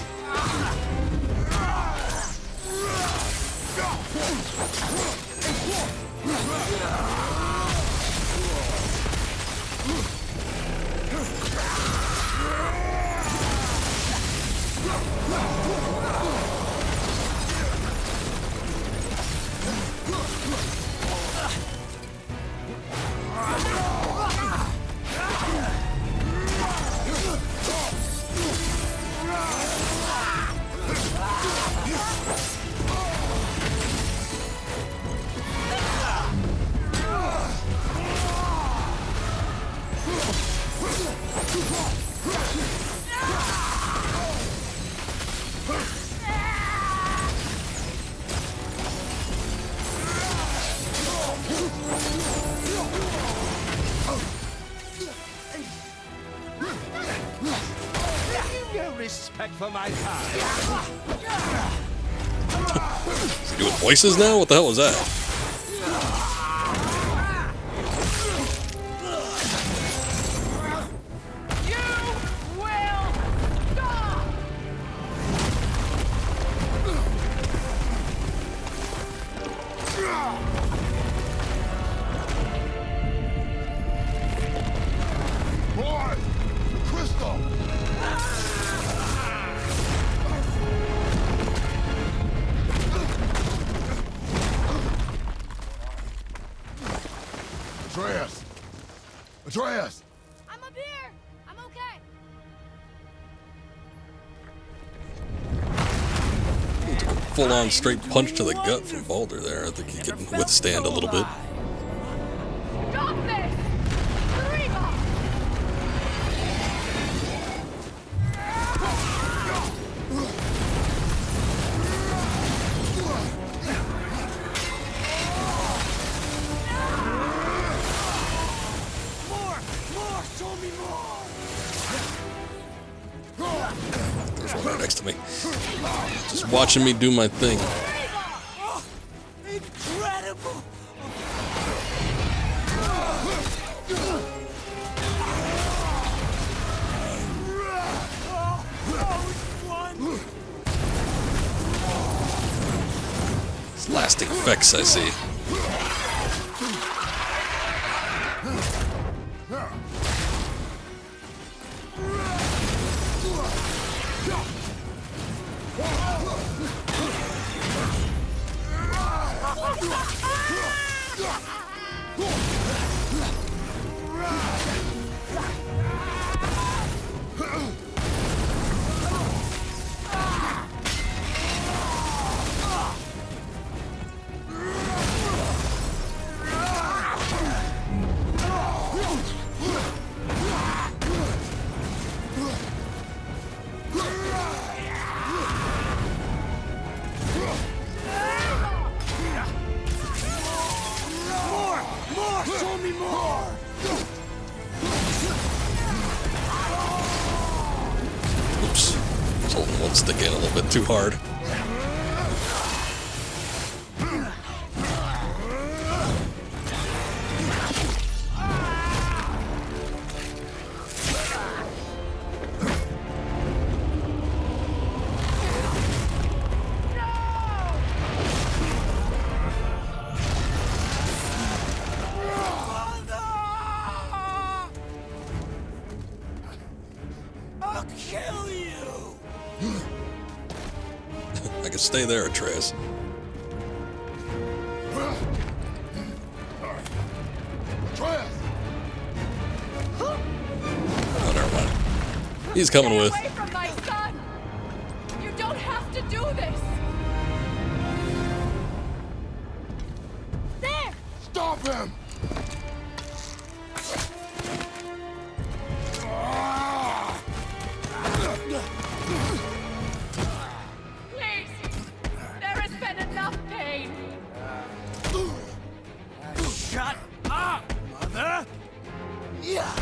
Respect for my time. Is he doing voices now? What the hell was that? You will stop! Boy! The crystal! Atreus! Atreus! I'm up here. I'm okay. He took a full-on straight punch to the gut from Baldur there. I think he can withstand a little bit. Stop this! Freya! More! Show me more! There's one right next to me. Just watching me do my thing. Incredible! It's lasting effects I see. Show me more! Oops. I was holding one stick in a little bit too hard. I'll kill you! I can stay there, Atreus. Atreus! Oh, never mind. He's coming Stay with. away from my son! You don't have to do this! There! Stop him! Please! There has been enough pain! Shut up, Mother! Yeah.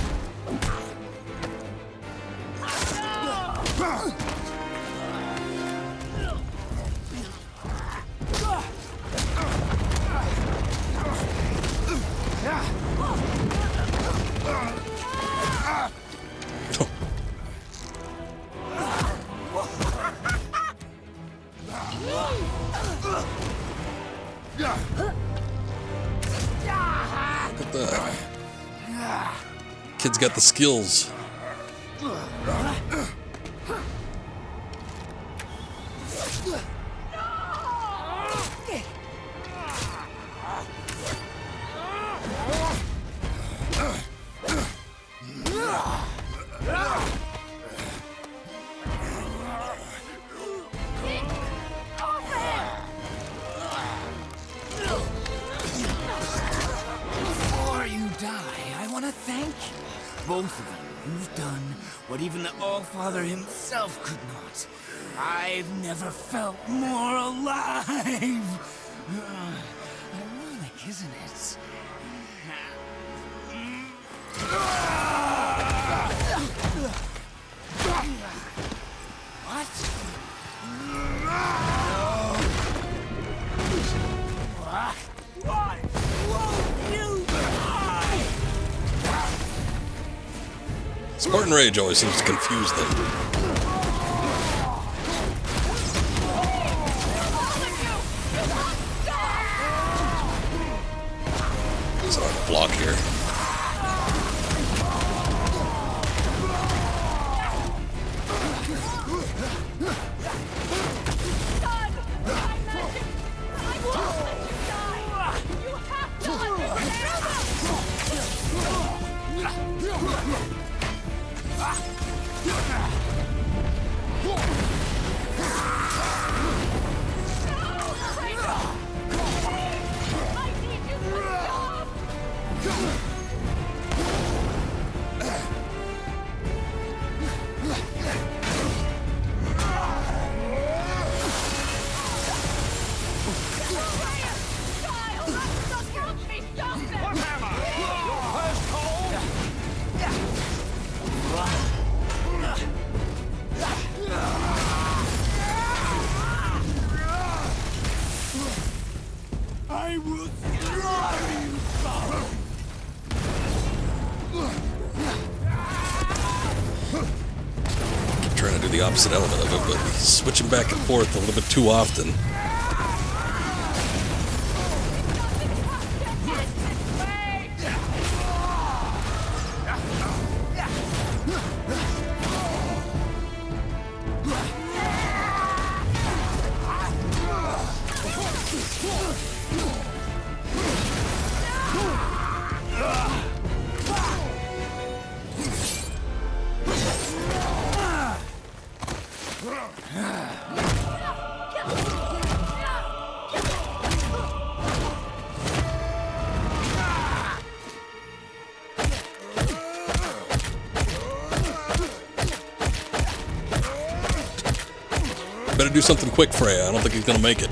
Look at that. Kid's got the skills. Before you die, I want to thank you. Both of you. You've done what even the All-Father himself could not. I've never felt more alive. Ironic, isn't it? What? Why won't you die? Spartan Rage always seems to confuse them. It's hard to block here. I will slaughter you both! Trying to do the opposite element of it, but he's switching back and forth a little bit too often. Better do something quick, Freya. I don't think he's gonna make it.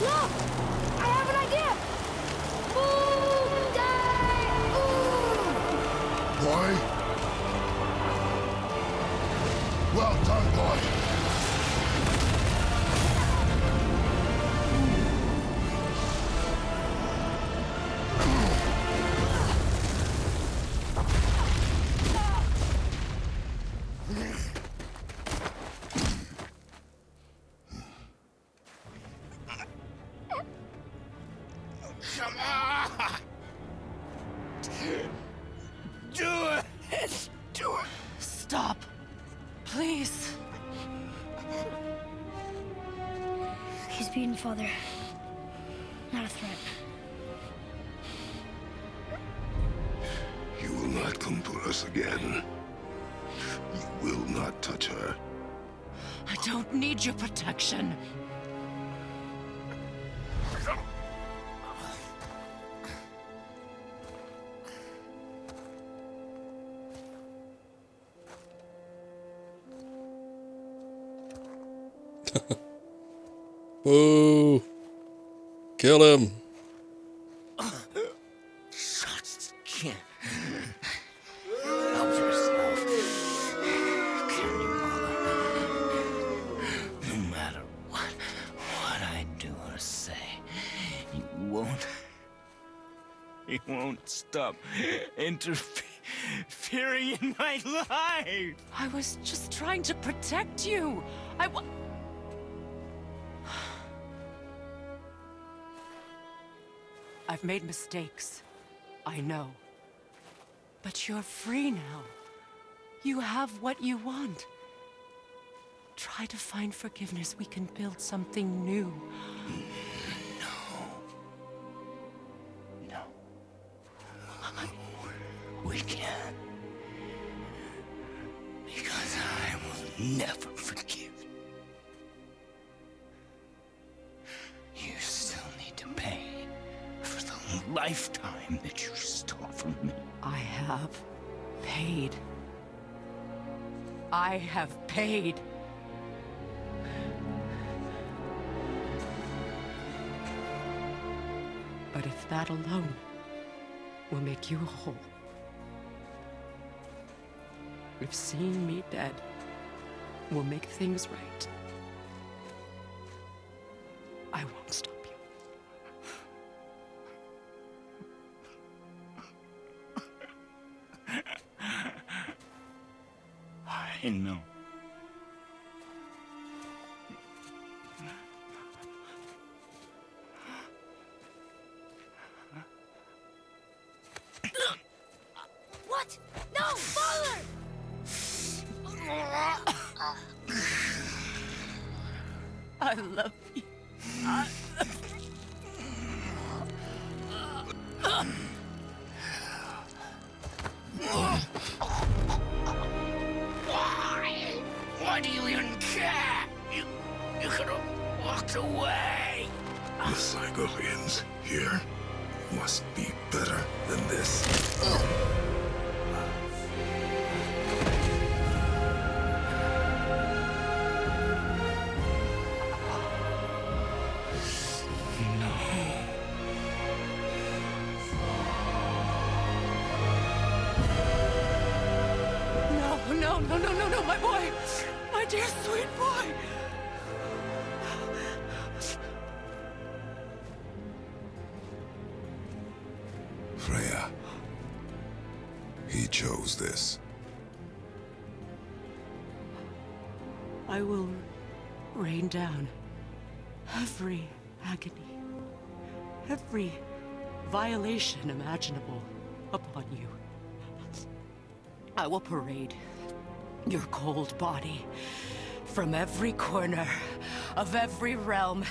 Look! I have an idea! Boom! Die! Boy? Well done, boy. Come on! Do it! Do it! Stop. Please. He's beaten, Father. Not a threat. You will not come for us again. You will not touch her. I don't need your protection. Boo! Kill him! Just can't. Help yourself. Can you, Mother? No matter what I do or say, you won't. You won't stop interfering in my life. I was just trying to protect you. I've made mistakes. I know. But you're free now. You have what you want. Try to find forgiveness. We can build something new. No. We can't. Because I will never forgive you. You still need to pay for the lifetime that you stole from me. I have paid. I have paid. But if that alone will make you whole, if seeing me dead will make things right, I won't stop you. I know. What? No, Father! I love you. Why do you even care? You could have walked away. The Cyclopeans here must be better than this. No, my boy! My dear sweet boy! Freya. He chose this. I will rain down every agony, every violation imaginable upon you. I will parade your cold body from every corner of every realm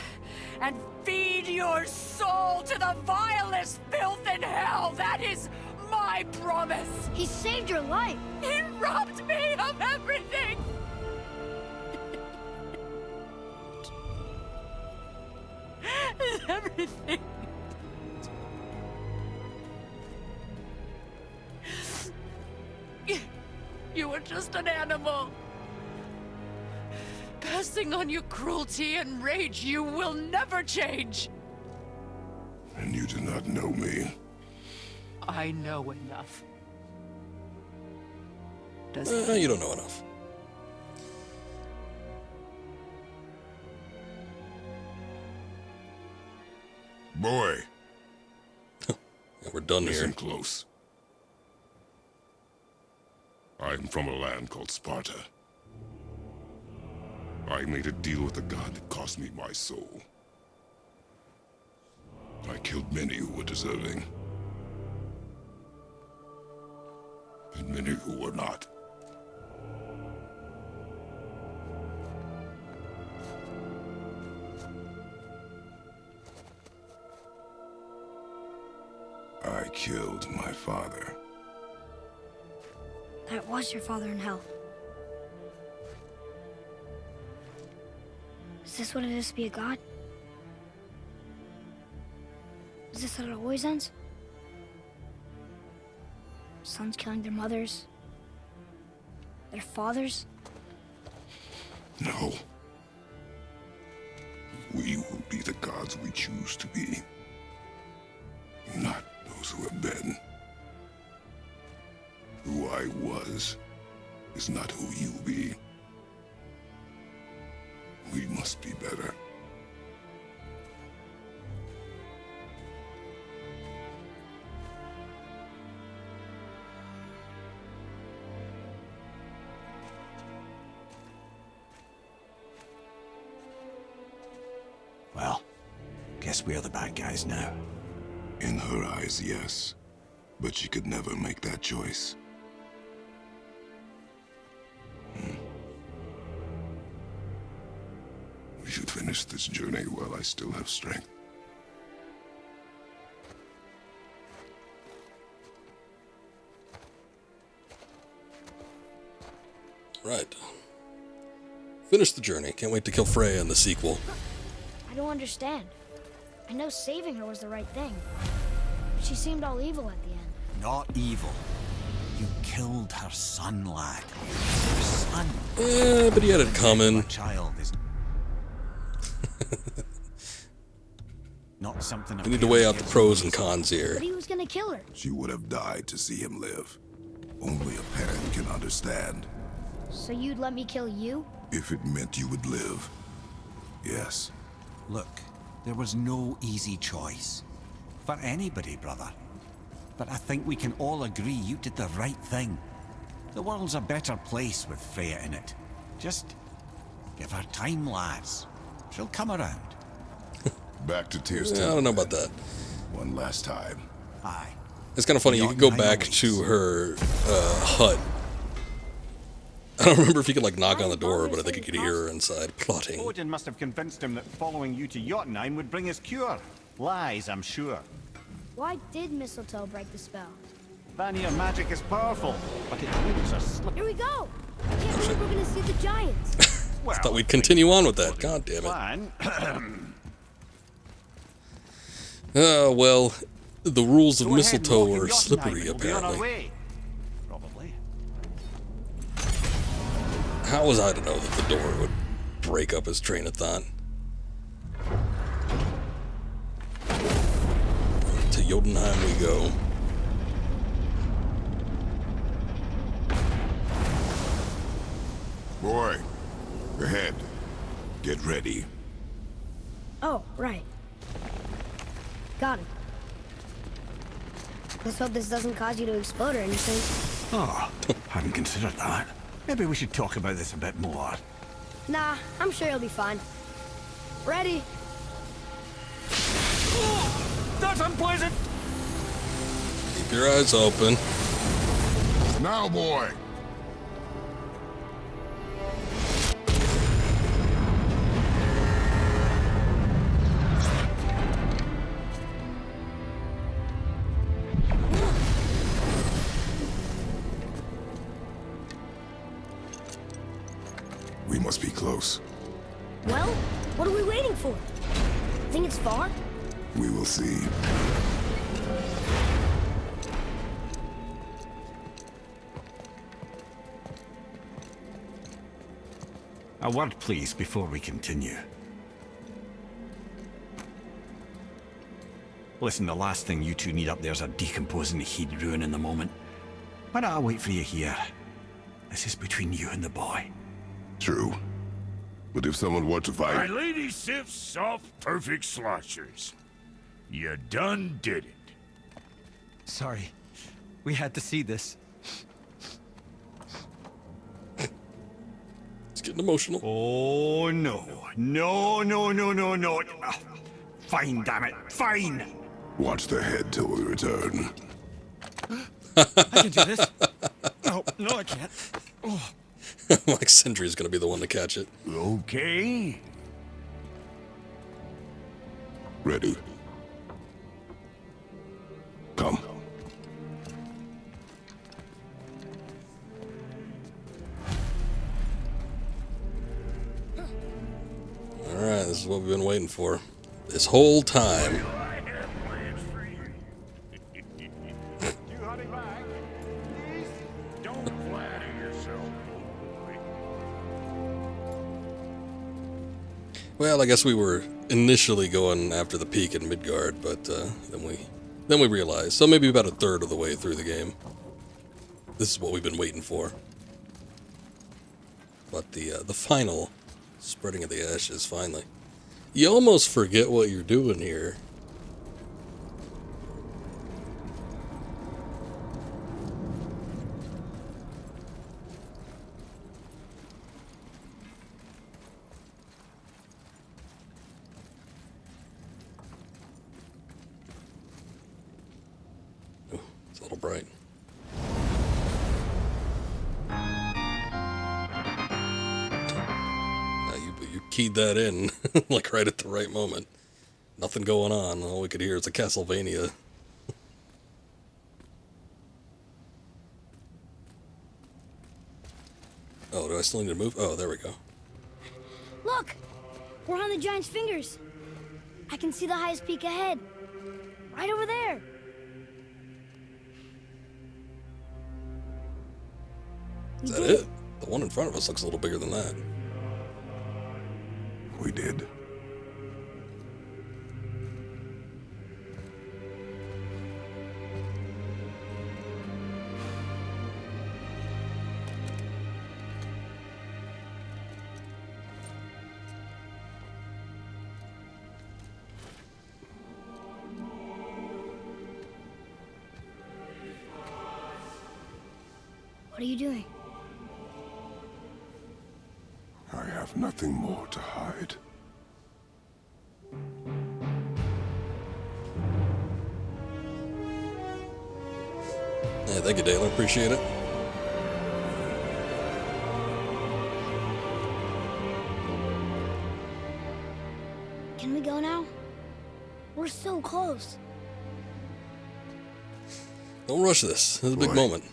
and feed your soul to the vilest filth in hell. That is my promise. He saved your life. He robbed me of everything. Everything. You were just an animal. Passing on your cruelty and rage, you will never change. And you do not know me. I know enough. You don't know enough. Boy. Yeah, we're done Listen here. close. I'm from a land called Sparta. I made a deal with the god that cost me my soul. I killed many who were deserving. And many who were not. I killed my father. That was your father in hell. Is this what it is to be a god? Is this how it always ends? Sons killing their mothers? Their fathers? No. We will be the gods we choose to be. Not those who have been. Who I was is not who you be. We must be better. Well, guess we're the bad guys now. In her eyes, yes. But she could never make that choice. We should finish this journey while I still have strength. Right. Finish the journey. Can't wait to kill Freya in the sequel. I don't understand. I know saving her was the right thing. But she seemed all evil at the end. Not evil. You killed her son, lad. Her son. Yeah, but he had it coming. Your child is not something. We need to weigh out the pros and cons here. But he was gonna kill her. She would have died to see him live. Only a parent can understand. So you'd let me kill you? If it meant you would live. Yes. Look, there was no easy choice. For anybody, brother. But I think we can all agree you did the right thing. The world's a better place with Freya in it. Just give her time, lads. She'll come around. Back to Tears. Yeah, I don't know about that. One last time. Aye. It's kind of funny. You could go back to her hut. I don't remember if you could like knock on the door, but I think you could hear her inside plotting. Odin must have convinced him that following you to Jotunheim would bring his cure. Lies, I'm sure. Why did mistletoe break the spell? Vanir magic is powerful, but its roots are slippery. Here we go! I can't believe we're gonna see the giants. I thought we'd continue on with that. God damn it. Well, the rules of mistletoe are slippery, apparently. Probably. How was I to know that the door would break up his train of thought? To Jotunheim we go. Boy, ahead. Get ready. Oh, right. Got it. Let's hope this doesn't cause you to explode or anything. Oh, hadn't considered that. Maybe we should talk about this a bit more. Nah, I'm sure you'll be fine. Ready? That's unpleasant! Keep your eyes open. Now, boy. We must be close. Well, what are we waiting for? Think it's far? We will see. A word, please, before we continue. Listen, the last thing you two need up there is a decomposing heat ruin in the moment. Why don't I wait for you here? This is between you and the boy. True. But if someone were to My fight... lady Sif's soft, perfect sloshers. You done did it. Sorry. We had to see this. It's getting emotional. Oh, no. No, no, no, no, no. Fine, damn it, fine! Watch the head till we return. I can do this. No, no, I can't. Oh. Like Sindri's gonna be the one to catch it. Okay. Ready. Come. Alright, this is what we've been waiting for. This whole time. Don't flatter yourself, boy. Well, I guess we were initially going after the peak in Midgard, but then we realized. So maybe about a third of the way through the game. This is what we've been waiting for. But the final spreading of the ashes, finally. You almost forget what you're doing here. Ooh, it's a little bright. You keyed that in, like right at the right moment. Nothing going on. All we could hear is a Castlevania. Oh, do I still need to move? Oh, there we go. Look! We're on the giant's fingers. I can see the highest peak ahead. Right over there. Is that it? The one in front of us looks a little bigger than that. We did. What are you doing? I have nothing more to hide. Yeah, thank you, Dalen. Appreciate it. Can we go now? We're so close. Don't rush this. This is a big moment.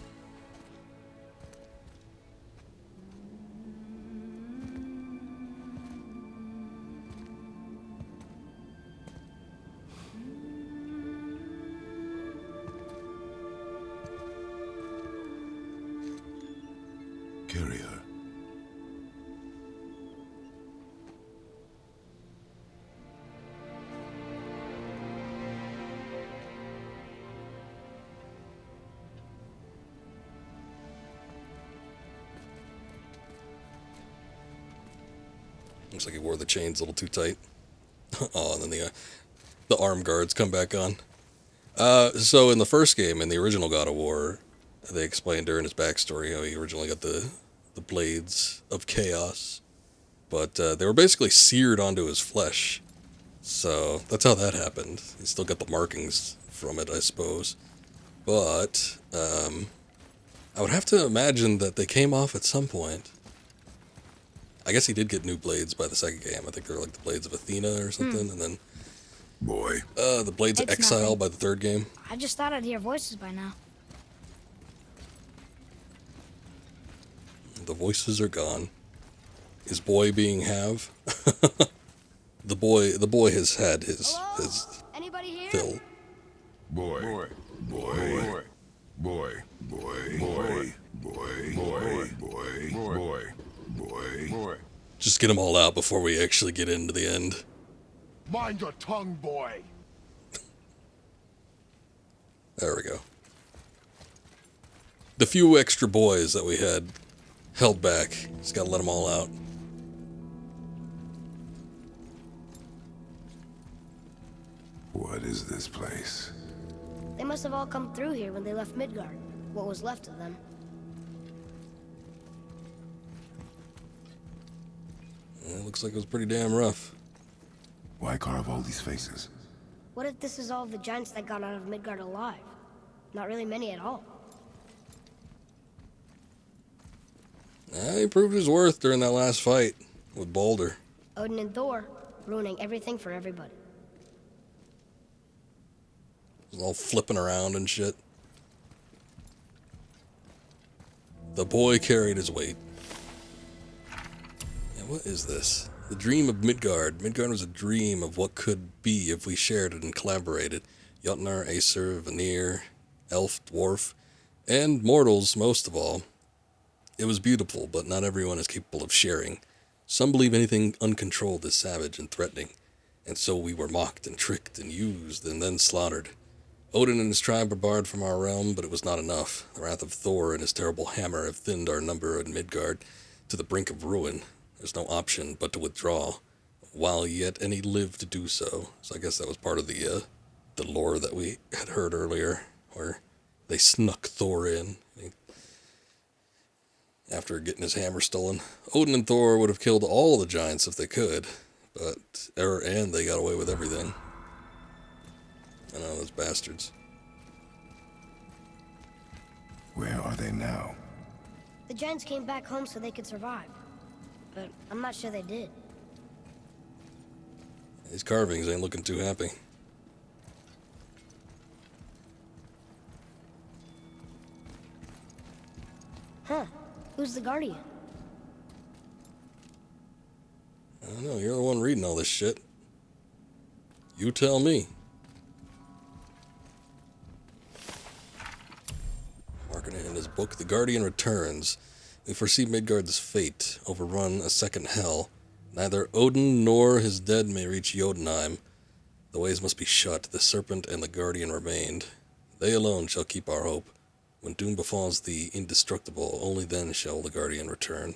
Carrier. Looks like he wore the chains a little too tight. Oh, and then the arm guards come back on. So in the first game, in the original God of War, they explained during his backstory how he originally got the blades of chaos, but they were basically seared onto his flesh. So that's how that happened. He still got the markings from it, I suppose. But I would have to imagine that they came off at some point. I guess he did get new blades by the second game. I think they were like the blades of Athena or something, and then the blades of Exile nothing. by the third game. I just thought I'd hear voices by now. The voices are gone. Is boy being have? The boy has had his Anybody here? fill. Boy. Boy. Boy. Boy. Boy. Boy. Boy. Boy. Boy. Boy. Boy. Boy. Just get them all out before we actually get into the end. Mind your tongue, boy. There we go. The few extra boys that we had held back. Just gotta let them all out. What is this place? They must have all come through here when they left Midgard. What was left of them. It looks like it was pretty damn rough. Why carve all these faces? What if this is all the giants that got out of Midgard alive? Not really many at all. He proved his worth during that last fight with Baldur. Odin and Thor, ruining everything for everybody. All flipping around and shit. The boy carried his weight. And what is this? The dream of Midgard. Midgard was a dream of what could be if we shared it and collaborated. Jotnar, Aesir, Vanir, elf, dwarf, and mortals most of all. It was beautiful, but not everyone is capable of sharing. Some believe anything uncontrolled is savage and threatening, and so we were mocked and tricked and used and then slaughtered. Odin and his tribe were barred from our realm, but it was not enough. The wrath of Thor and his terrible hammer have thinned our number in Midgard to the brink of ruin. There's no option but to withdraw, while yet any live to do so. So I guess that was part of the lore that we had heard earlier, where they snuck Thor in after getting his hammer stolen. Odin and Thor would have killed all the giants if they could, and they got away with everything. I know, those bastards. Where are they now? The giants came back home so they could survive. But I'm not sure they did. These carvings ain't looking too happy. Huh. Who's the guardian? I don't know, you're the one reading all this shit. You tell me. Marking it in his book, The Guardian returns. We foresee Midgard's fate, overrun a second hell. Neither Odin nor his dead may reach Jotunheim. The ways must be shut. The serpent and the guardian remained. They alone shall keep our hope. When doom befalls the indestructible, only then shall the guardian return.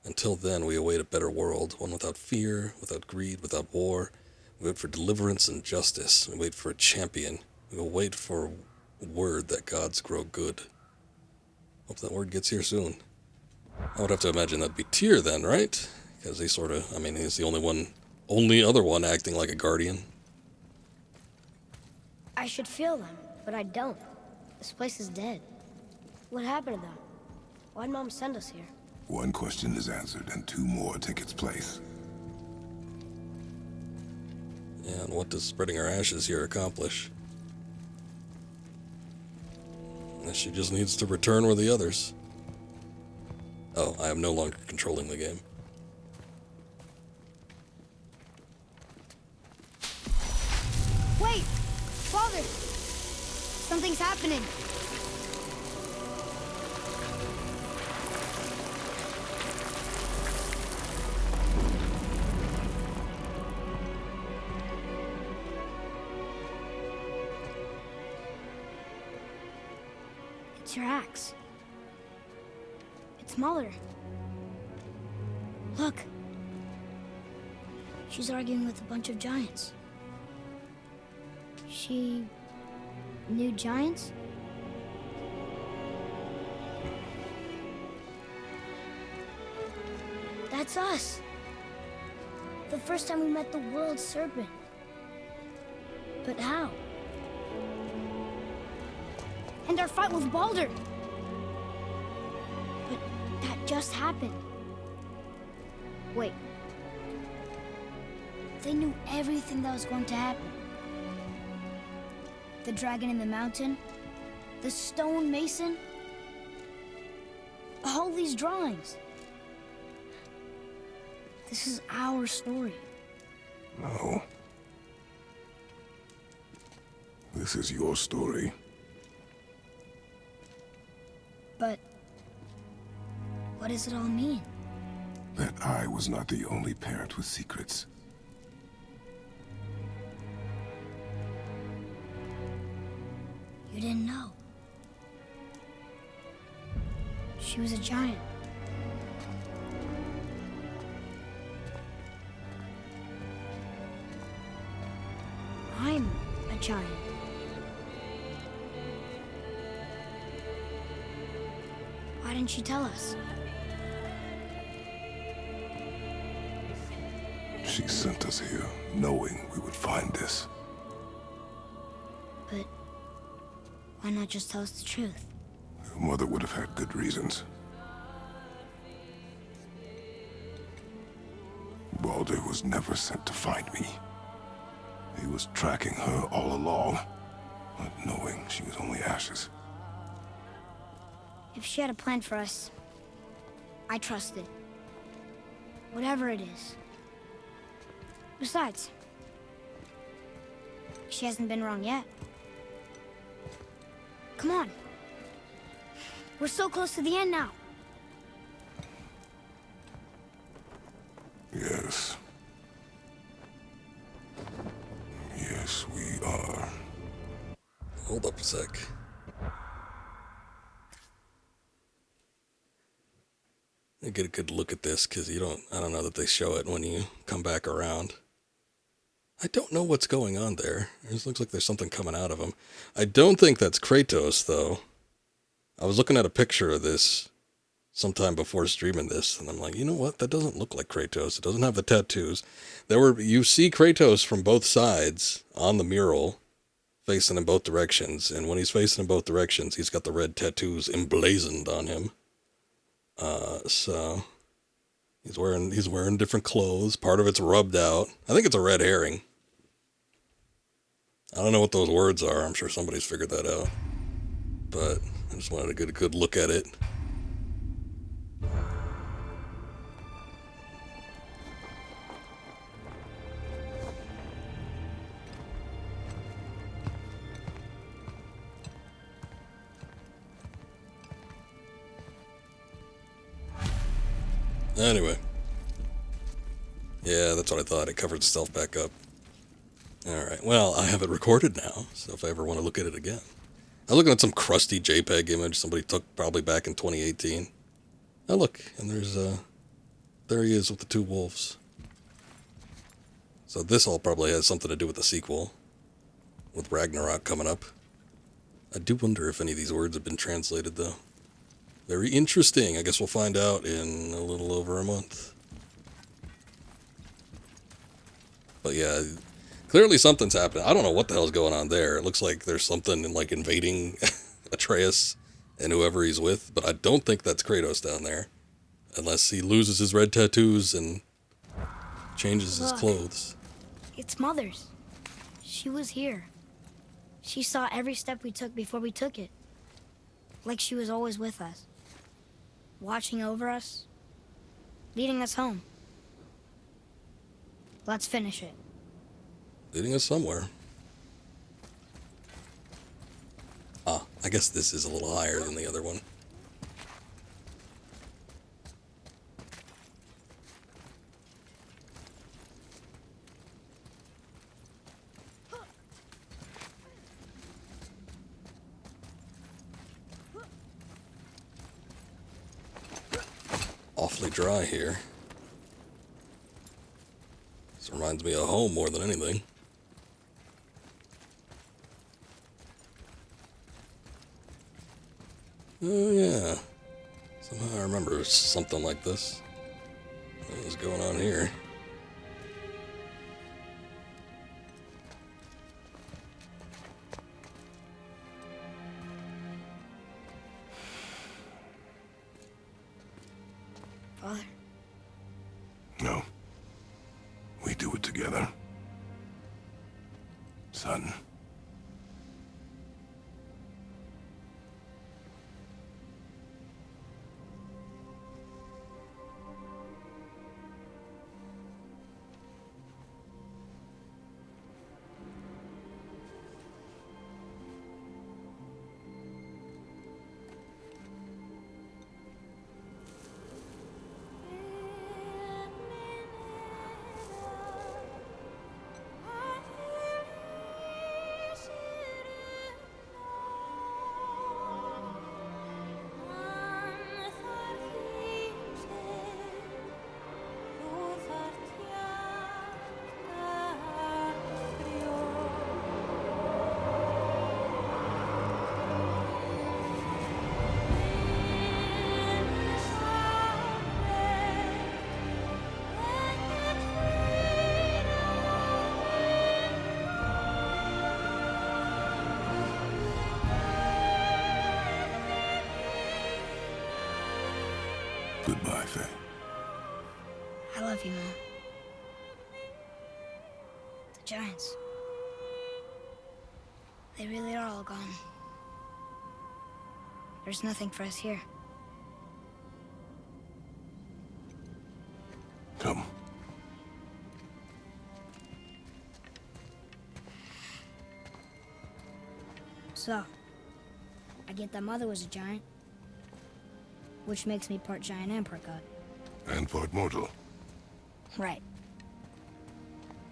Until then, we await a better world, one without fear, without greed, without war. We wait for deliverance and justice. We wait for a champion. We will wait for a word that gods grow good. Hope that word gets here soon. I would have to imagine that'd be Tyr then, right? Because he's he's the only other one acting like a guardian. I should feel them, but I don't. This place is dead. What happened to them? Why'd Mom send us here? One question is answered, and two more take its place. Yeah, and what does spreading her ashes here accomplish? She just needs to return with the others. Oh, I am no longer controlling the game. Wait! Father! Something's happening! It's your axe. It's Mother. Look. She's arguing with a bunch of giants. She knew giants? That's us. The first time we met the world serpent. But how? And our fight with Baldur. But that just happened. Wait. They knew everything that was going to happen. The dragon in the mountain, the stone mason, all these drawings. This is our story. No. This is your story. But what does it all mean? That I was not the only parent with secrets. You didn't know. She was a giant. I'm a giant. Why didn't she tell us? She sent us here, knowing we would find this. But why not just tell us the truth? Your mother would have had good reasons. Baldur was never sent to find me. He was tracking her all along, not knowing she was only ashes. If she had a plan for us, I trust it. Whatever it is. Besides, she hasn't been wrong yet. Come on. We're so close to the end now. Yes. Yes, we are. Hold up a sec. I get a good look at this, because I don't know that they show it when you come back around. I don't know what's going on there. It just looks like there's something coming out of him. I don't think that's Kratos, though. I was looking at a picture of this sometime before streaming this, and I'm like, you know what? That doesn't look like Kratos. It doesn't have the tattoos. You see Kratos from both sides on the mural, facing in both directions, and when he's facing in both directions, he's got the red tattoos emblazoned on him. So he's wearing different clothes. Part of it's rubbed out. I think it's a red herring. I don't know what those words are. I'm sure somebody's figured that out. But I just wanted to get a good look at it. Anyway. Yeah, that's what I thought. It covered itself back up. Alright, well, I have it recorded now, so if I ever want to look at it again. I was looking at some crusty JPEG image somebody took probably back in 2018. Oh, look, and there he is with the two wolves. So this all probably has something to do with the sequel, with Ragnarok coming up. I do wonder if any of these words have been translated, though. Very interesting. I guess we'll find out in a little over a month. But yeah, clearly something's happening. I don't know what the hell's going on there. It looks like there's something like invading Atreus and whoever he's with, but I don't think that's Kratos down there. Unless he loses his red tattoos and changes his clothes. It's Mother's. She was here. She saw every step we took before we took it. Like she was always with us. Watching over us. Leading us home. Let's finish it. Leading us somewhere. Ah, I guess this is a little higher than the other one. Awfully dry here. This reminds me of home more than anything. Oh yeah. Somehow I remember something like this. What is going on here? Father? No. We do it together. Son. life, eh? I love you, Mom. The giants. They really are all gone. There's nothing for us here. Come. So, I get that Mother was a giant, which makes me part giant and part god. And part mortal. Right.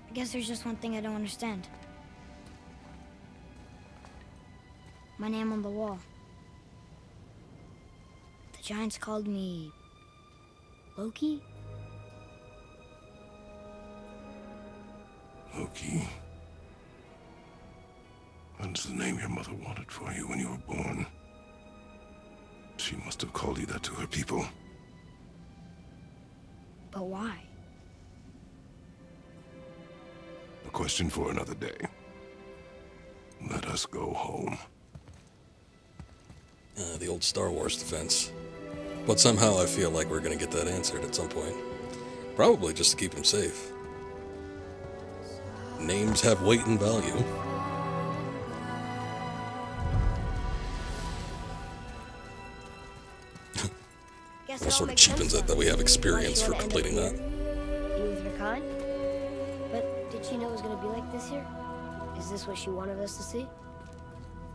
I guess there's just one thing I don't understand. My name on the wall. The giants called me... Loki? Loki. That's the name your mother wanted for you when you were born. She must have called you that to her people. But why? A question for another day. Let us go home. The old Star Wars defense. But somehow I feel like we're going to get that answered at some point. Probably just to keep him safe. Names have weight and value. That sort of cheapens it that we have experience for completing that. You with your kind? But did she know it was going to be like this here? Is this what she wanted us to see?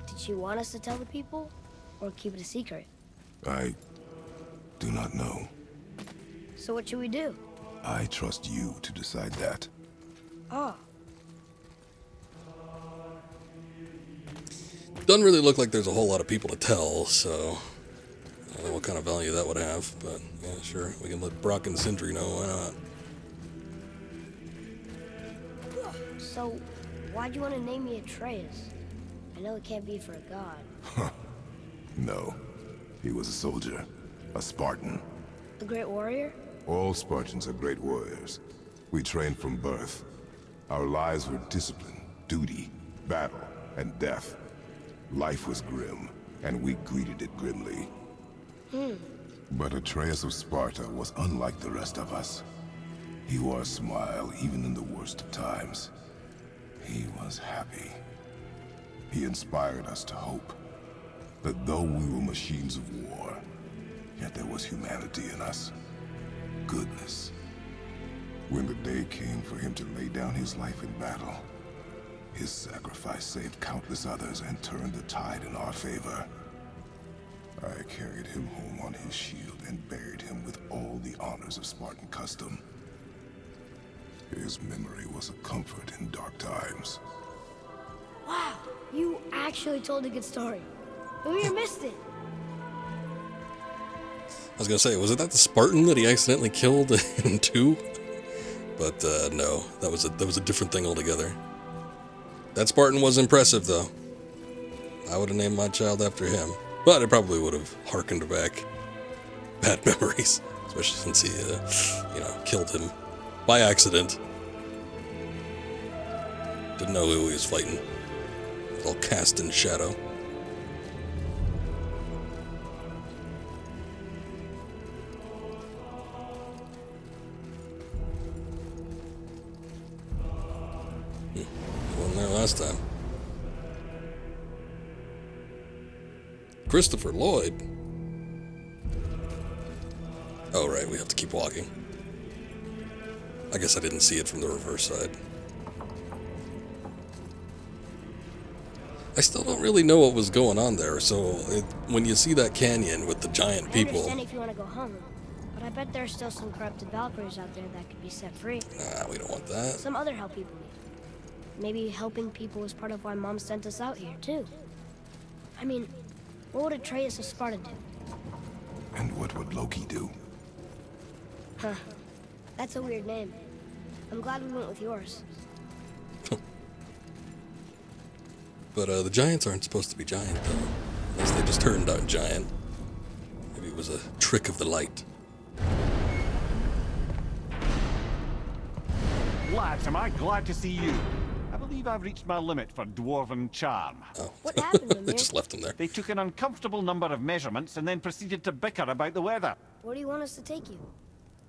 Did she want us to tell the people? Or keep it a secret? I do not know. So what should we do? I trust you to decide that. Oh. Doesn't really look like there's a whole lot of people to tell, so I don't know what kind of value that would have, but yeah, sure. We can let Brock and Sindri know, why not? So, why'd you want to name me Atreus? I know it can't be for a god. No. He was a soldier. A Spartan. A great warrior? All Spartans are great warriors. We trained from birth. Our lives were discipline, duty, battle, and death. Life was grim, and we greeted it grimly. But Atreus of Sparta was unlike the rest of us. He wore a smile even in the worst of times. He was happy. He inspired us to hope that though we were machines of war, yet there was humanity in us. Goodness. When the day came for him to lay down his life in battle, his sacrifice saved countless others and turned the tide in our favor. I carried him home on his shield and buried him with all the honors of Spartan custom. His memory was a comfort in dark times. Wow, you actually told a good story. We missed it. I was gonna say, was it that the Spartan that he accidentally killed in 2? But no, that was a different thing altogether. That Spartan was impressive, though. I would have named my child after him, but it probably would have harkened back bad memories, especially since he, killed him by accident. Didn't know who he was fighting. It was all cast in shadow. Wasn't there last time. Christopher Lloyd? Oh, right, we have to keep walking. I guess I didn't see it from the reverse side. I still don't really know what was going on there, so when you see that canyon with the giant people... I understand if you want to go home, but I bet there's still some corrupted Valkyries out there that could be set free. We don't want that. Some other help people need. Maybe helping people was part of why Mom sent us out here, too. I mean, what would Atreus of Sparta do? And what would Loki do? Huh. That's a weird name. I'm glad we went with yours. But the giants aren't supposed to be giant, though. Unless they just turned out giant. Maybe it was a trick of the light. Lads, am I glad to see you. I've believe I've reached my limit for dwarven charm. Oh. What happened, They Mimir? just left him there. They took an uncomfortable number of measurements and then proceeded to bicker about the weather. Where do you want us to take you?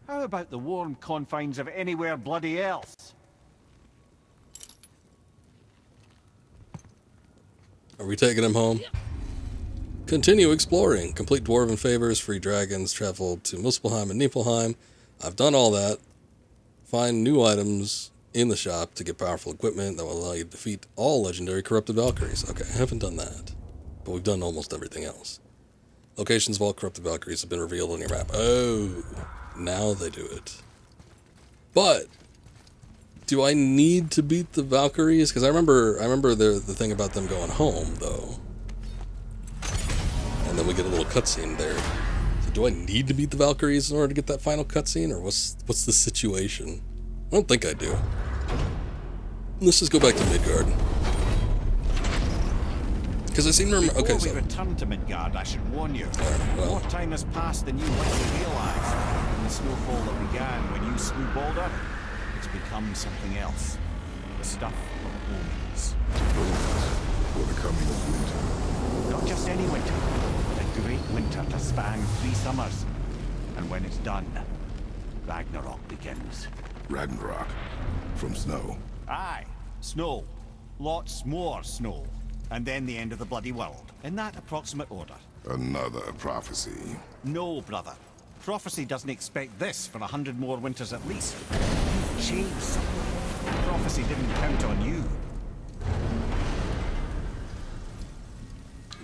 How about the warm confines of anywhere bloody else? Are we taking him home? Continue exploring. Complete dwarven favors, free dragons, travel to Muspelheim and Niflheim. I've done all that. Find new items in the shop to get powerful equipment that will allow you to defeat all legendary corrupted Valkyries. Okay, I haven't done that. But we've done almost everything else. Locations of all corrupted Valkyries have been revealed on your map. Oh, now they do it. But do I need to beat the Valkyries? Because I remember the thing about them going home, though. And then we get a little cutscene there. So do I need to beat the Valkyries in order to get that final cutscene, or what's the situation? I don't think I do. Let's just go back to Midgard. Because I seem to remember. Okay, Before so we return to Midgard, I should warn you. well. More time has passed than you likely realize. In the snowfall that began when you slew Baldur, it's become something else. The stuff of omens. For the coming of winter. Not just any winter. The great winter to span 3 summers. And when it's done, Ragnarok begins. Ragnarok. From snow. Aye, snow. Lots more snow. And then the end of the bloody world. In that approximate order. Another prophecy. No, brother. Prophecy doesn't expect this for 100 more winters at least. You've changed something. Prophecy didn't count on you.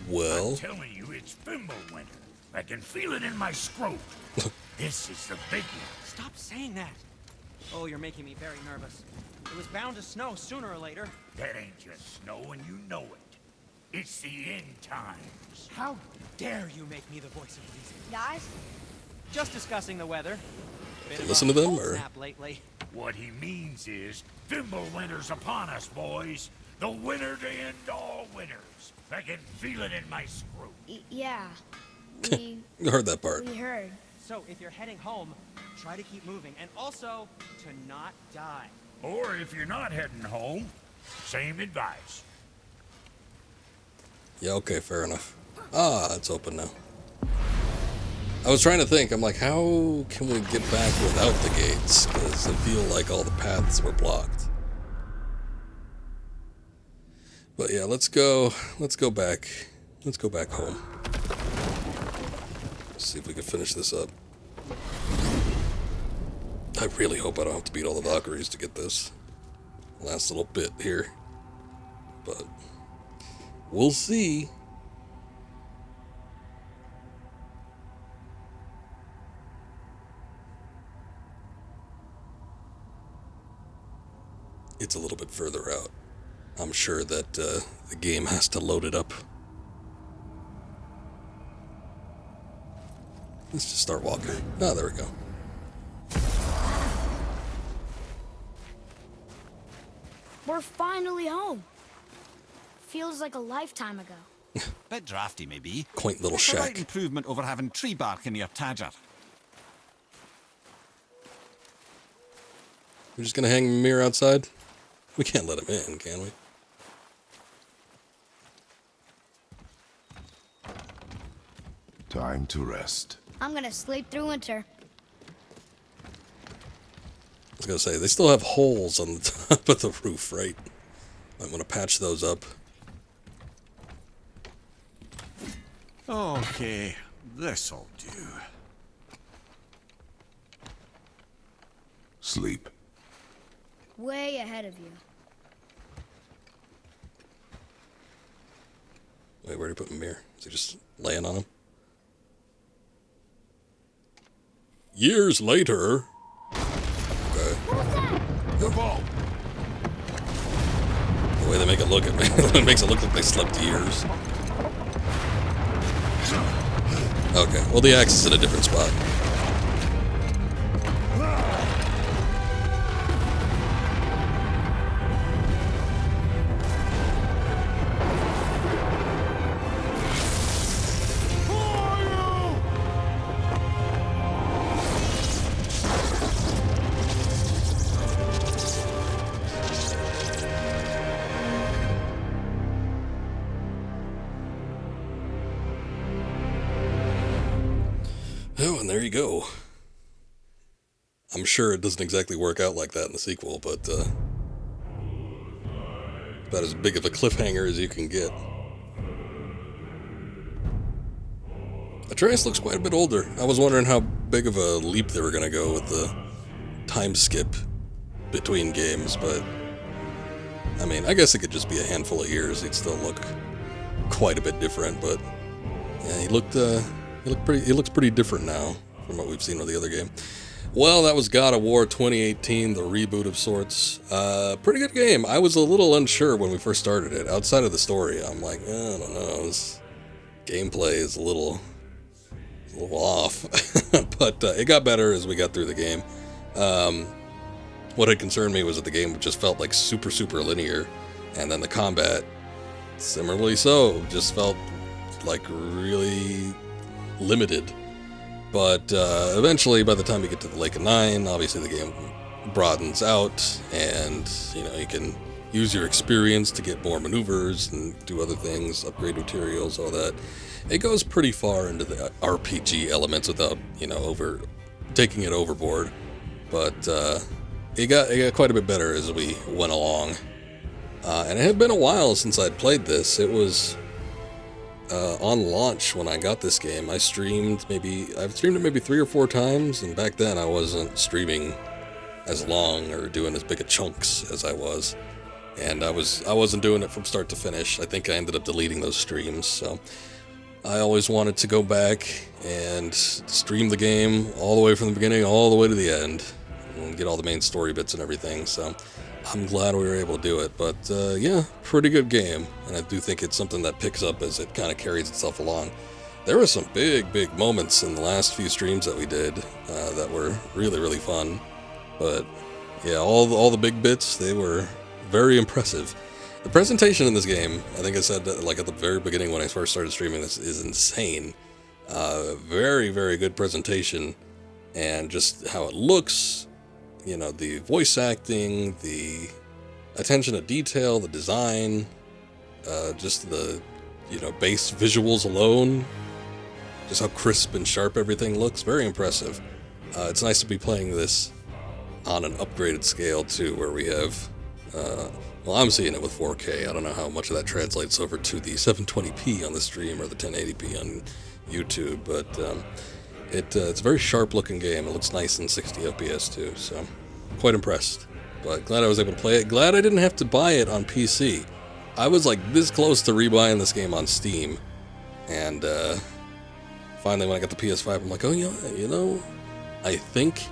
Well, I'm telling you, it's Fimbulwinter. I can feel it in my scrote. This is the biggie. Stop saying that. Oh, you're making me very nervous. It was bound to snow sooner or later. That ain't just snow, and you know it. It's the end times. How dare you make me the voice of reason? Guys? Just discussing the weather. Bit of listen a to them, cold or? snap lately. What he means is, Fimbulwinter's upon us, boys. The winter to end all winters. I can feel it in my scrote. Yeah. you heard that part. We heard. So, if you're heading home, try to keep moving. And also, to not die. Or if you're not heading home, same advice. Yeah, okay, fair enough. Ah, it's open now. I was trying to think, I'm like, how can we get back without the gates? Because I feel like all the paths were blocked. But yeah, let's go back. Let's go back home. See if we can finish this up. I really hope I don't have to beat all the Valkyries to get this last little bit here. But we'll see. It's a little bit further out. I'm sure that the game has to load it up. Let's just start walking. Ah, there we go. We're finally home. Feels like a lifetime ago. Bit drafty, maybe. Quaint little It's a right shack. improvement over having tree bark in your tadger. We're just gonna hang Mimir outside? We can't let him in, can we? Time to rest. I'm gonna sleep through winter. I was gonna say, they still have holes on the top of the roof, right? I want to patch those up. Okay, this'll do. Sleep. Way ahead of you. Wait, where'd he put Mimir? Is he just laying on him? Years later. Okay. The bow. The way they make it look at me, it makes it look like they slept years. Okay, well the axe is in a different spot. Oh, and there you go. I'm sure it doesn't exactly work out like that in the sequel, but about as big of a cliffhanger as you can get. Atreus looks quite a bit older. I was wondering how big of a leap they were going to go with the time skip between games, but I mean, I guess it could just be a handful of years. He'd still look quite a bit different, but yeah, he looks pretty different now from what we've seen with the other game. Well, that was God of War 2018, the reboot of sorts. Pretty good game. I was a little unsure when we first started it. Outside of the story, I'm like, I don't know, this gameplay is a little off. But it got better as we got through the game. What had concerned me was that the game just felt like super linear, and then the combat, similarly so, just felt like really limited. But eventually, by the time you get to the Lake of Nine, obviously the game broadens out, and you can use your experience to get more maneuvers and do other things, upgrade materials, all that. It goes pretty far into the RPG elements without taking it overboard. But it got quite a bit better as we went along. And it had been a while since I'd played this. It was on launch when I got this game. I've streamed it maybe 3 or 4 times, and back then I wasn't streaming as long or doing as big a chunks as I was. And I wasn't doing it from start to finish. I think I ended up deleting those streams, so I always wanted to go back and stream the game all the way from the beginning all the way to the end and get all the main story bits and everything, so I'm glad we were able to do it. But yeah, pretty good game, and I do think it's something that picks up as it kind of carries itself along. There were some big moments in the last few streams that we did that were really fun, but yeah, all the big bits, they were very impressive. The presentation in this game, I think I said that, like at the very beginning when I first started streaming this, is insane. Very good presentation, and just how it looks, the voice acting, the attention to detail, the design, just the, base visuals alone, just how crisp and sharp everything looks, very impressive. It's nice to be playing this on an upgraded scale too, where we have, well, I'm seeing it with 4K. I don't know how much of that translates over to the 720p on the stream or the 1080p on YouTube, but it's a very sharp looking game. It looks nice in 60 FPS too, so quite impressed. But glad I was able to play it. Glad I didn't have to buy it on PC. I was like this close to rebuying this game on Steam, and finally when I got the PS5, I'm like, oh yeah, I think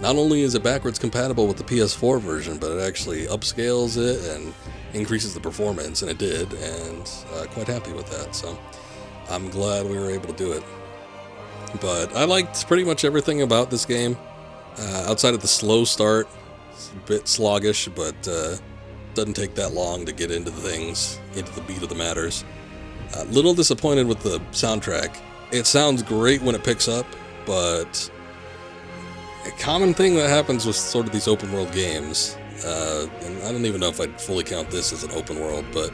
not only is it backwards compatible with the PS4 version, but it actually upscales it and increases the performance, and it did, and quite happy with that, so I'm glad we were able to do it. But I liked pretty much everything about this game, outside of the slow start. It's a bit sluggish, but doesn't take that long to get into the beat of the matters. Little disappointed with the soundtrack. It sounds great when it picks up, but a common thing that happens with sort of these open world games, and I don't even know if I'd fully count this as an open world, but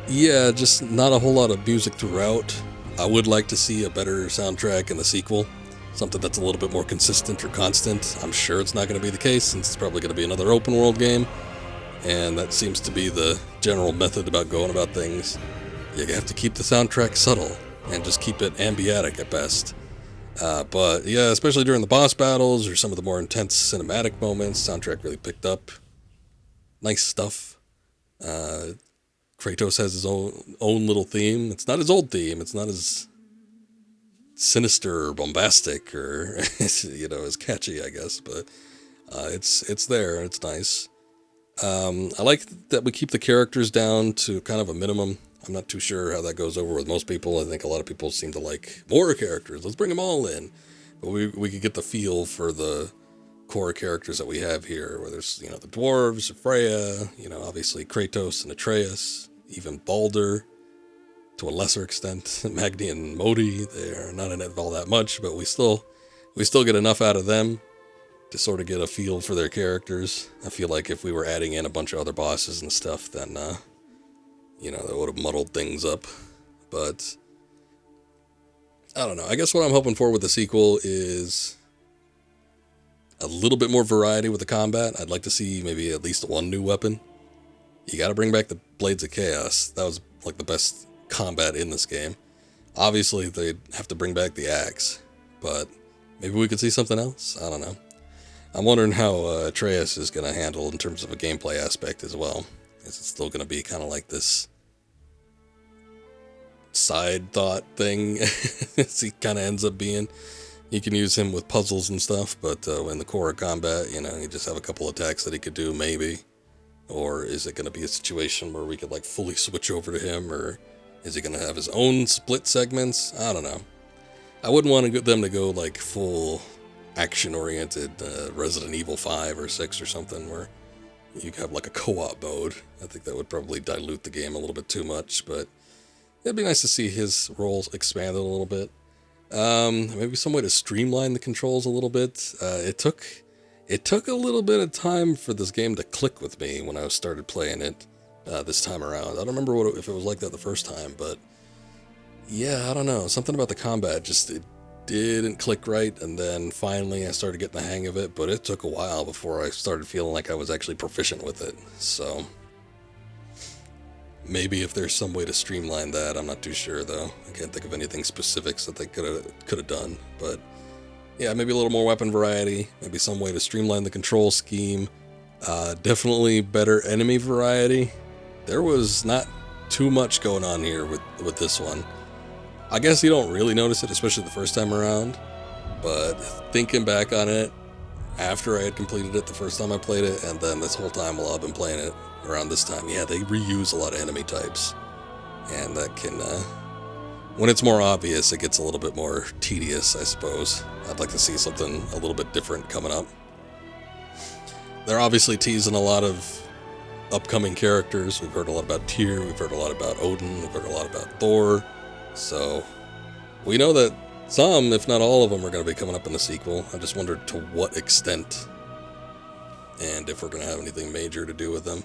yeah, just not a whole lot of music throughout. I would like to see a better soundtrack in the sequel, something that's a little bit more consistent or constant. I'm sure it's not going to be the case, since it's probably going to be another open world game, and that seems to be the general method about going about things. You have to keep the soundtrack subtle and just keep it ambiatic at best. But yeah, especially during the boss battles or some of the more intense cinematic moments, soundtrack really picked up. Nice stuff. Kratos has his own little theme. It's not his old theme. It's not as sinister or bombastic or as catchy, I guess. But it's there. It's nice. I like that we keep the characters down to kind of a minimum. I'm not too sure how that goes over with most people. I think a lot of people seem to like more characters. Let's bring them all in. But we could get the feel for the core characters that we have here, where there's, the dwarves, Freya, obviously Kratos and Atreus, even Baldur, to a lesser extent, Magni and Modi. They're not in it all that much, but we still get enough out of them to sort of get a feel for their characters. I feel like if we were adding in a bunch of other bosses and stuff, then that would have muddled things up. But I don't know. I guess what I'm hoping for with the sequel is a little bit more variety with the combat. I'd like to see maybe at least one new weapon. You got to bring back the Blades of Chaos. That was like the best combat in this game. Obviously, they'd have to bring back the axe, but maybe we could see something else. I don't know. I'm wondering how Atreus is going to handle in terms of a gameplay aspect as well. Is it still going to be kind of like this side thought thing as he kind of ends up being? You can use him with puzzles and stuff, but in the core of combat, you know, you just have a couple attacks that he could do, maybe. Or is it going to be a situation where we could like fully switch over to him, or is he going to have his own split segments? I don't know. I wouldn't want to get them to go like full action-oriented Resident Evil 5 or 6 or something where you have like a co-op mode. I think that would probably dilute the game a little bit too much, but it'd be nice to see his roles expanded a little bit. Maybe some way to streamline the controls a little bit. It took a little bit of time for this game to click with me when I started playing it this time around. I don't remember if it was like that the first time, but yeah, I don't know. Something about the combat just it didn't click right, and then finally I started getting the hang of it, but it took a while before I started feeling like I was actually proficient with it. So maybe if there's some way to streamline that, I'm not too sure though. I can't think of anything specifics that they could have done, but yeah, maybe a little more weapon variety, maybe some way to streamline the control scheme. Definitely better enemy variety. There was not too much going on here with this one. I guess you don't really notice it, especially the first time around, but thinking back on it, after I had completed it the first time I played it, and then this whole time while I've been playing it around this time, yeah, they reuse a lot of enemy types, and that can, when it's more obvious, it gets a little bit more tedious, I suppose. I'd like to see something a little bit different coming up. They're obviously teasing a lot of upcoming characters. We've heard a lot about Tyr, we've heard a lot about Odin, we've heard a lot about Thor. So we know that some, if not all of them, are going to be coming up in the sequel. I just wondered to what extent, and if we're going to have anything major to do with them.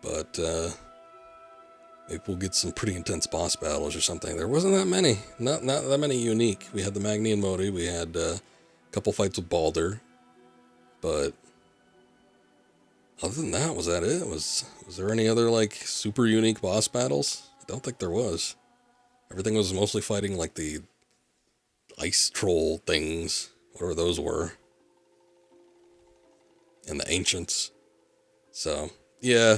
But maybe we'll get some pretty intense boss battles or something. There wasn't that many. Not that many unique. We had the Magni and Modi. We had a couple fights with Baldur. But other than that, was that it? Was there any other like super unique boss battles? I don't think there was. Everything was mostly fighting like the ice troll things, whatever those were, and the ancients. So yeah,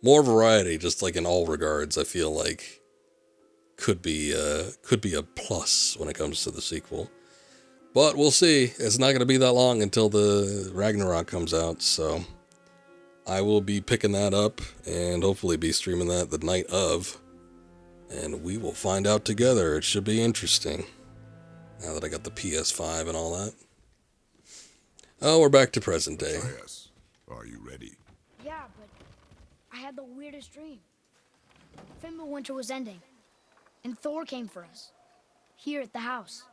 more variety, just like in all regards. I feel like could be a plus when it comes to the sequel. But we'll see. It's not going to be that long until the Ragnarok comes out, so I will be picking that up and hopefully be streaming that the night of. And we will find out together. It should be interesting. Now that I got the PS5 and all that. Oh, we're back to present day. Yes. Are you ready? Yeah, but I had the weirdest dream. Fimbulwinter was ending, and Thor came for us. Here at the house.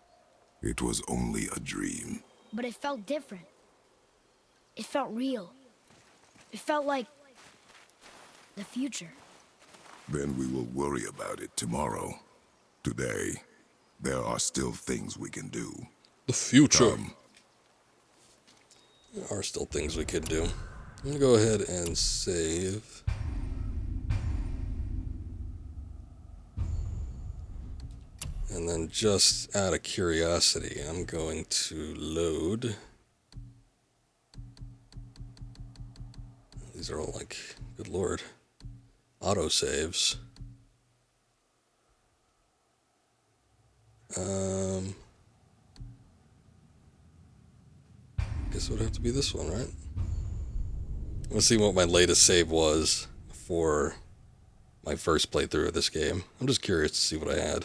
It was only a dream. But it felt different. It felt real. It felt like the future. Then we will worry about it tomorrow. Today, there are still things we can do. The future. Come. There are still things we could do. I'm going to go ahead and save. And then just out of curiosity, I'm going to load. These are all like, good lord, autosaves. Guess it would have to be this one, right? Let's see what my latest save was for my first playthrough of this game. I'm just curious to see what I had.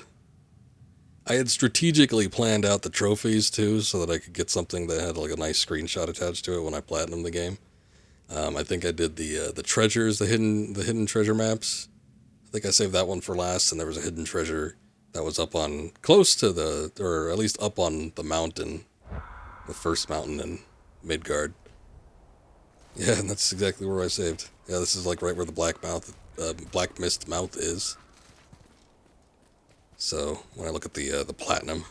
I had strategically planned out the trophies too, so that I could get something that had like a nice screenshot attached to it when I platinumed the game. I think I did the treasures, the hidden treasure maps. I think I saved that one for last, and there was a hidden treasure that was up on close to the, or at least up on the mountain, the first mountain in Midgard. Yeah, and that's exactly where I saved. Yeah, this is like right where the Black Mist mouth is. So when I look at the platinum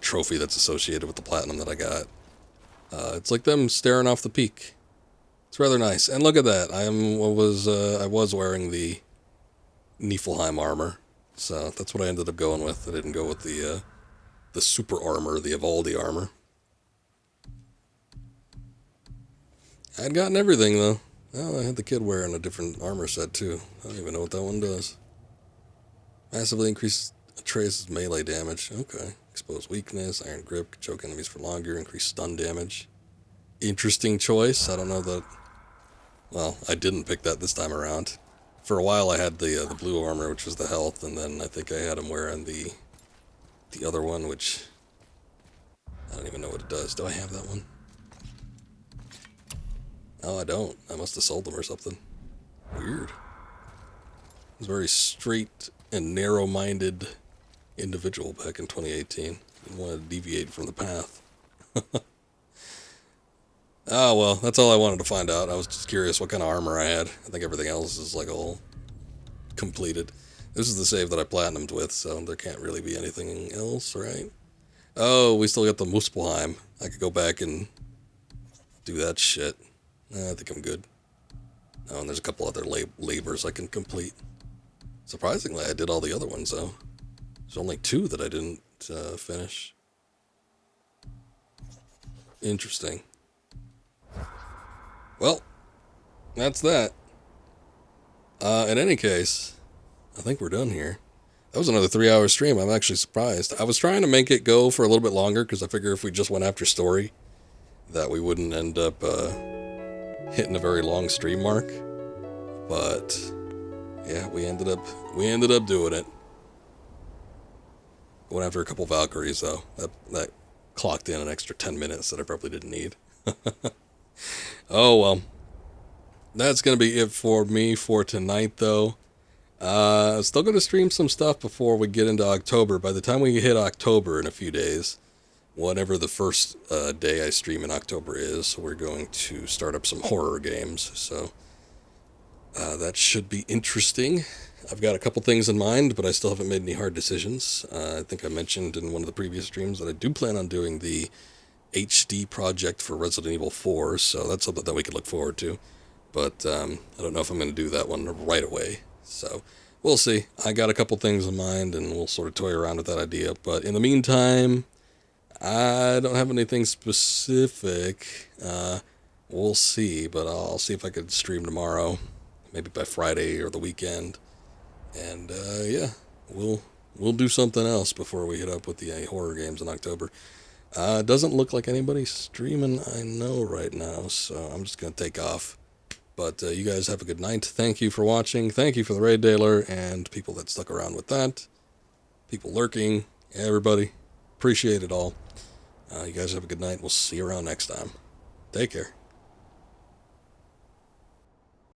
trophy that's associated with the platinum that I got, it's like them staring off the peak. It's rather nice. And look at that. I was wearing the Niflheim armor, so that's what I ended up going with. I didn't go with the super armor, the Evaldi armor. I'd gotten everything though. Oh, I had the kid wearing a different armor set too. I don't even know what that one does. Massively increase Atreus' melee damage. Okay. Expose weakness, iron grip, choke enemies for longer, increase stun damage. Interesting choice. I don't know that. Well, I didn't pick that this time around. For a while, I had the blue armor, which was the health, and then I think I had him wearing the other one, which I don't even know what it does. Do I have that one? Oh, I don't. I must have sold them or something. Weird. I was a very straight and narrow-minded individual back in 2018. Didn't want to deviate from the path. Oh, well, that's all I wanted to find out. I was just curious what kind of armor I had. I think everything else is like all completed. This is the save that I platinumed with, so there can't really be anything else, right? Oh, we still got the Muspelheim. I could go back and do that shit. I think I'm good. Oh, and there's a couple other labors I can complete. Surprisingly, I did all the other ones, though. There's only 2 that I didn't finish. Interesting. Well, that's that. In any case, I think we're done here. That was another 3-hour stream. I'm actually surprised. I was trying to make it go for a little bit longer because I figure if we just went after story, that we wouldn't end up hitting a very long stream mark. But yeah, we ended up doing it. Went after a couple Valkyries though. That clocked in an extra 10 minutes that I probably didn't need. Oh well. That's gonna be it for me for tonight though. Still gonna stream some stuff before we get into October. By the time we hit October in a few days, whatever the first day I stream in October is, we're going to start up some horror games. So that should be interesting. I've got a couple things in mind, but I still haven't made any hard decisions. I think I mentioned in one of the previous streams that I do plan on doing the HD project for Resident Evil 4, so that's something that we could look forward to. But I don't know if I'm going to do that one right away. So we'll see. I got a couple things in mind, and we'll sort of toy around with that idea. But in the meantime, I don't have anything specific. We'll see, but I'll see if I could stream tomorrow, maybe by Friday or the weekend. And yeah, we'll do something else before we hit up with the horror games in October. It doesn't look like anybody's streaming, I know, right now, so I'm just going to take off. But you guys have a good night. Thank you for watching. Thank you for the raid Daler and people that stuck around with that. People lurking, everybody. Appreciate it all. You guys have a good night. We'll see you around next time. Take care.